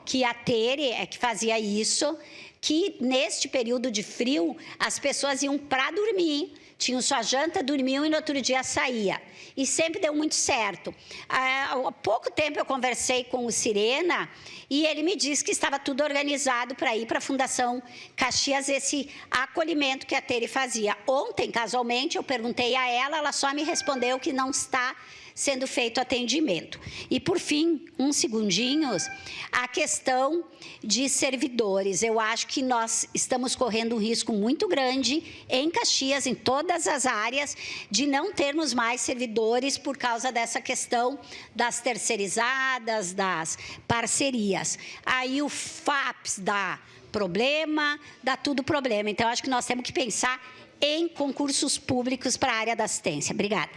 O: que a Tere é que fazia isso, que neste período de frio as pessoas iam para dormir, tinham sua janta, dormiam e no outro dia saía. E sempre deu muito certo. Há pouco tempo eu conversei com o Sirena e ele me disse que estava tudo organizado para ir para a Fundação Caxias, esse acolhimento que a Tere fazia. Ontem, casualmente, eu perguntei a ela, ela só me respondeu que não está sendo feito atendimento. E, por fim, uns segundinhos, a questão de servidores. Eu acho que nós estamos correndo um risco muito grande em Caxias, em todas as áreas, de não termos mais servidores por causa dessa questão das terceirizadas, das parcerias. Aí o FAPS dá problema, dá tudo problema. Então, acho que nós temos que pensar em concursos públicos para a área da assistência. Obrigada.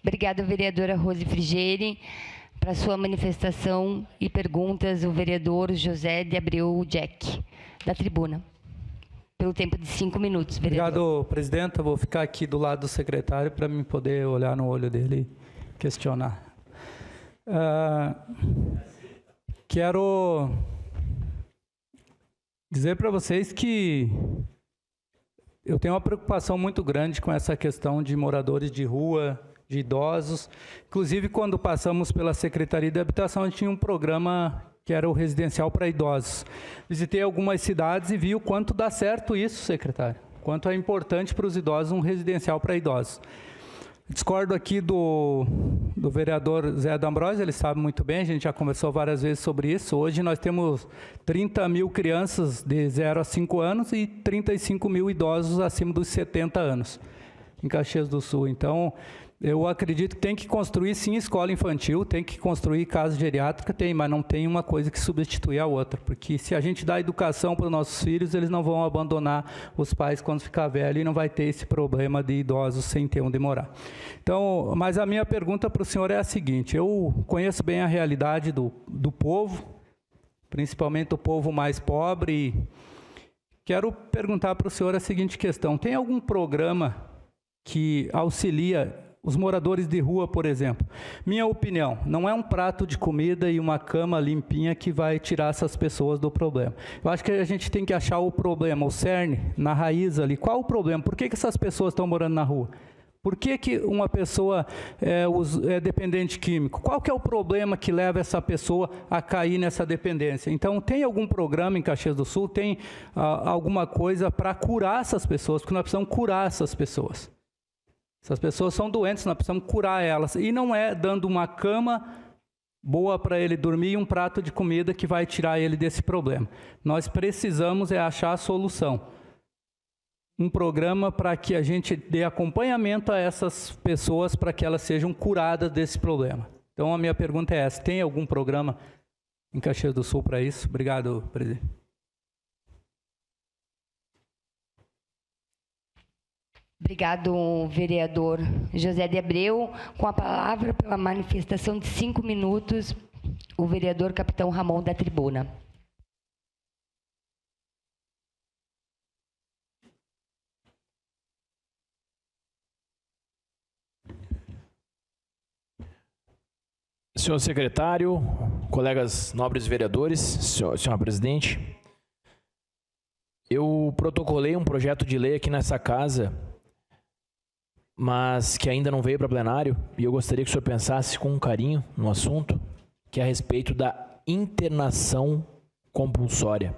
B: Obrigada, vereadora Rose Frigieri. Para sua manifestação e perguntas, o vereador José de Abreu Jack, da tribuna. Pelo tempo de 5 minutos, vereador.
F: Obrigado, presidenta. Vou ficar aqui do lado do secretário para me poder olhar no olho dele e questionar. Quero dizer para vocês que eu tenho uma preocupação muito grande com essa questão de moradores de rua, de idosos. Inclusive, quando passamos pela Secretaria de Habitação, a gente tinha um programa que era o residencial para idosos. Visitei algumas cidades e vi o quanto dá certo isso, secretário. Quanto é importante para os idosos um residencial para idosos. Discordo aqui do vereador Zé D'Ambrosio, ele sabe muito bem, a gente já conversou várias vezes sobre isso. Hoje nós temos 30 mil crianças de 0 a 5 anos e 35 mil idosos acima dos 70 anos, em Caxias do Sul. Então, Eu acredito que tem que construir, sim, escola infantil, tem que construir casa geriátrica, tem, mas não tem uma coisa que substitui a outra. Porque se a gente dá educação para os nossos filhos, eles não vão abandonar os pais quando ficar velho e não vai ter esse problema de idosos sem ter onde morar. Então, mas a minha pergunta para o senhor é a seguinte: eu conheço bem a realidade do povo, principalmente o povo mais pobre, e quero perguntar para o senhor a seguinte questão: tem algum programa que auxilia os moradores de rua, por exemplo? Minha opinião, não é um prato de comida e uma cama limpinha que vai tirar essas pessoas do problema. Eu acho que a gente tem que achar o problema, o cerne, na raiz ali. Qual o problema? Por que essas pessoas estão morando na rua? Por que uma pessoa é dependente químico? Qual que é o problema que leva essa pessoa a cair nessa dependência? Então, tem algum programa em Caxias do Sul? Tem alguma coisa para curar essas pessoas? Porque nós precisamos curar essas pessoas. Essas pessoas são doentes, nós precisamos curar elas. E não é dando uma cama boa para ele dormir e um prato de comida que vai tirar ele desse problema. Nós precisamos achar a solução. Um programa para que a gente dê acompanhamento a essas pessoas para que elas sejam curadas desse problema. Então, a minha pergunta é essa: tem algum programa em Caxias do Sul para isso? Obrigado, presidente.
B: Obrigado, vereador José de Abreu. Com a palavra, pela manifestação de 5 minutos, o vereador Capitão Ramon, da tribuna.
R: Senhor secretário, colegas nobres vereadores, senhora presidente, eu protocolei um projeto de lei aqui nessa casa, mas que ainda não veio para plenário, e eu gostaria que o senhor pensasse com carinho no assunto, que é a respeito da internação compulsória.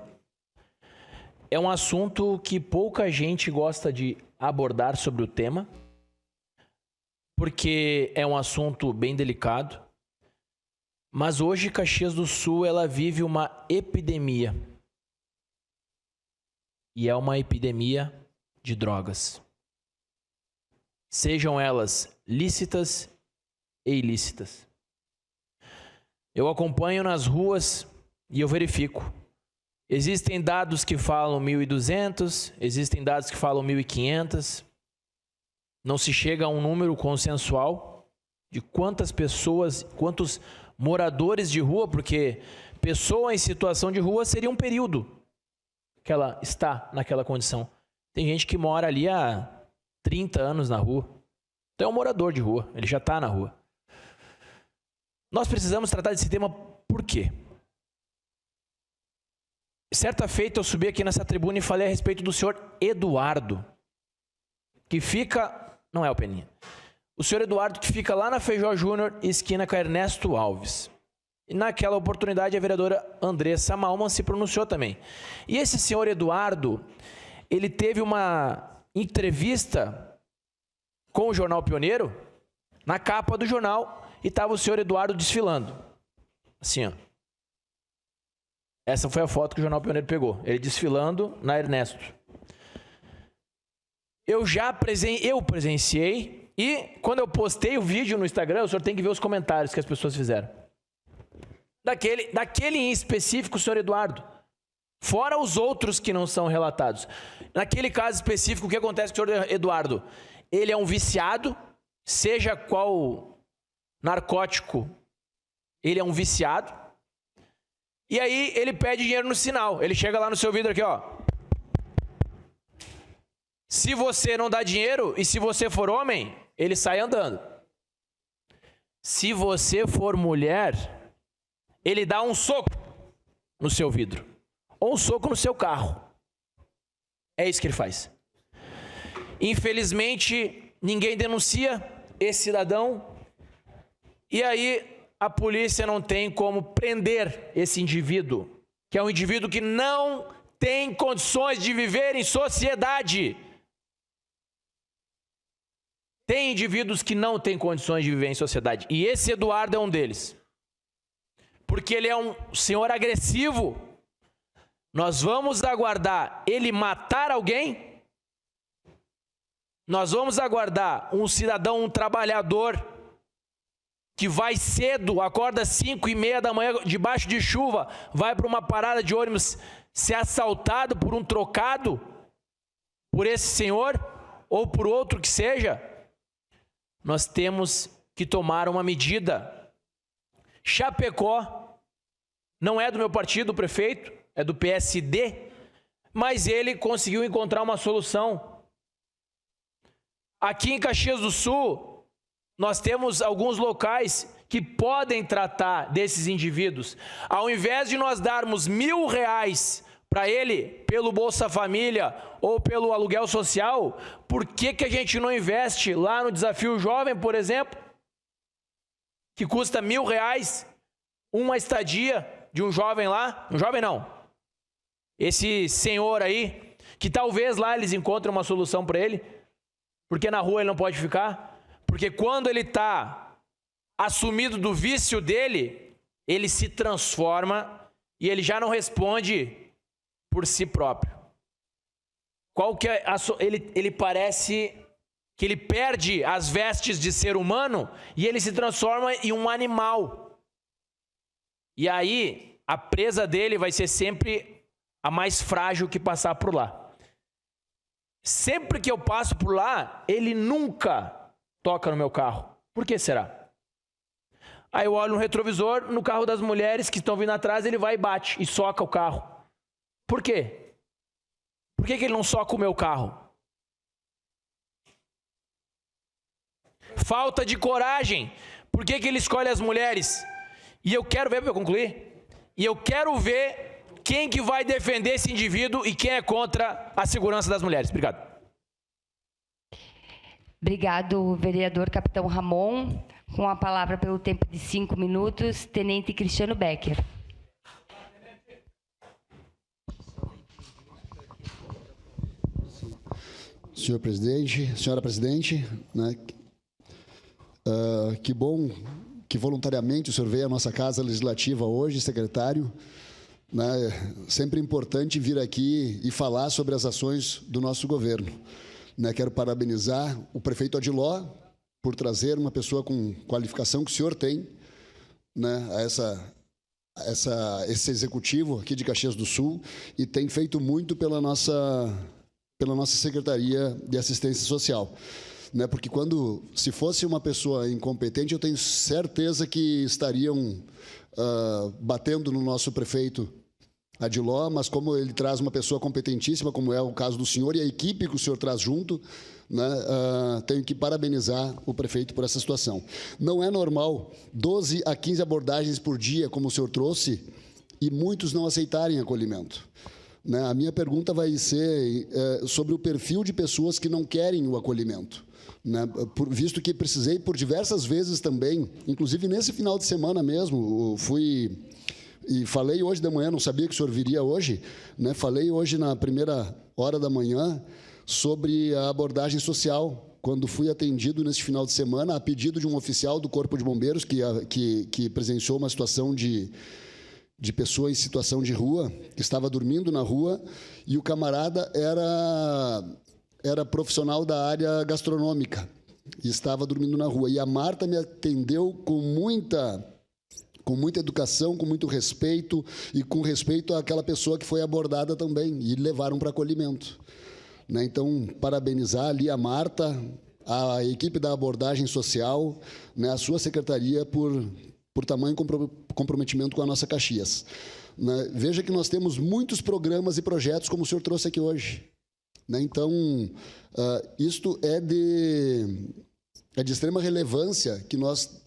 R: É um assunto que pouca gente gosta de abordar sobre o tema, porque é um assunto bem delicado, mas hoje Caxias do Sul ela vive uma epidemia, e é uma epidemia de drogas. Sejam elas lícitas e ilícitas. Eu acompanho nas ruas e eu verifico. Existem dados que falam 1.200, existem dados que falam 1.500. Não se chega a um número consensual de quantas pessoas, quantos moradores de rua, porque pessoa em situação de rua seria um período que ela está naquela condição. Tem gente que mora ali há 30 anos na rua. Então é um morador de rua, ele já está na rua. Nós precisamos tratar desse tema por quê? Certa feita eu subi aqui nessa tribuna e falei a respeito do senhor Eduardo, que fica... Não é o Peninha. O senhor Eduardo que fica lá na Feijó Júnior, esquina com Ernesto Alves. E naquela oportunidade a vereadora Andressa Malman se pronunciou também. E esse senhor Eduardo, ele teve uma entrevista com o Jornal Pioneiro, na capa do jornal, e estava o senhor Eduardo desfilando. Assim, ó. Essa foi a foto que o Jornal Pioneiro pegou. Ele desfilando na Ernesto. Eu presenciei, e quando eu postei o vídeo no Instagram, o senhor tem que ver os comentários que as pessoas fizeram. Daquele em específico, o senhor Eduardo. Fora os outros que não são relatados. Naquele caso específico, o que acontece com o senhor Eduardo? Ele é um viciado, seja qual narcótico, ele é um viciado. E aí ele pede dinheiro no sinal. Ele chega lá no seu vidro aqui, ó. Se você não dá dinheiro e se você for homem, ele sai andando. Se você for mulher, ele dá um soco no seu vidro. Ou um soco no seu carro. É isso que ele faz. Infelizmente, ninguém denuncia esse cidadão. E aí, a polícia não tem como prender esse indivíduo. Que é um indivíduo que não tem condições de viver em sociedade. Tem indivíduos que não têm condições de viver em sociedade. E esse Eduardo é um deles. Porque ele é um senhor agressivo. Nós vamos aguardar ele matar alguém Nós vamos aguardar um cidadão, um trabalhador, que vai cedo, acorda às 5h30 da manhã, debaixo de chuva, vai para uma parada de ônibus, ser assaltado por um trocado, por esse senhor, ou por outro que seja? Nós temos que tomar uma medida. Chapecó, não é do meu partido, o prefeito, é do PSD, mas ele conseguiu encontrar uma solução. Aqui em Caxias do Sul, nós temos alguns locais que podem tratar desses indivíduos. Ao invés de nós darmos R$1.000 para ele, pelo Bolsa Família ou pelo aluguel social, por que a gente não investe lá no Desafio Jovem, por exemplo, que custa R$1.000, uma estadia de um jovem lá? Um jovem não. Esse senhor aí, que talvez lá eles encontrem uma solução para ele, porque na rua ele não pode ficar, porque quando ele está assumido do vício dele, ele se transforma e ele já não responde por si próprio. Qual que é ele parece que ele perde as vestes de ser humano e ele se transforma em um animal. E aí a presa dele vai ser sempre a mais frágil que passar por lá. Sempre que eu passo por lá, ele nunca toca no meu carro. Por que será? Aí eu olho no retrovisor, no carro das mulheres que estão vindo atrás, ele vai e bate e soca o carro. Por quê? Por que ele não soca o meu carro? Falta de coragem. Por que ele escolhe as mulheres? E eu quero ver, para eu concluir, e eu quero ver quem que vai defender esse indivíduo e quem é contra a segurança das mulheres. Obrigado.
B: Obrigado, vereador Capitão Ramon. Com a palavra pelo tempo de 5 minutos, Tenente Cristiano Becker.
S: Senhor presidente, senhora presidente, né, que bom que voluntariamente o senhor veio à nossa Casa Legislativa hoje, secretário. Né, sempre importante vir aqui e falar sobre as ações do nosso governo. Né, quero parabenizar o prefeito Adiló por trazer uma pessoa com qualificação que o senhor tem, né, a esse executivo aqui de Caxias do Sul, e tem feito muito pela nossa Secretaria de Assistência Social. Né, porque se fosse uma pessoa incompetente, eu tenho certeza que estariam batendo no nosso prefeito Adiló, mas como ele traz uma pessoa competentíssima, como é o caso do senhor, e a equipe que o senhor traz junto, né, tenho que parabenizar o prefeito por essa situação. Não é normal 12 a 15 abordagens por dia, como o senhor trouxe, e muitos não aceitarem acolhimento. Né, a minha pergunta vai ser sobre o perfil de pessoas que não querem o acolhimento. Né, visto que precisei por diversas vezes também, inclusive nesse final de semana mesmo, fui e falei hoje de manhã, não sabia que o senhor viria hoje, né, falei hoje na primeira hora da manhã sobre a abordagem social, quando fui atendido neste final de semana a pedido de um oficial do Corpo de Bombeiros que presenciou uma situação de pessoa em situação de rua, que estava dormindo na rua, e o camarada era profissional da área gastronômica e estava dormindo na rua. E a Marta me atendeu com muita educação, com muito respeito e com respeito àquela pessoa que foi abordada também e levaram para acolhimento. Né? Então, parabenizar ali a Marta, a equipe da abordagem social, né, a sua secretaria por tamanho comprometimento com a nossa Caxias. Né? Veja que nós temos muitos programas e projetos, como o senhor trouxe aqui hoje. Né? Então, isto é de extrema relevância que nós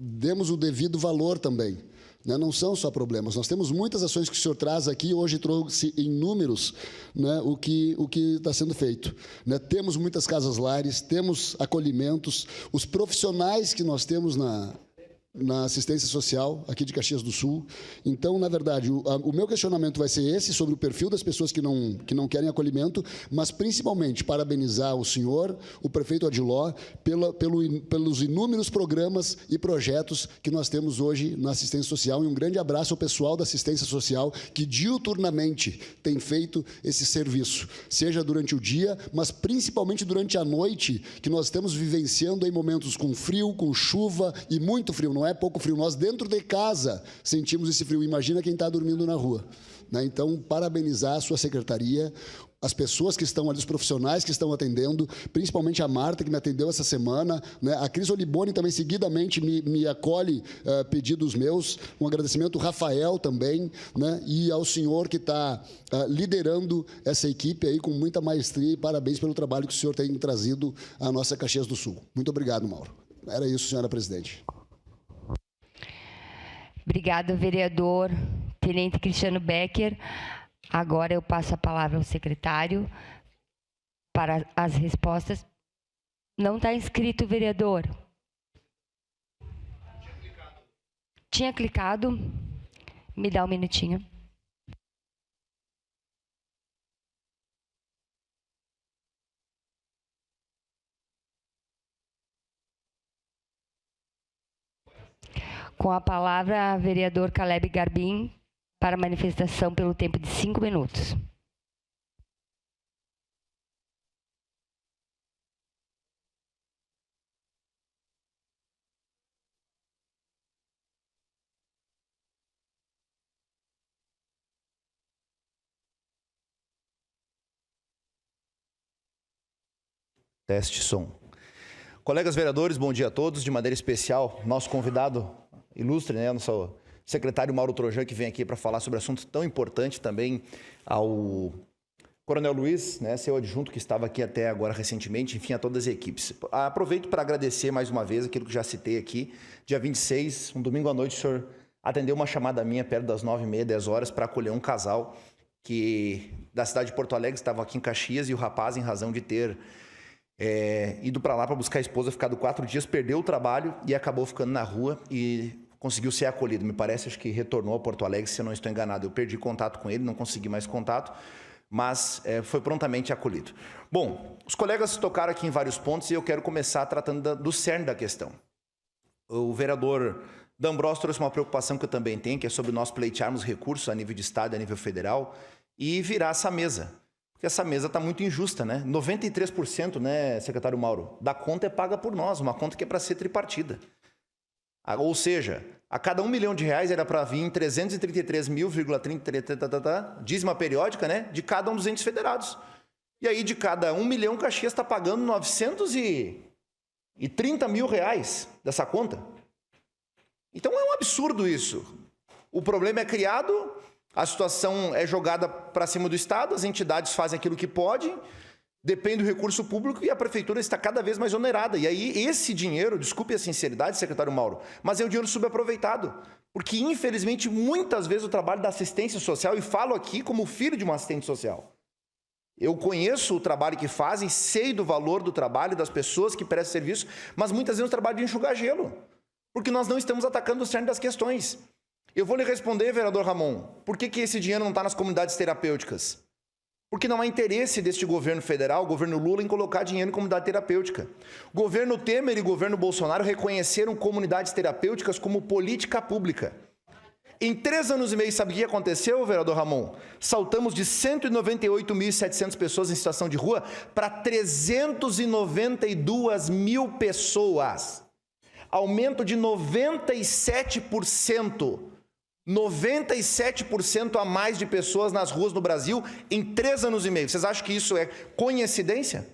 S: demos o devido valor também. Né? Não são só problemas. Nós temos muitas ações que o senhor traz aqui, hoje trouxe em números, né, o que está sendo feito. Né? Temos muitas casas lares, temos acolhimentos, os profissionais que nós temos na assistência social aqui de Caxias do Sul. Então, na verdade, o meu questionamento vai ser esse, sobre o perfil das pessoas que não querem acolhimento, mas principalmente parabenizar o senhor, o prefeito Adiló, pelos inúmeros programas e projetos que nós temos hoje na assistência social, e um grande abraço ao pessoal da assistência social que diuturnamente tem feito esse serviço, seja durante o dia, mas principalmente durante a noite, que nós estamos vivenciando em momentos com frio, com chuva e muito frio. Não é pouco frio, nós dentro de casa sentimos esse frio, imagina quem está dormindo na rua, né? Então, parabenizar a sua secretaria, as pessoas que estão ali, os profissionais que estão atendendo, principalmente a Marta, que me atendeu essa semana, né? A Cris Oliboni também, seguidamente, me acolhe pedidos meus, um agradecimento, o Rafael também, né? E ao senhor que está liderando essa equipe aí com muita maestria, e parabéns pelo trabalho que o senhor tem trazido à nossa Caxias do Sul. Muito obrigado, Mauro. Era isso, senhora presidente.
B: Obrigado, vereador Tenente Cristiano Becker. Agora eu passo a palavra ao secretário para as respostas. Não está inscrito, vereador. Tinha clicado. Me dá um minutinho. Com a palavra, vereador Caleb Garbim, para manifestação pelo tempo de 5 minutos.
K: Teste som. Colegas vereadores, bom dia a todos. De maneira especial, nosso convidado ilustre, né, o nosso secretário Mauro Trojan, que vem aqui para falar sobre assunto tão importante, também ao Coronel Luiz, né, seu adjunto, que estava aqui até agora recentemente, enfim, a todas as equipes. Aproveito para agradecer mais uma vez aquilo que já citei aqui. Dia 26, um domingo à noite, o senhor atendeu uma chamada minha perto das 9h30, 10 horas, para acolher um casal que da cidade de Porto Alegre estava aqui em Caxias, e o rapaz, em razão de ter ido para lá para buscar a esposa, ficado 4 dias, perdeu o trabalho e acabou ficando na rua e conseguiu ser acolhido. Me parece, acho que retornou a Porto Alegre, se eu não estou enganado. Eu perdi contato com ele, não consegui mais contato, mas foi prontamente acolhido. Bom, os colegas tocaram aqui em vários pontos e eu quero começar tratando do cerne da questão. O vereador D'Ambrosio trouxe uma preocupação que eu também tenho, que é sobre nós pleitearmos recursos a nível de Estado e a nível federal e virar essa mesa. Porque essa mesa está muito injusta, né? 93%, né, secretário Mauro, da conta é paga por nós, uma conta que é para ser tripartida. Ou seja, a cada R$1 milhão era para vir 333.030, dízima periódica, né, de cada um dos entes federados. E aí, de cada R$1 milhão, Caxias está pagando R$930 mil dessa conta. Então é um absurdo isso. O problema é criado, a situação é jogada para cima do Estado, as entidades fazem aquilo que podem, depende do recurso público e a prefeitura está cada vez mais onerada. E aí esse dinheiro, desculpe a sinceridade, secretário Mauro, mas é um dinheiro subaproveitado. Porque, infelizmente, muitas vezes o trabalho da assistência social, e falo aqui como filho de uma assistente social, eu conheço o trabalho que fazem, sei do valor do trabalho das pessoas que prestam serviço, mas muitas vezes o trabalho de enxugar gelo, porque nós não estamos atacando o cerne das questões. Eu vou lhe responder, vereador Ramon, por que esse dinheiro não está nas comunidades terapêuticas? Porque não há interesse deste governo federal, o governo Lula, em colocar dinheiro em comunidade terapêutica. O governo Temer e o governo Bolsonaro reconheceram comunidades terapêuticas como política pública. Em 3 anos e meio, sabe o que aconteceu, vereador Ramon? Saltamos de 198.700 pessoas em situação de rua para 392 mil pessoas. Aumento de 97%. 97% a mais de pessoas nas ruas no Brasil em 3 anos e meio. Vocês acham que isso é coincidência?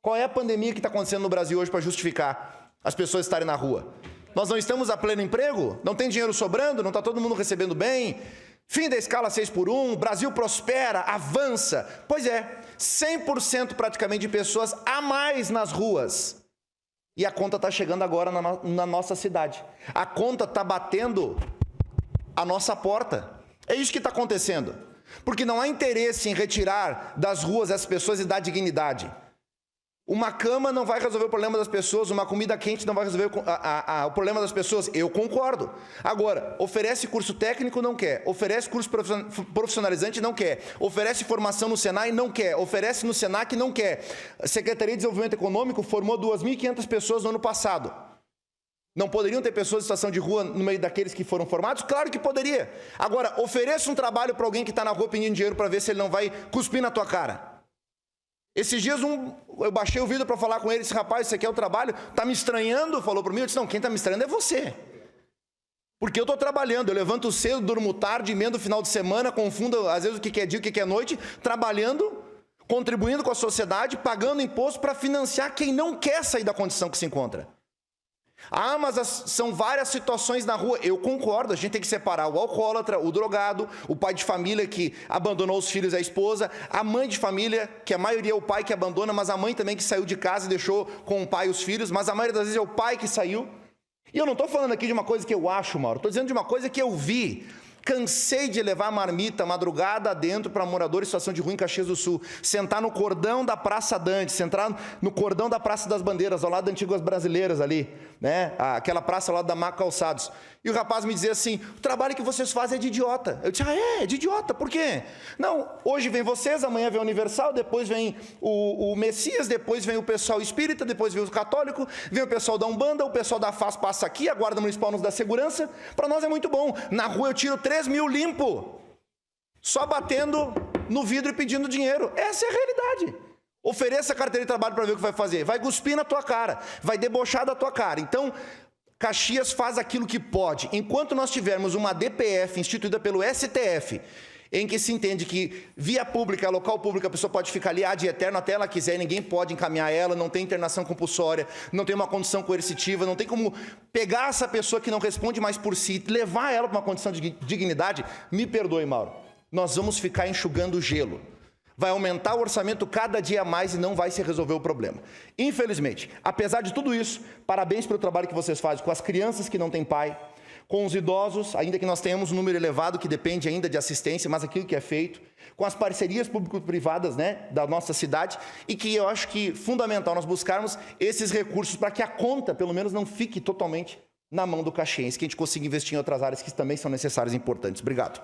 K: Qual é a pandemia que está acontecendo no Brasil hoje para justificar as pessoas estarem na rua? Nós não estamos a pleno emprego? Não tem dinheiro sobrando? Não está todo mundo recebendo bem? Fim da escala 6x1, Brasil prospera, avança. Pois é, 100% praticamente de pessoas a mais nas ruas. E a conta está chegando agora na nossa cidade. A conta está batendo a nossa porta. É isso que está acontecendo. Porque não há interesse em retirar das ruas essas pessoas e dar dignidade. Uma cama não vai resolver o problema das pessoas, uma comida quente não vai resolver o problema das pessoas. Eu concordo. Agora, oferece curso técnico, não quer. Oferece curso profissionalizante, não quer. Oferece formação no Senai, não quer. Oferece no Senac, não quer. A Secretaria de Desenvolvimento Econômico formou 2.500 pessoas no ano passado. Não poderiam ter pessoas em situação de rua no meio daqueles que foram formados? Claro que poderia. Agora, ofereça um trabalho para alguém que está na rua pedindo dinheiro para ver se ele não vai cuspir na tua cara. Esses dias eu baixei o vídeo para falar com ele, disse, rapaz, isso aqui é o trabalho, está me estranhando? Falou para mim, eu disse, não, quem está me estranhando é você. Porque eu estou trabalhando, eu levanto cedo, durmo tarde, emendo o final de semana, confundo às vezes o que é dia e o que é noite, trabalhando, contribuindo com a sociedade, pagando imposto para financiar quem não quer sair da condição que se encontra. Ah, mas são várias situações na rua. Eu concordo, a gente tem que separar o alcoólatra, o drogado, o pai de família que abandonou os filhos e a esposa, a mãe de família, que a maioria é o pai que abandona, mas a mãe também que saiu de casa e deixou com o pai os filhos, mas a maioria das vezes é o pai que saiu. E eu não estou falando aqui de uma coisa que eu acho, Mauro, estou dizendo de uma coisa que eu vi. Cansei de levar marmita madrugada dentro para moradores em situação de rua em Caxias do Sul, sentar no cordão da Praça Dantes, sentar no cordão da Praça das Bandeiras, ao lado das Antigas Brasileiras ali, né? Aquela praça ao lado da Maca Calçados. E o rapaz me dizia assim, o trabalho que vocês fazem é de idiota. Eu disse, é de idiota, por quê? Não, hoje vem vocês, amanhã vem o Universal, depois vem o Messias, depois vem o pessoal espírita, depois vem o católico, vem o pessoal da Umbanda, o pessoal da FAS passa aqui, a Guarda Municipal nos dá segurança. Para nós é muito bom. Na rua eu tiro 3 mil limpo, só batendo no vidro e pedindo dinheiro. Essa é a realidade. Ofereça a carteira de trabalho para ver o que vai fazer. Vai cuspir na tua cara, vai debochar da tua cara. Então, Caxias faz aquilo que pode. Enquanto nós tivermos uma DPF instituída pelo STF, em que se entende que via pública, local público, a pessoa pode ficar ali ad eterno até ela quiser, ninguém pode encaminhar ela, não tem internação compulsória, não tem uma condição coercitiva, não tem como pegar essa pessoa que não responde mais por si, levar ela para uma condição de dignidade. Me perdoe, Mauro, nós vamos ficar enxugando gelo. Vai aumentar o orçamento cada dia mais e não vai se resolver o problema. Infelizmente, apesar de tudo isso, parabéns pelo trabalho que vocês fazem com as crianças que não têm pai, com os idosos, ainda que nós tenhamos um número elevado que depende ainda de assistência, mas aquilo que é feito, com as parcerias público-privadas, né, da nossa cidade, e que eu acho que é fundamental nós buscarmos esses recursos para que a conta, pelo menos, não fique totalmente na mão do caxiense, que a gente consiga investir em outras áreas que também são necessárias e importantes. Obrigado.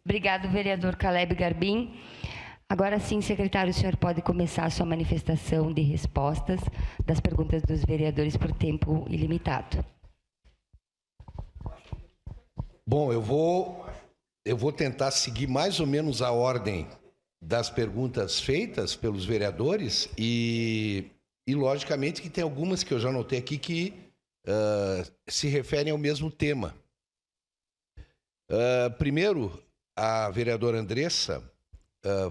B: Obrigado, vereador Caleb Garbim. Agora sim, secretário, o senhor pode começar a sua manifestação de respostas das perguntas dos vereadores por tempo ilimitado.
P: Bom, eu vou tentar seguir mais ou menos a ordem das perguntas feitas pelos vereadores e logicamente que tem algumas que eu já notei aqui que se referem ao mesmo tema. Primeiro, a vereadora Andressa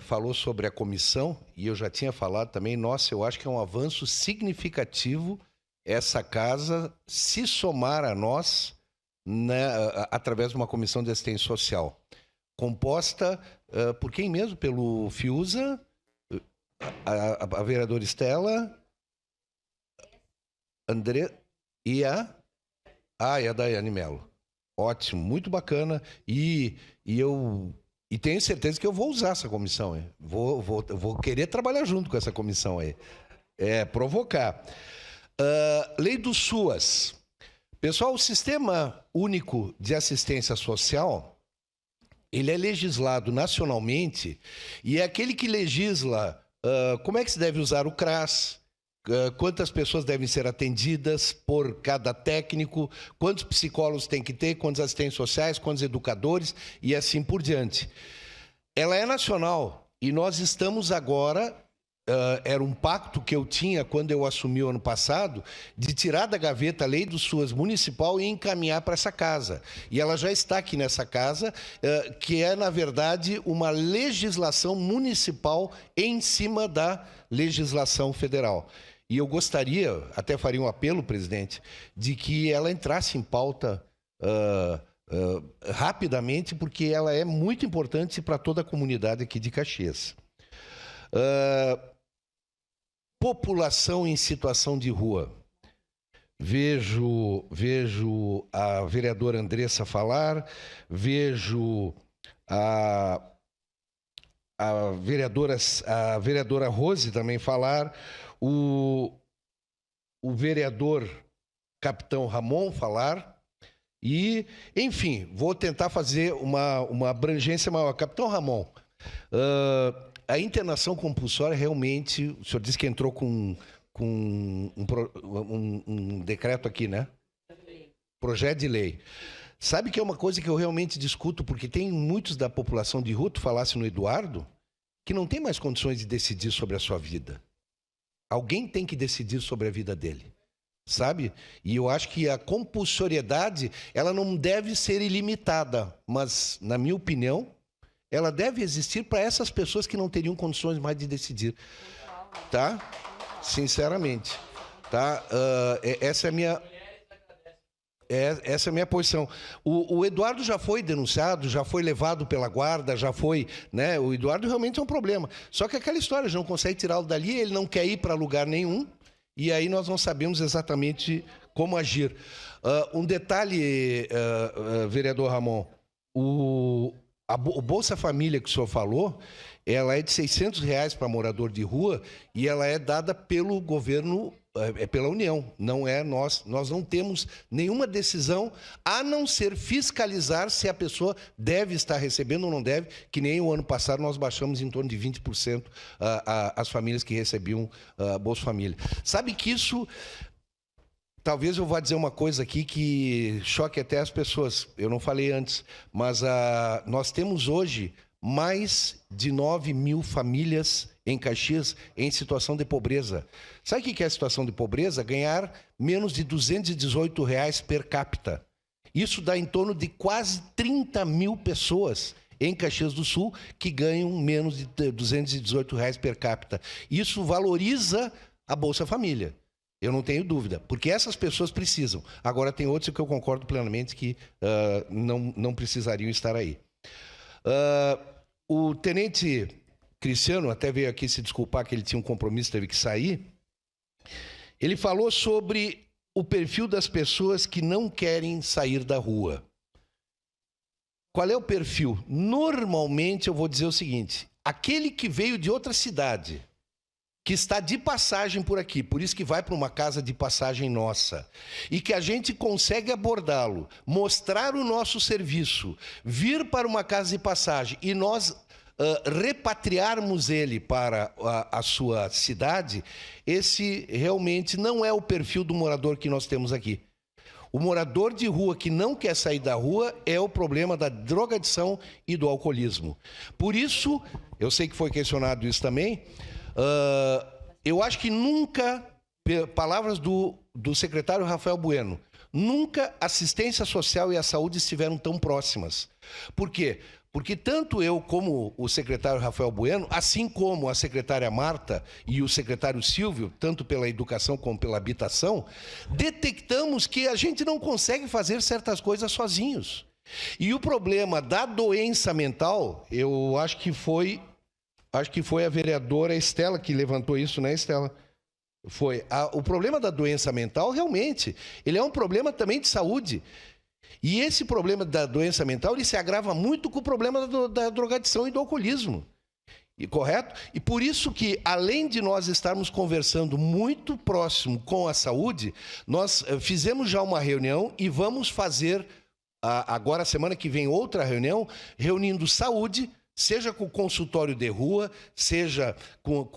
P: falou sobre a comissão, e eu já tinha falado também, nossa, eu acho que é um avanço significativo essa casa se somar a nós, né, através de uma comissão de assistência social, composta por quem mesmo? Pelo Fiuza, a vereadora Estela, André e a Daiane Mello. Ótimo, muito bacana. E tenho certeza que eu vou usar essa comissão. Hein? Vou querer trabalhar junto com essa comissão aí. Provocar. Lei do SUAS. Pessoal, o Sistema Único de Assistência Social, ele é legislado nacionalmente e é aquele que legisla como é que se deve usar o CRAS, quantas pessoas devem ser atendidas por cada técnico, quantos psicólogos tem que ter, quantos assistentes sociais, quantos educadores e assim por diante. Ela é nacional e nós estamos agora, era um pacto que eu tinha quando eu assumi o ano passado, de tirar da gaveta a lei do SUAS municipal e encaminhar para essa casa. E ela já está aqui nessa casa, que é, na verdade, uma legislação municipal em cima da legislação federal. E eu gostaria, até faria um apelo, presidente, de que ela entrasse em pauta rapidamente, porque ela é muito importante para toda a comunidade aqui de Caxias. População em situação de rua. Vejo a vereadora Andressa falar, vejo a vereadora Rose também falar, o vereador Capitão Ramon falar, e, enfim, vou tentar fazer uma abrangência maior. Capitão Ramon, a internação compulsória realmente, o senhor disse que entrou com um decreto aqui, né? Projeto de lei. Sabe que é uma coisa que eu realmente discuto, porque tem muitos da população de rua, tu falasse no Eduardo, que não tem mais condições de decidir sobre a sua vida. Alguém tem que decidir sobre a vida dele, sabe? E eu acho que a compulsoriedade, ela não deve ser ilimitada, mas, na minha opinião, ela deve existir para essas pessoas que não teriam condições mais de decidir, tá? Sinceramente, tá? Essa é a minha... Essa é a minha posição. O Eduardo já foi denunciado, já foi levado pela guarda, já foi, né? O Eduardo realmente é um problema. Só que aquela história, a gente não consegue tirá-lo dali, ele não quer ir para lugar nenhum, e aí nós não sabemos exatamente como agir. Um detalhe, vereador Ramon, o Bolsa Família que o senhor falou, ela é de R$600 para morador de rua e ela é dada pelo governo, pela União, não é nós. Nós não temos nenhuma decisão, a não ser fiscalizar se a pessoa deve estar recebendo ou não deve, que nem o ano passado nós baixamos em torno de 20% as famílias que recebiam Bolsa Família. Sabe que isso... Talvez eu vá dizer uma coisa aqui que choque até as pessoas. Eu não falei antes, mas nós temos hoje mais de 9 mil famílias em Caxias em situação de pobreza. Sabe o que é a situação de pobreza? Ganhar menos de R$218 per capita. Isso dá em torno de quase 30 mil pessoas em Caxias do Sul que ganham menos de R$218 per capita. Isso valoriza a Bolsa Família. Eu não tenho dúvida, porque essas pessoas precisam. Agora, tem outros que eu concordo plenamente que não precisariam estar aí. O tenente Cristiano até veio aqui se desculpar que ele tinha um compromisso, teve que sair. Ele falou sobre o perfil das pessoas que não querem sair da rua. Qual é o perfil? Normalmente, eu vou dizer o seguinte, aquele que veio de outra cidade, que está de passagem por aqui, por isso que vai para uma casa de passagem nossa, e que a gente consegue abordá-lo, mostrar o nosso serviço, vir para uma casa de passagem e nós repatriarmos ele para a sua cidade, esse realmente não é o perfil do morador que nós temos aqui. O morador de rua que não quer sair da rua é o problema da drogadição e do alcoolismo. Por isso, eu sei que foi questionado isso também, eu acho que nunca, palavras do secretário Rafael Bueno, nunca assistência social e a saúde estiveram tão próximas. Por quê? Porque tanto eu como o secretário Rafael Bueno, assim como a secretária Marta e o secretário Silvio, tanto pela educação como pela habitação, detectamos que a gente não consegue fazer certas coisas sozinhos. E o problema da doença mental, eu acho que foi a vereadora Estela que levantou isso, né, Estela? O problema da doença mental, realmente, ele é um problema também de saúde. E esse problema da doença mental, ele se agrava muito com o problema da drogadição e do alcoolismo. Correto? E por isso que, além de nós estarmos conversando muito próximo com a saúde, nós fizemos já uma reunião e vamos fazer, agora, semana que vem, outra reunião, reunindo saúde, seja com o consultório de rua, seja com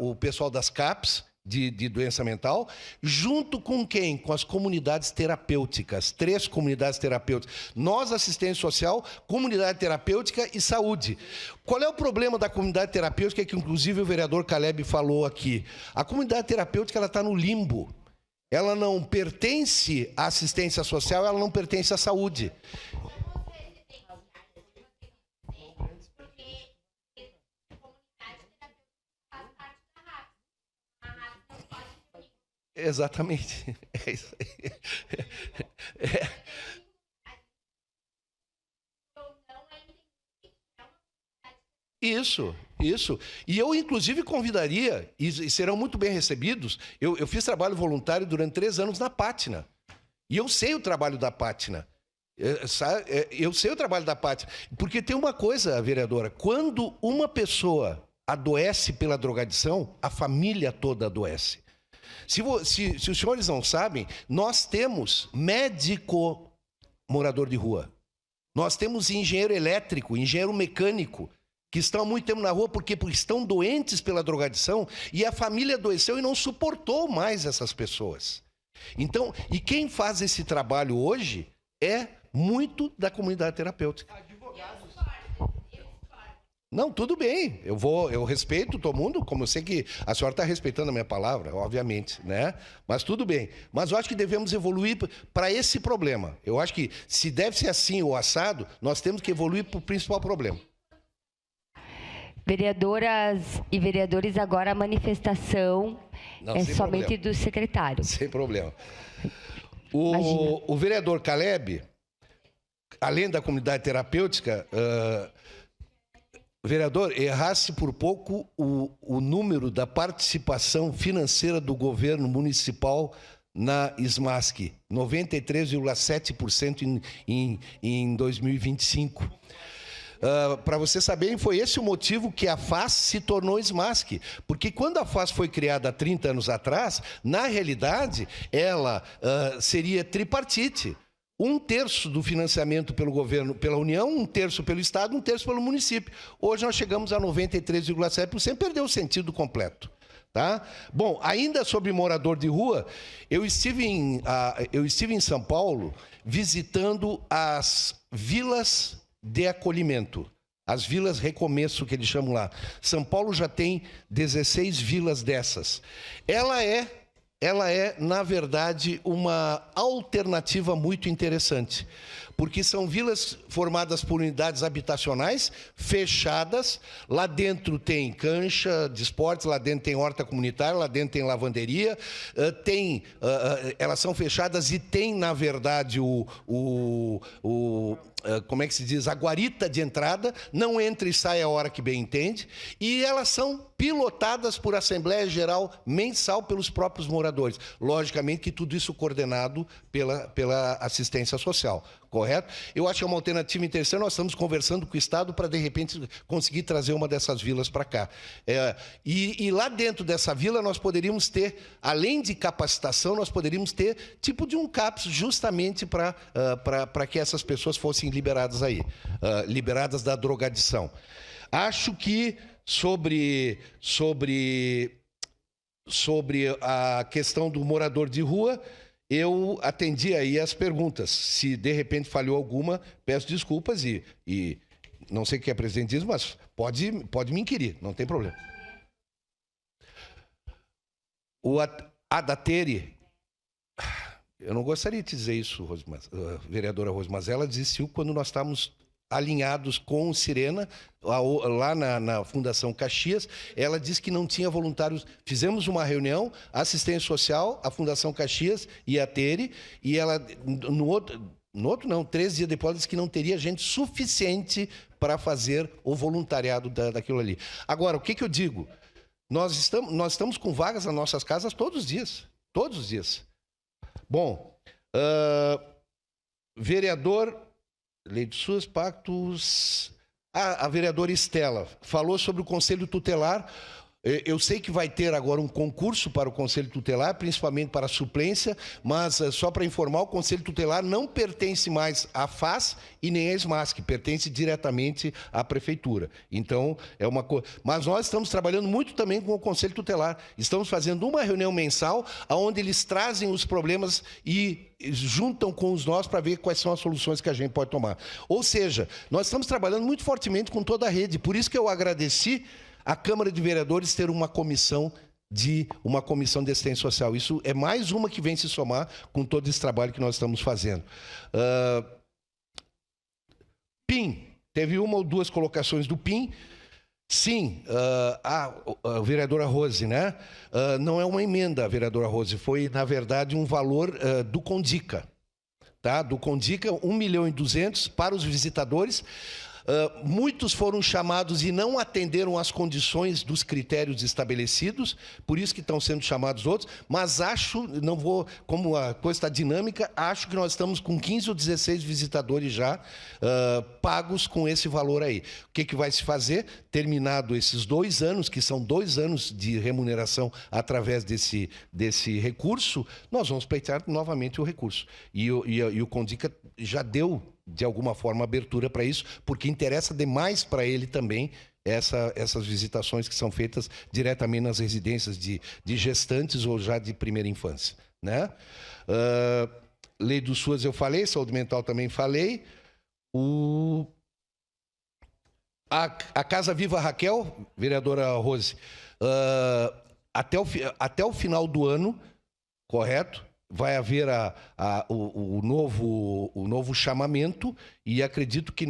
P: o pessoal das CAPs, de doença mental, junto com quem? Com as comunidades terapêuticas, 3 comunidades terapêuticas. Nós, assistência social, comunidade terapêutica e saúde. Qual é o problema da comunidade terapêutica que, inclusive, o vereador Caleb falou aqui? A comunidade terapêutica está no limbo. Ela não pertence à assistência social, ela não pertence à saúde. Exatamente. É isso aí. Isso. E eu, inclusive, convidaria, e serão muito bem recebidos, eu fiz trabalho voluntário durante 3 anos na Pátina. E eu sei o trabalho da Pátina. Eu sei o trabalho da Pátria. Porque tem uma coisa, vereadora, quando uma pessoa adoece pela drogadição, a família toda adoece. Se os senhores não sabem, nós temos médico morador de rua. Nós temos engenheiro elétrico, engenheiro mecânico, que estão há muito tempo na rua porque estão doentes pela drogadição e a família adoeceu e não suportou mais essas pessoas. Então, e quem faz esse trabalho hoje é muito da comunidade terapêutica. Não, tudo bem, eu respeito todo mundo, como eu sei que a senhora está respeitando a minha palavra, obviamente, né? Mas tudo bem. Mas eu acho que devemos evoluir para esse problema. Eu acho que se deve ser assim ou assado, nós temos que evoluir para o principal problema.
B: Vereadoras e vereadores, agora a manifestação é somente
P: problema.
B: do secretário.
P: Sem problema. O vereador Caleb, além da comunidade terapêutica, vereador, errasse por pouco o número da participação financeira do governo municipal na SMASC, 93,7% em 2025. Para vocês saberem, foi esse o motivo que a FAS se tornou SMASC. Porque quando a FAS foi criada há 30 anos atrás, na realidade, ela seria tripartite. 1/3 do financiamento pelo governo, pela União, 1/3 pelo Estado, 1/3 pelo município. Hoje nós chegamos a 93,7%, perdeu o sentido completo. Tá? Bom, ainda sobre morador de rua, eu estive em São Paulo visitando as vilas de acolhimento, as vilas recomeço que eles chamam lá. São Paulo já tem 16 vilas dessas. Ela é, na verdade, uma alternativa muito interessante, porque são vilas formadas por unidades habitacionais fechadas. Lá dentro tem cancha de esportes, lá dentro tem horta comunitária, lá dentro tem lavanderia, elas são fechadas e tem, na verdade, como é que se diz? A guarita de entrada, não entra e sai a hora que bem entende, e elas são pilotadas por Assembleia Geral mensal pelos próprios moradores. Logicamente que tudo isso coordenado pela assistência social, correto? Eu acho que é uma alternativa interessante. Nós estamos conversando com o Estado para, de repente, conseguir trazer uma dessas vilas para cá. E lá dentro dessa vila nós poderíamos ter, além de capacitação, nós poderíamos ter tipo de um CAPS justamente para que essas pessoas fossem liberadas aí, liberadas da drogadição. Acho que sobre a questão do morador de rua, eu atendi aí as perguntas. Se de repente falhou alguma, peço desculpas e não sei o que é presidente diz, mas pode me inquirir, não tem problema. A Dateri, eu não gostaria de dizer isso, vereadora Rose, mas ela desistiu quando nós estávamos alinhados com o Sirena, lá na Fundação Caxias. Ela disse que não tinha voluntários. Fizemos uma reunião, assistência social, a Fundação Caxias e a Tere, e ela, no outro não, 3 dias depois, disse que não teria gente suficiente para fazer o voluntariado daquilo ali. Agora, o que eu digo? Nós estamos com vagas nas nossas casas todos os dias. Todos os dias. Bom, vereador... Lei de SUS, pactos... A vereadora Estela falou sobre o Conselho Tutelar. Eu sei que vai ter agora um concurso para o Conselho Tutelar, principalmente para a suplência, mas só para informar, o Conselho Tutelar não pertence mais à FAS e nem à SMASC, pertence diretamente à Prefeitura. Então, é uma coisa... Mas nós estamos trabalhando muito também com o Conselho Tutelar. Estamos fazendo uma reunião mensal, onde eles trazem os problemas e juntam com os nós para ver quais são as soluções que a gente pode tomar. Ou seja, nós estamos trabalhando muito fortemente com toda a rede. Por isso que eu agradeci a Câmara de Vereadores ter uma comissão de assistência social. Isso é mais uma que vem se somar com todo esse trabalho que nós estamos fazendo. PIN, teve uma ou duas colocações do PIN. Sim, a vereadora Rose, né? Não é uma emenda, vereadora Rose, foi, na verdade, um valor do Condica. Tá? Do Condica, 1.200.000 para os visitadores. Muitos foram chamados e não atenderam às condições dos critérios estabelecidos, por isso que estão sendo chamados outros, mas acho, não vou, como a coisa está dinâmica, acho que nós estamos com 15 ou 16 visitadores já pagos com esse valor aí. O que vai se fazer? Terminado esses 2 anos, que são 2 anos de remuneração através desse recurso, nós vamos pleitear novamente o recurso. E o Condica já deu, de alguma forma, abertura para isso, porque interessa demais para ele também essas visitações que são feitas diretamente nas residências de gestantes ou já de primeira infância, né? Lei do SUAS eu falei, saúde mental também falei. A Casa Viva Raquel, vereadora Rose, até o final do ano, correto? Vai haver o novo chamamento e acredito que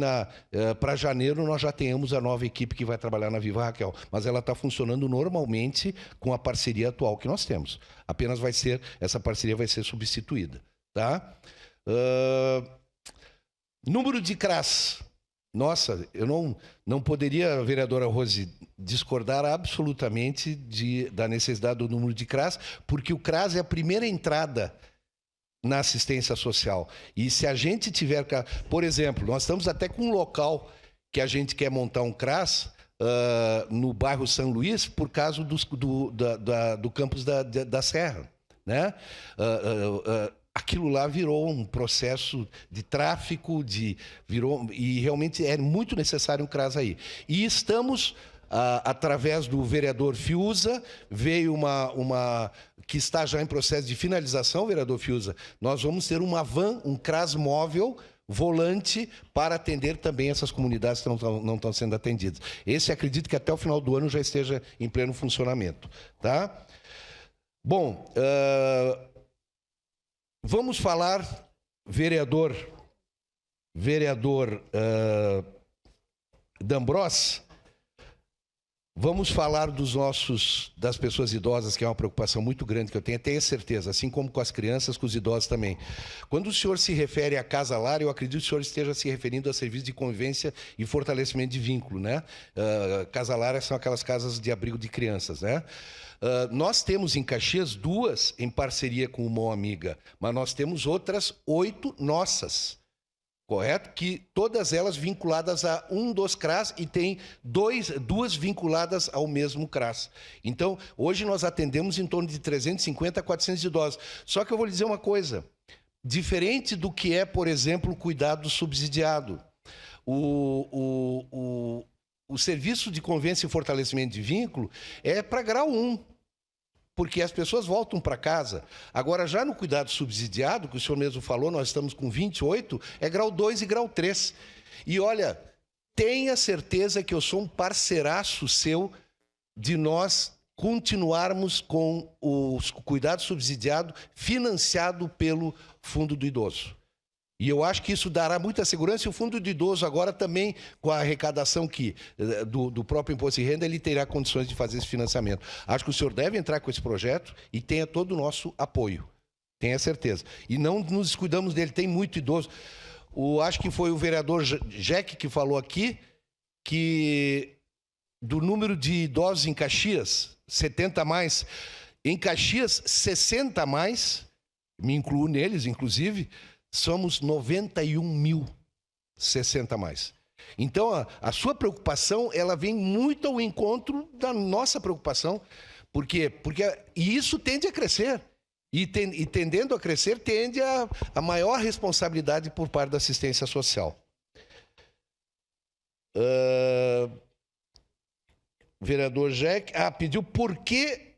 P: para janeiro nós já tenhamos a nova equipe que vai trabalhar na Viva Raquel. Mas ela está funcionando normalmente com a parceria atual que nós temos. Apenas essa parceria vai ser substituída. Tá? Número de CRAS. Nossa, eu não poderia, vereadora Rose, discordar absolutamente da necessidade do número de CRAS, porque o CRAS é a primeira entrada na assistência social. E se a gente tiver... Por exemplo, nós estamos até com um local que a gente quer montar um CRAS no bairro São Luís, por causa do campus da Serra, né? Aquilo lá virou um processo de tráfico, e realmente é muito necessário um CRAS aí. E estamos, através do vereador Fiuza, veio uma que está já em processo de finalização, vereador Fiuza, nós vamos ter uma van, um CRAS móvel, volante, para atender também essas comunidades que não estão sendo atendidas. Esse, acredito que até o final do ano já esteja em pleno funcionamento. Tá? Bom... Vamos falar, vereador D'Ambros, vamos falar das pessoas idosas, que é uma preocupação muito grande que eu tenho certeza, assim como com as crianças, com os idosos também. Quando o senhor se refere à Casa Lar, eu acredito que o senhor esteja se referindo a serviço de convivência e fortalecimento de vínculo, né? Casa Lar são aquelas casas de abrigo de crianças, né? Nós temos em Caxias 2 em parceria com uma amiga, mas nós temos outras 8 nossas, correto? Que todas elas vinculadas a um dos CRAS e tem 2 vinculadas ao mesmo CRAS. Então, hoje nós atendemos em torno de 350 a 400 idosos. Só que eu vou lhe dizer uma coisa, diferente do que é, por exemplo, o cuidado subsidiado. O serviço de convivência e fortalecimento de vínculo é para grau 1. Porque as pessoas voltam para casa. Agora, já no cuidado subsidiado, que o senhor mesmo falou, nós estamos com 28, é grau 2 e grau 3. E olha, tenha certeza que eu sou um parceiraço seu de nós continuarmos com o cuidado subsidiado financiado pelo Fundo do Idoso. E eu acho que isso dará muita segurança, e o Fundo do Idoso agora também, com a arrecadação do próprio Imposto de Renda, ele terá condições de fazer esse financiamento. Acho que o senhor deve entrar com esse projeto e tenha todo o nosso apoio, tenha certeza. E não nos descuidamos dele, tem muito idoso. Acho que foi o vereador Jack que falou aqui, que do número de idosos em Caxias, 70 a mais, em Caxias, 60 a mais, me incluo neles, inclusive, somos 91.060 a mais. Então, a sua preocupação, ela vem muito ao encontro da nossa preocupação. Por quê? Porque isso tende a crescer. E tendendo a crescer, tende a maior responsabilidade por parte da assistência social. Vereador Jack, pediu por que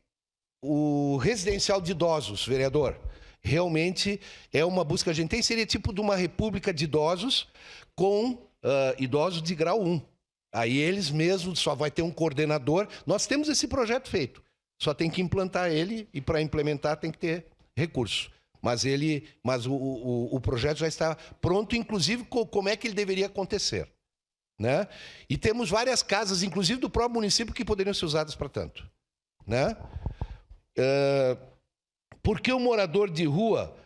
P: o residencial de idosos, vereador? Realmente é uma busca que a gente tem, seria tipo de uma república de idosos com idosos de grau 1. Aí eles mesmos só vai ter um coordenador. Nós temos esse projeto feito, só tem que implantar ele e para implementar tem que ter recurso. Mas o projeto já está pronto, inclusive como é que ele deveria acontecer, né? E temos várias casas, inclusive do próprio município, que poderiam ser usadas para tanto, né? Porque o morador de rua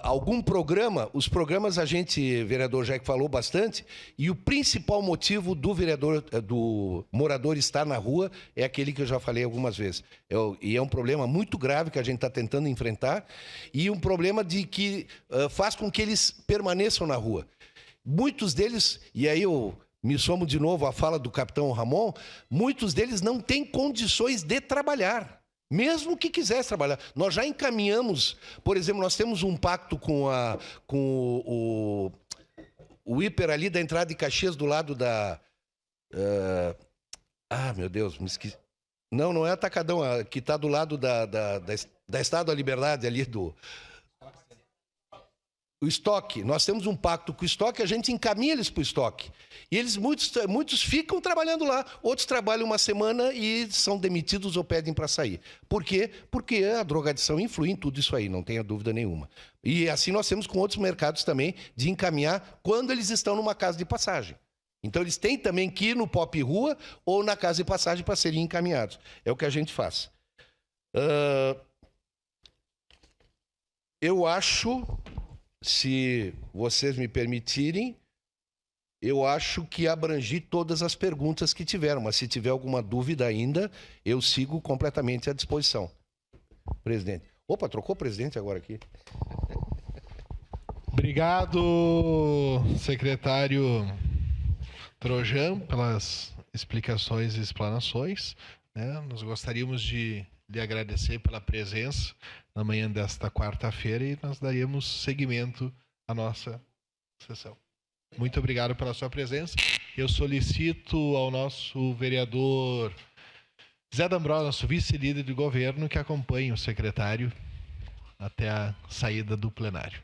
P: algum programa, os programas a gente, vereador Jack falou bastante, e o principal motivo do vereador, do morador estar na rua é aquele que eu já falei algumas vezes. E é um problema muito grave que a gente está tentando enfrentar, e um problema de que faz com que eles permaneçam na rua. Muitos deles, e aí eu me somo de novo à fala do capitão Ramon, muitos deles não têm condições de trabalhar. Mesmo que quisesse trabalhar. Nós já encaminhamos, por exemplo, nós temos um pacto com o hiper ali da entrada de Caxias do lado da... meu Deus, me esqueci. Não é Atacadão, que está do lado da Estátua da Liberdade ali do... O estoque, nós temos um pacto com o estoque, a gente encaminha eles para o estoque. E eles, muitos ficam trabalhando lá, outros trabalham uma semana e são demitidos ou pedem para sair. Por quê? Porque a drogadição influi em tudo isso aí, não tenha dúvida nenhuma. E assim nós temos com outros mercados também, de encaminhar quando eles estão numa casa de passagem. Então eles têm também que ir no Pop Rua ou na casa de passagem para serem encaminhados. É o que a gente faz. Eu acho... Se vocês me permitirem, eu acho que abrangi todas as perguntas que tiveram, mas se tiver alguma dúvida ainda, eu sigo completamente à disposição. Presidente. Opa, trocou o presidente agora aqui.
D: Obrigado, secretário Trojan, pelas explicações e explanações. Nós gostaríamos de lhe agradecer pela presença na manhã desta quarta-feira e nós daríamos seguimento à nossa sessão. Muito obrigado pela sua presença. Eu solicito ao nosso vereador Zé D'Ambrosio, nosso vice-líder de governo, que acompanhe o secretário até a saída do plenário.